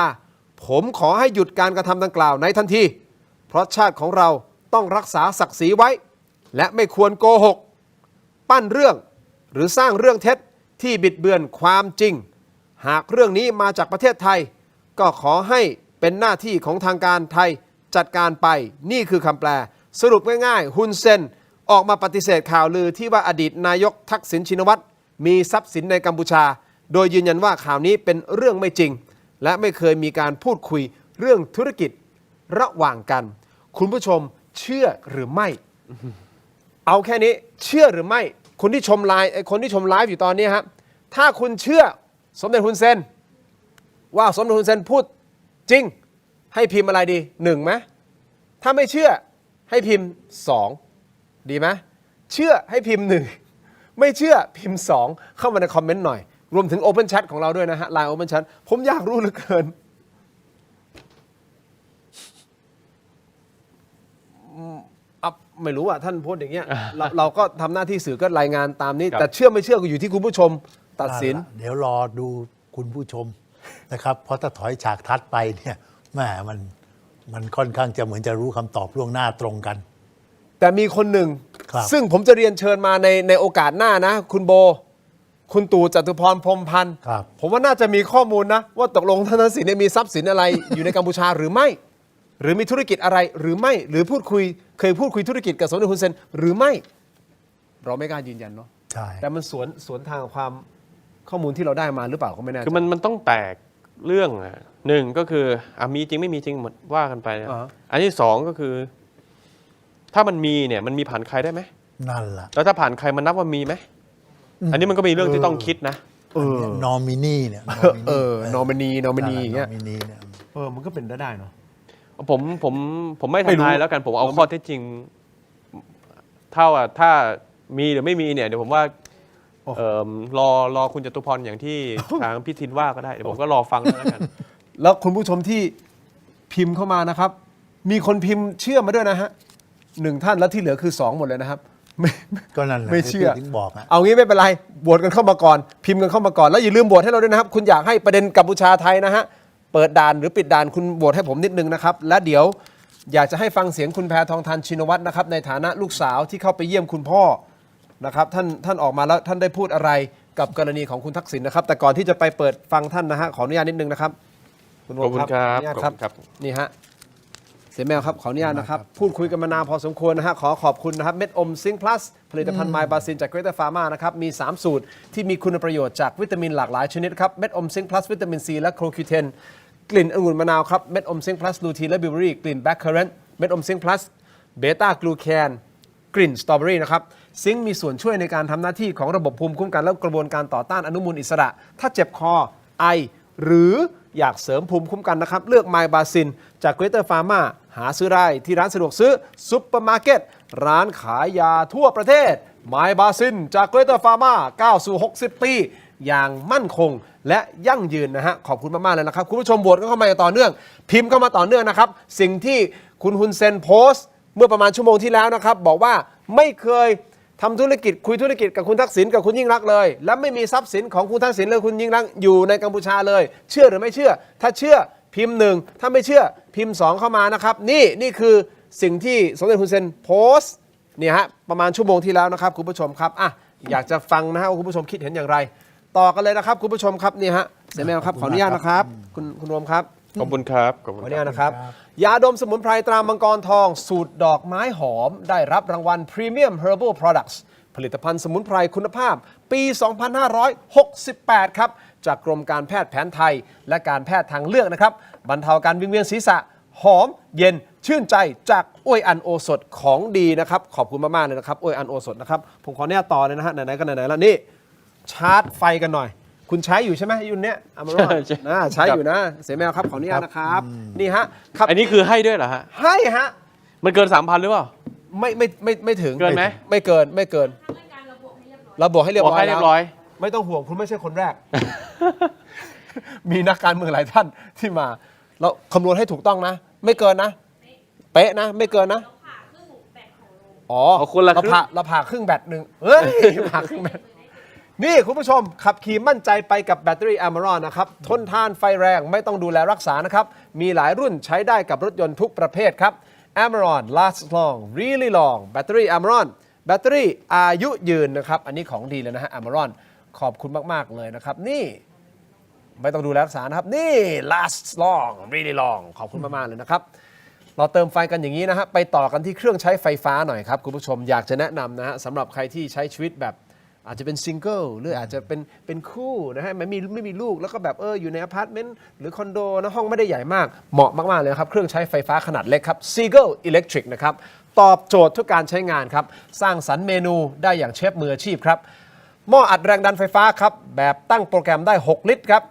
ผมขอให้หยุดการกระทำดังกล่าวในทันทีเพราะชาติของเราต้องรักษาศักดิ์ศรีไว้และไม่ควรโกหกปั้นเรื่องหรือสร้างเรื่องเท็จที่บิดเบือนความจริงหากเรื่องนี้มาจากประเทศไทยก็ขอให้เป็นหน้าที่ของทางการไทยจัดการไปนี่คือคำแปลสรุปง่ายๆฮุนเซนออกมาปฏิเสธข่าวลือที่ว่าอดีตนายกทักษิณชินวัตรมีทรัพย์สินในกัมพูชาโดยยืนยันว่าข่าวนี้เป็นเรื่องไม่จริงและไม่เคยมีการพูดคุยเรื่องธุรกิจระหว่างกันคุณผู้ชมเชื่อหรือไม่ เอาแค่นี้เชื่อหรือไม่คนที่ชมไลฟ์อยู่ตอนนี้ครับถ้าคุณเชื่อสมเด็จฮุนเซนว่าสมเด็จฮุนเซนพูดจริงให้พิมพ์อะไรดี1ไหมถ้าไม่เชื่อให้พิมพ์2ดีไหมเชื่อให้พิมพ์1ไม่เชื่อพิมพ์2เข้ามาในคอมเมนต์หน่อยรวมถึง Open Chat ของเราด้วยนะฮะ Line Open Chat ผมอยากรู้เหลือเกินไม่รู้อ่ะท่านพูดอย่างเงี้ย เราก็ทำหน้าที่สื่อก็รายงานตามนี้แต่เชื่อไม่เชื่อก็อยู่ที่คุณผู้ชมตัดสินเดี๋ยวรอดูคุณผู้ชมนะครับเพราะถ้าถอยฉากทัดไปเนี่ยแหมมันค่อนข้างจะเหมือนจะรู้คำตอบล่วงหน้าตรงกันแต่มีคนหนึ่งซึ่งผมจะเรียนเชิญมาในโอกาสหน้านะคุณโบคุณตู่จตุพรพรหมพันธ์ผมว่าน่าจะมีข้อมูลนะว่าตกลงท่านทักษิณมีทรัพย์สินอะไร อยู่ในกัมพูชาหรือไม่หรือมีธุรกิจอะไรหรือไม่หรือเคยพูดคุยธุรกิจกับสมเด็จฮุนเซนหรือไม่เราไม่กล้ายืนยันเนาะใช่แต่มันสวนทางกับความข้อมูลที่เราได้มาหรือเปล่าก็ไม่แน่คือมันต้องแตกเรื่องหนึ่งก็คือมีจริงไม่มีจริงหมดว่ากันไปอันที่สองก็คือถ้ามันมีเนี่ยมันมีผ่านใครได้ไหมนั่นแหละแล้วถ้าผ่านใครมันนับว่ามีไหมอันนี้มันก็มีเรื่องที่ต้องคิดนะนอมินีเนี่ยนอมินีอย่างเงี้ยมันก็เป็นได้เนาะผมไม่ทำนายแล้วกันผมเอาข้อเท็จจริงถ้ามีหรือไม่มีเนี่ยเดี๋ยวผมว่ารอคุณจตุพรอย่างที่ทางพี่ทินว่าก็ได้เดี๋ยวผมก็รอฟังแล้วกันแล้วคุณผู้ชมที่พิมพ์เข้ามานะครับมีคนพิมพ์เชื่อมาด้วยนะฮะ1ท่านแล้วที่เหลือคือ2หมดเลยนะครับก็นั่นแหละไม่เชื่อถึงบอกเอางี้ไม่เป็นไรโหวตกันเข้ามาก่อนพิมพ์กันเข้ามาก่อนแล้วอย่าลืมโหวตให้เราด้วยนะครับคุณอยากให้ประเด็นกัมพูชาไทยนะฮะเปิดด่านหรือปิดด่านคุณโหวตให้ผมนิดนึงนะครับและเดี๋ยวอยากจะให้ฟังเสียงคุณแพทองธารชินวัตรนะครับในฐานะลูกสาวที่เข้าไปเยี่ยมคุณพ่อนะครับท่านออกมาแล้วท่านได้พูดอะไรกับกรณีของคุณทักษิณนะครับแต่ก่อนที่จะไปเปิดฟังท่านนะฮะขออนุญาตนิดนึงนะครับขอบคุณครับนี่ฮะเสียแมวครับขออนุญาตนะครับพูดคุยกันมานานพอสมควรนะฮะขอขอบคุณนะครับเม็ดอมซิงค์พลัสผลิตภัณฑ์ไมบาซินจากเกรเตอร์ฟาร์มานะครับมี3สูตรที่มีคุณประโยชน์จากวิตามินหลากหลายชนิดครับเม็ดอมซิงค์พลัสวิตามินซีและโคคิวเทนกลิ่นองุ่นมะนาวครับเม็ดอมซิงค์พลัสลูทีนและบิวเบอรี่กลิ่นแบล็คเคอร์เรนต์เม็ดอมซิงค์พลัสเบต้ากลูแคนกลิ่นสตรอเบอรี่นะครับซิงค์มีส่วนช่วยในการทำหน้าที่ของระบบภูมิคุ้มกันและกระบวนการต่อต้านอนุมูลอิสระถ้าเจ็บคอไอหรืออยากเสริมภูมิคุ้มกันนะครับเลือกไมบาซินจากเกรเตอร์ฟาร์มาหาซื้อได้ที่ร้านสะดวกซื้อซุปเปอร์มาร์เก็ตร้านขายยาทั่วประเทศไมบาซินจากเกรเตอร์ฟาร์มาก้าวสู่60 ปีอย่างมั่นคงและยั่งยืนนะฮะขอบคุณมากๆเลยนะครับคุณผู้ชมโหวตเข้ามาต่อเนื่องพิมพ์เข้ามาต่อเนื่องนะครับสิ่งที่คุณฮุนเซนโพสต์เมื่อประมาณชั่วโมงที่แล้วนะครับบอกว่าไม่เคย ทำธุรกิจคุยธุรกิจกับคุณทักษิณกับคุณยิ่งรักษณ์เลยแล้วไม่มีทรัพย์สินของคุณทักษิณเลยคุณยิ่งรักษณ์อยู่ในกัมพูชาเลยเชื่อหรือไม่เชื่อถ้าเชื่อพิมพ์1ถ้าไม่เชื่อพิมพ์2เข้ามานะครับนี่คือสิ่งที่สมเด็จฮุนเซนโพสต์เนี่ยฮะประมาณชั่วโมงที่แล้วนะครับคุณผู้ชมครับอยากจะฟังนะฮะว่าคุณผู้ชมคิดเห็นอย่างไรต่อกันเลยนะครับคุณผู้ชมครับนี่ฮะเสแมวครับขออนุญาตนะครับคุณรวมครับ ขอบคุณครับขอบ ข คุ อ ณ อนุญาตนะครับยาดมสมุนไพรตรามังกรทองสูตรดอกไม้หอมได้รับรางวัล Premium Herbal Products ผลิตภัณฑ์สมุนไพรคุณภาพปี 2568 ครับจากกรมการแพทย์แผนไทยและการแพทย์ทางเลือกนะครับบรรเทาการวิงเวียนศีรษะหอมเย็นชื่นใจจากอ้วยอันโอสถของดีนะครับขอบคุณมากๆเลยนะครับอ้วยอันโอสถนะครับผมขอเนี่ยต่อเลยนะฮะไหนๆก็ไหนๆแล้วนี่ชาร์จไฟกันหน่อยคุณใช้อยู่ใช่ไหมยุ่นเนี้ยอมรใช้อยู่นะเสแมวครับขออนุญาตนะครับนี่ฮะครับ อันนี้คือให้ด้วยเหรอฮะ ให้ฮะ มันเกิน 3,000 หรือเปล่า ไม่ถึง เกินไหม ไม่เกินเราบวกให้เรียบร้อย ให้เรียบร้อย ไม่ต้องห่วงคุณไม่ใช่คนแรก มีนักการเมืองหลายท่านที่มาเราคำนวณให้ถูกต้องนะ ไม่เกินนะเป๊ะนะไม่เกินนะอ๋อ คนละครึ่ง เราผ่าครึ่งแบตหนึ่งเฮ้ยผ่าครึ่งแบตนี่คุณผู้ชมขับขี่มั่นใจไปกับแบตเตอรี่ Amaron นะครับทนทานไฟแรงไม่ต้องดูแลรักษานะครับมีหลายรุ่นใช้ได้กับรถยนต์ทุกประเภทครับ Amaron lasts long really long แบตเตอรี่ Amaron แบตเตอรี่อายุยืนนะครับอันนี้ของดีเลยนะฮะ Amaron ขอบคุณมากๆเลยนะครับนี่ไม่ต้องดูแลรักษานะครับนี่ lasts long really long ขอบคุณมากๆเลยนะครับเราเติมไฟกันอย่างนี้นะฮะไปต่อกันที่เครื่องใช้ไฟฟ้าหน่อยครับคุณผู้ชมอยากจะแนะนำนะฮะสำหรับใครที่ใช้ชีวิตแบบอาจจะเป็นซิงเกิลหรืออาจจะเป็นคู่นะฮะไม่มีลูกแล้วก็แบบอยู่ในอพาร์ตเมนต์หรือคอนโดนะห้องไม่ได้ใหญ่มากเหมาะมากๆเลยครับเครื่องใช้ไฟฟ้าขนาดเล็กครับ Seagull Electric นะครับตอบโจทย์ทุกการใช้งานครับสร้างสรรค์เมนูได้อย่างเชฟมืออาชีพครับหม้ออัดแรงดันไฟฟ้าครับแบบตั้งโปรแกรมได้6 ลิตรครับ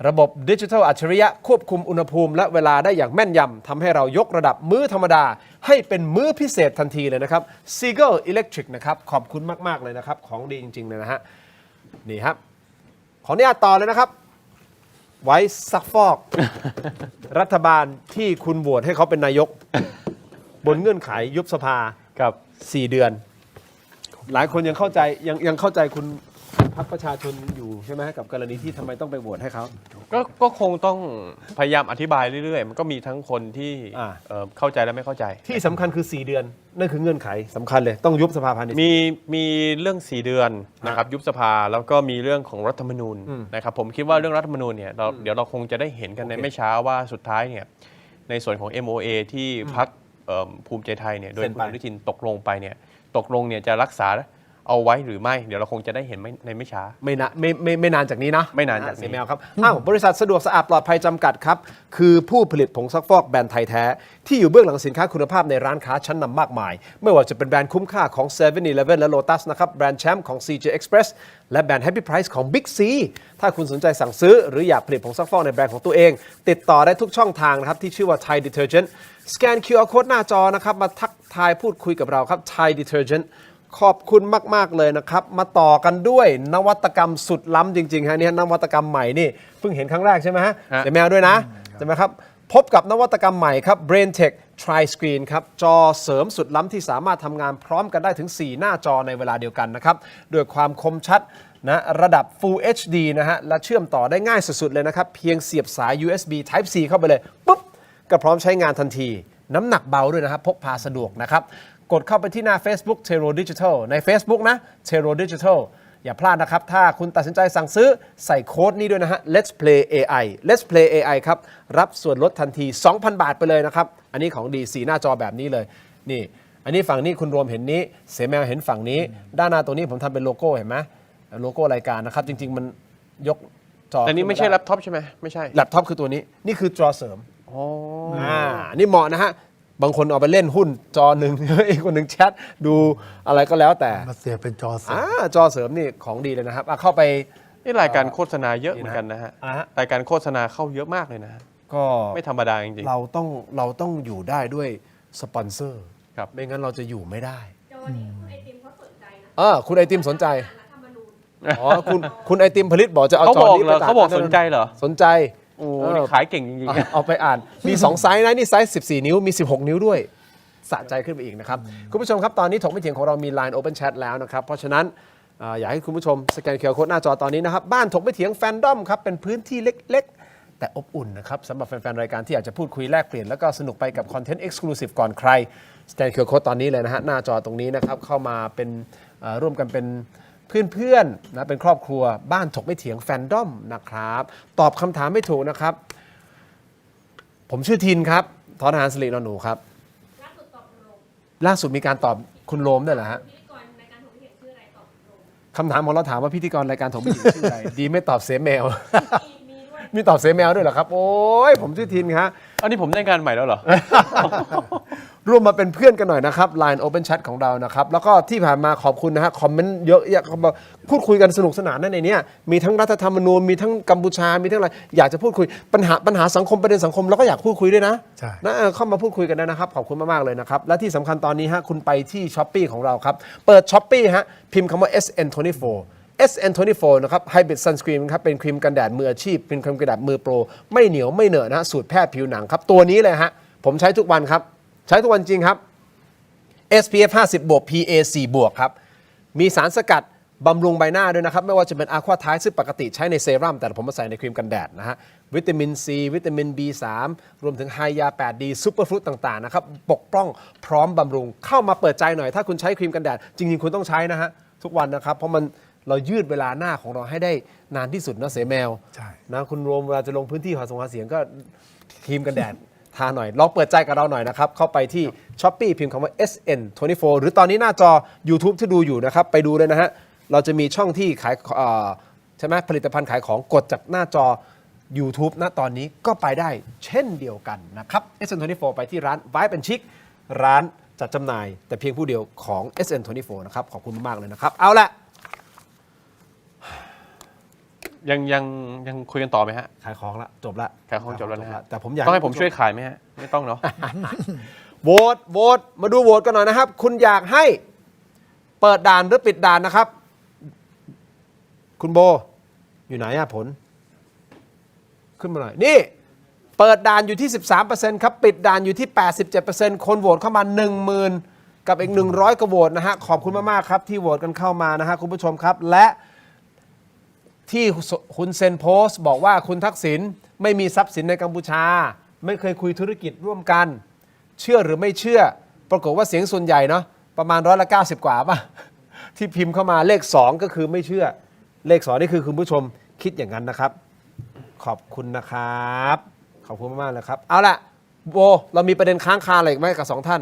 ระบบดิจิทัลอัจฉริยะควบคุมอุณหภูมิและเวลาได้อย่างแม่นยำทำให้เรายกระดับมื้อธรรมดาให้เป็นมื้อพิเศษทันทีเลยนะครับ Seagull Electric นะครับขอบคุณมากๆเลยนะครับของดีจริงๆเลยนะฮะนี่ครับขออนุญาตต่อเลยนะครับไว้ซักฟอก รัฐบาลที่คุณโหวตให้เขาเป็นนายก บนเงื่อนไขยุบสภากับ4 เดือน หลายคนยังเข้าใจยังเข้าใจคุณพรรคประชาชนอยู่ใช่ไหมกับกรณีที่ทำไมต้องไปโหวตให้เขา ก็คงต้องพยายามอธิบายเรื่อยๆมันก็มีทั้งคนที่เข้าใจและไม่เข้าใจที่สำคัญคือ 4 เดือนนั่นคือเงื่อนไขสำคัญเลยต้องยุบสภาภายในมีเรื่อง4 เดือนนะครับยุบสภาแล้วก็มีเรื่องของรัฐธรรมนูญนะครับผมคิดว่าเรื่องรัฐธรรมนูญเนี่ยเดี๋ยวเราคงจะได้เห็นกันในไม่ช้าว่าสุดท้ายเนี่ยในส่วนของ MOA ที่พรรคภูมิใจไทยเนี่ยโดยคุณอนุทินตกลงไปเนี่ยจะรักษาเอาไว้หรือไม่เดี๋ยวเราคงจะได้เห็นในไม่ช้าไม่นานจากนี้นะไม่นานจากนี้แมวครับบริษัทสะดวกสะอาดปลอดภัยจำกัดครับคือผู้ผลิตผงซักฟอกแบรนด์ไทยแท้ที่อยู่เบื้องหลังสินค้าคุณภาพในร้านค้าชั้นนำมากมายไม่ว่าจะเป็นแบรนด์คุ้มค่าของ 7-Eleven และ Lotus นะครับแบรนด์แชมป์ของ CJ Express และแบรนด์ Happy Price ของ Big C ถ้าคุณสนใจสั่งซื้อหรืออยากผลิตผงซักฟอกในแบรนด์ของตัวเองติดต่อได้ทุกช่องทางนะครับที่ชื่อว่า Thai Detergent สแกน QR Code หน้าจอนะครับมาทักทายพูดคุยกับเราครับ Thai Detergentขอบคุณมากๆเลยนะครับมาต่อกันด้วยนวัตกรรมสุดล้ำจริงๆฮะนี่นวัตกรรมใหม่นี่เพิ่งเห็นครั้งแรกใช่ไหมฮะแต่แมวด้วยนะใช่ไหมครับพบกับนวัตกรรมใหม่ครับ BrainTech Tri Screen ครับจอเสริมสุดล้ำที่สามารถทำงานพร้อมกันได้ถึง4 หน้าจอในเวลาเดียวกันนะครับด้วยความคมชัดนะระดับ Full HD นะฮะและเชื่อมต่อได้ง่ายสุดๆเลยนะครับเพียงเสียบสาย USB Type C เข้าไปเลยปุ๊บก็พร้อมใช้งานทันทีน้ำหนักเบาด้วยนะครับพกพาสะดวกนะครับกดเข้าไปที่หน้า Facebook Tero Digital ใน Facebook นะ Tero Digital อย่าพลาดนะครับถ้าคุณตัดสินใจสั่งซื้อใส่โค้ดนี้ด้วยนะฮะ Let's Play AI Let's Play AI ครับรับส่วนลดทันที 2,000 บาทไปเลยนะครับอันนี้ของดี4 หน้าจอแบบนี้เลยนี่อันนี้ฝั่งนี้คุณรวมเห็นนี้เสแมวเห็นฝั่งนี้ด้านหน้าตัวนี้ผมทำเป็นโลโก้เห็นไหมโลโก้รายการนะครับจริงๆมันยกจออันนี้ไม่ใช่แล็ปท็อปใช่ไหมไม่ใช่แล็ปท็อปคือตัวนี้นี่คือจอเสริมนี่เหมาะนะฮะบางคนเอาไปเล่นหุ้นจอหนึ่ง อีกคนหนึ่งแชทดูอะไรก็แล้วแต่มาเสียเป็นจอเสริมจอเสริมนี่ของดีเลยนะครับเข้าไปนี่รายการโฆษณาเยอะเหมือนกันนะฮะรายการโฆษณาเข้าเยอะมากเลยนะก็ไม่ธรรมดาจริงๆเราต้องอยู่ได้ด้วยสปอนเซอร์ครับไม่งั้นเราจะอยู่ไม่ได้คุณไอติมเขาสนใจนะคุณไอติมสนใจอ๋อคุณไอติมผลิตบอกจะเอาจอนี้ไปเขาบอกสนใจเหรอสนใจโอ้ขายเก่งจริงๆเอาไปอ่านมี2ไซส์นะนี่ไซส์14 นิ้วมี16 นิ้วด้วย สะใจขึ้นไปอีกนะครับคุณผู้ชมครับตอนนี้ถกไม่เถียงของเรามี Line Open Chat แล้วนะครับเพราะฉะนั้นอยากให้คุณผู้ชมสแกน QR Code หน้าจอตอนนี้นะครับบ้านถกไม่เถียงแฟนดอมครับเป็นพื้นที่เล็กๆแต่อบอุ่นนะครับสำหรับแฟนๆรายการที่อยากจะพูดคุยแลกเปลี่ยนแล้วก็สนุกไปกับคอนเทนต์ Exclusive ก่อนใครสแกน QR Code ตอนนี้เลยนะฮะหน้าจอตรงนี้นะครับเข้ามาเป็นร่วมกันเป็นเพื่อนๆนะเป็นครอบครัวบ้านถกไม่เถียงแฟนดอมนะครับตอบคำถามไม่ถูกนะครับผมชื่อทินครับทอทหารสิรินหนูครับล่าสุดมีการตอบคุณโรมด้วยเหรอฮะคำถามของเราถามว่าพิธีกรรายการถกไม่เถียงชื่ออะไร ดีไม่ตอบเสแมว มีตอบเสแมวด้วยเหรอครับโอ้ยผมชื่อทินครับ อันนี้ผมได้งานใหม่แล้วเหรอ ร่วมมาเป็นเพื่อนกันหน่อยนะครับ Line Open Chat ของเรานะครับแล้วก็ที่ผ่านมาขอบคุณนะฮะคอมเมนต์เยอะแยะพูดคุยกันสนุกสนานนั่นในนี้มีทั้งรัฐธรรมนูญมีทั้งกัมพูชามีทั้งอะไรอยากจะพูดคุยปัญหาสังคมประเด็นสังคมเราก็อยากพูดคุยด้วยนะ ใช่ นะเข้ามาพูดคุยกันได้นะครับขอบคุณมากๆเลยนะครับและที่สำคัญตอนนี้ฮะคุณไปที่ Shopee ของเราครับเปิด Shopee ฮะพิมพ์คำว่า SN24 SN24 นะครับ Hybrid Sunscreen ครับเป็นครีมกันแดดมืออาชีพเป็นครีมกันแดดมือโปรไม่เหนียวไม่เหนอะนะฮะสูตรแพทย์ผิวหนังครับตัวนี้เลยฮะผมใช้ทุกวันครับใช้ทุกวันจริงครับ SPF 50 บวก PA 4 บวกครับมีสารสกัดบำรุงใบหน้าด้วยนะครับไม่ว่าจะเป็นอะควาไทซึ่งปกติใช้ในเซรั่มแต่ผมมาใส่ในครีมกันแดดนะฮะวิตามิน C วิตามิน B3 รวมถึงไฮยา 8D ซูเปอร์ฟรุตต่างๆนะครับปกป้องพร้อมบำรุงเข้ามาเปิดใจหน่อยถ้าคุณใช้ครีมกันแดดจริงๆคุณต้องใช้นะฮะทุกวันนะครับเพราะเรายืดเวลาหน้าของเราให้ได้นานที่สุดนะเสแมว ใช่ นะคุณรวมเวลาจะลงพื้นที่หาเสียงก็ครีมกันแดด ทาหน่อยลองเปิดใจกับเราหน่อยนะครับเข้าไปที่ Shopee พิมพ์คำว่า SN24 หรือตอนนี้หน้าจอ YouTube ที่ดูอยู่นะครับไปดูเลยนะฮะเราจะมีช่องที่ขายใช่ไหมผลิตภัณฑ์ขายของกดจากหน้าจอ YouTube ณตอนนี้ก็ไปได้เช่นเดียวกันนะครับ SN24 ไปที่ร้าน Vibe & Chic ร้านจัดจำหน่ายแต่เพียงผู้เดียวของ SN24 นะครับขอบคุณมากๆเลยนะครับเอาละ ยังคุยกันต่อไหมฮะ ขายของละจบละ ขายของจบแล้วนะฮะ แต่ผมอยาก ต้องให้ผมช่วยขายไหมฮะไม่ต้องเนาะ โหวตมาดูโหวตกันหน่อยนะครับคุณอยากให้เปิดด่านหรือปิดด่านนะครับคุณโบอยู่ไหนอะผลขึ้นมาหน่อยนี่เปิดด่านอยู่ที่ 13% ครับปิดด่านอยู่ที่ 87% คนโหวตเข้ามา 10,000 กับอีก100กว่าโหวตนะฮะขอบคุณมากๆครับที่โหวตกันเข้ามานะฮะคุณผู้ชมครับและที่คุณเซนโพสต์บอกว่าคุณทักษิณไม่มีทรัพย์สินในกัมพูชาไม่เคยคุยธุรกิจร่วมกันเชื่อหรือไม่เชื่อปรากฏว่าเสียงส่วนใหญ่เนาะประมาณ90%กว่าป่ะที่พิมพ์เข้ามาเลข2ก็คือไม่เชื่อเลข2นี่คือคุณผู้ชมคิดอย่างนั้นนะครับขอบคุณนะครับขอบคุณมากๆเลยครับเอาล่ะโบเรามีประเด็นค้างคาอะไรอีกไหมกับ2ท่าน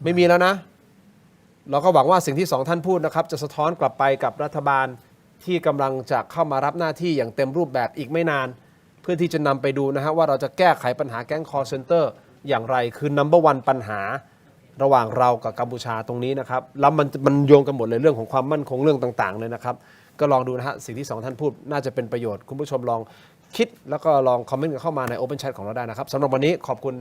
ไม่มีแล้วนะเราก็หวังว่าสิ่งที่2ท่านพูดนะครับจะสะท้อนกลับไปกับรัฐบาลที่กำลังจะเข้ามารับหน้าที่อย่างเต็มรูปแบบอีกไม่นานเพื่อที่จะนำไปดูนะฮะว่าเราจะแก้ไขปัญหาแก๊งคอร์เซนเตอร์อย่างไรคือ number one ปัญหาระหว่างเรากับกัมพูชาตรงนี้นะครับแล้วมันโยงกันหมดเลยเรื่องของความมั่นคงเรื่องต่างๆเลยนะครับก็ลองดูนะฮะสิ่งที่2ท่านพูดน่าจะเป็นประโยชน์คุณผู้ชมลองคิดแล้วก็ลองคอมเมนต์กันเข้ามาใน Open Chat ของเราได้นะครับสำหรับวันนี้ขอบคุณ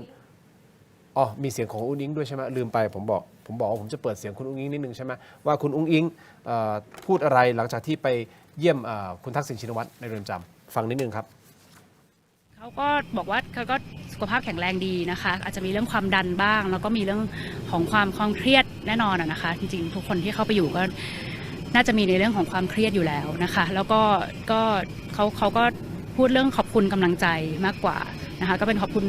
มีเสียงของอุ้งอิงด้วยใช่ไหมลืมไปผมบอกว่าผมจะเปิดเสียงคุณอุ้งอิงนิดนึงใช่ไหมว่าคุณอุ้งอิงพูดอะไรหลังจากที่ไปเยี่ยมคุณทักษิณชินวัตรในเรือนจำฟังนิดนึงครับเขาก็บอกว่าเขาก็สุขภาพแข็งแรงดีนะคะอาจจะมีเรื่องความดันบ้างแล้วก็มีเรื่องของความเครียดแน่นอนนะคะจริงๆทุกคนที่เข้าไปอยู่ก็น่าจะมีในเรื่องของความเครียดอยู่แล้วนะคะแล้วก็เขาก็พูดเรื่องขอบคุณกำลังใจมากกว่านะคะก็เป็นขอบคุณ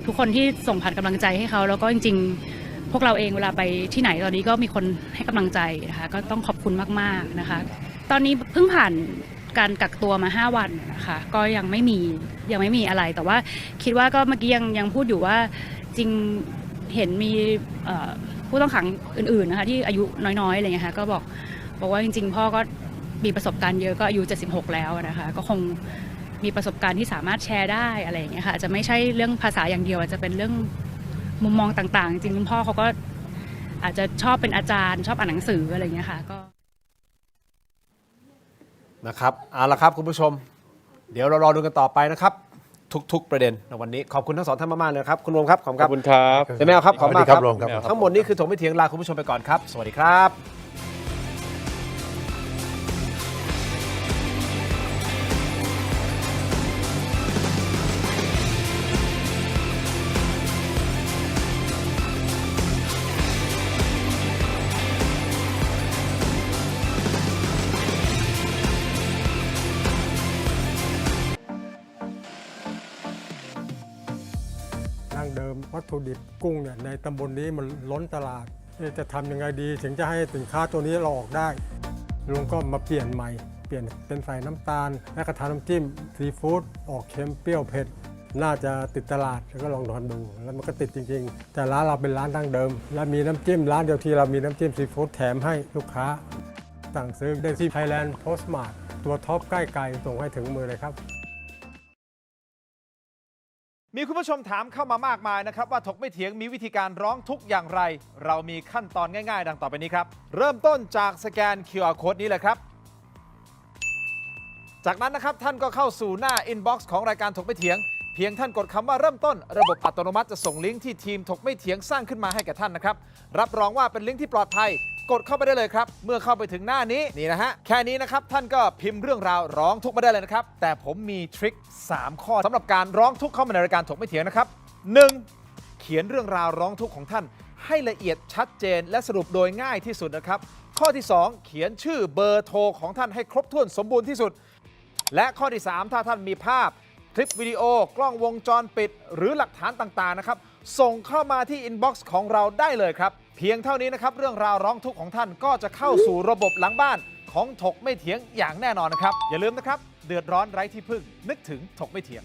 ทุกคนที่ส่งผ่านกำลังใจให้เขาแล้วก็จริงๆพวกเราเองเวลาไปที่ไหนตอนนี้ก็มีคนให้กำลังใจนะคะก็ต้องขอบคุณมากๆนะคะตอนนี้เพิ่งผ่านการกักตัวมา5 วันนะคะก็ยังไม่มีอะไรแต่ว่าคิดว่าก็เมื่อกี้ยังพูดอยู่ว่าจริงเห็นมีผู้ต้องขังอื่นๆนะคะที่อายุน้อยๆอะไรเงี้ยค่ะก็บอกว่าจริงๆพ่อก็มีประสบการณ์เยอะก็อายุ76แล้วนะคะก็คงมีประสบการณ์ที่สามารถแชร์ได้อะไรอย่างเงี้ยค่ะอาจจะไม่ใช่เรื่องภาษาอย่างเดียวอาจจะเป็นเรื่องมุมมองต่างๆจริงคุณพ่อเขาก็อาจจะชอบเป็นอาจารย์ชอบอ่านหนังสืออะไรอย่างเงี้ยค่ะก็นะครับเอาละครับคุณผู้ชมเดี๋ยวเรารอดูกันต่อไปนะครับทุกๆประเด็นในวันนี้ขอบคุณทั้ง2ท่านมากๆเลยครับคุณโรมครับขอบคุณครับเสแมวครับขอบคุณมากครับทั้งหมดนี้คือถกไม่เถียงลาคุณผู้ชมไปก่อนครับสวัสดีครับ เดิมวัตถุดิบกุ้งเนี่ยในตำบลนี้มันล้นตลาดจะทำยังไงดีถึงจะให้สินค้าตัวนี้เราออกได้ลุงก็มาเปลี่ยนใหม่เปลี่ยนเป็นใส่น้ำตาลและกระทะน้ำจิ้มซีฟู้ดออกเค็มเปรี้ยวเผ็ดน่าจะติดตลาดแล้วก็ลองทำดูแล้วมันก็ติดจริงๆแต่ร้านเราเป็นร้านดั้งเดิมและมีน้ำจิ้มร้านเดียวที่เรามีน้ำจิ้มซีฟู้ดแถมให้ลูกค้าสั่งซื้อได้ที่ Thailand Postmart ตัวท็อปใกล้ไกลส่งให้ถึงมือเลยครับ มีคุณผู้ชมถามเข้ามามากมายนะครับว่าถกไม่เถียงมีวิธีการร้องทุกข์อย่างไร เรามีขั้นตอนง่ายๆ ดังต่อไปนี้ครับ เริ่มต้นจากสแกน QR Code นี้เลยครับ จากนั้นนะครับท่านก็เข้าสู่หน้า Inbox ของรายการถกไม่เถียงเพียงท่านกดคำว่าเริ่มต้นระบบอัตโนมัติจะส่งลิงก์ที่ทีมถกไม่เถียงสร้างขึ้นมาให้แก่ท่านนะครับรับรองว่าเป็นลิงก์ที่ปลอดภัยกดเข้าไปได้เลยครับเมื่อเข้าไปถึงหน้านี้นี่นะฮะแค่นี้นะครับท่านก็พิมพ์เรื่องราวร้องทุกข์มาได้เลยนะครับแต่ผมมีทริค3ข้อสำหรับการร้องทุกข์เข้ามาในรายการถกไม่เถียงนะครับ 1. เขียนเรื่องราวร้องทุกข์ของท่านให้ละเอียดชัดเจนและสรุปโดยง่ายที่สุดนะครับข้อที่ 2 เขียนชื่อเบอร์โทรของท่านให้ครบถ้วนสมบูรณ์ที่สุดและข้อที่ 3 ถ้าท่านมีภาพคลิปวิดีโอกล้องวงจรปิดหรือหลักฐานต่างๆนะครับส่งเข้ามาที่อินบ็อกซ์ของเราได้เลยครับเพียงเท่านี้นะครับเรื่องราวร้องทุกข์ของท่านก็จะเข้าสู่ระบบหลังบ้านของถกไม่เถียงอย่างแน่นอนนะครับอย่าลืมนะครับเดือดร้อนไร้ที่พึ่งนึกถึงถกไม่เถียง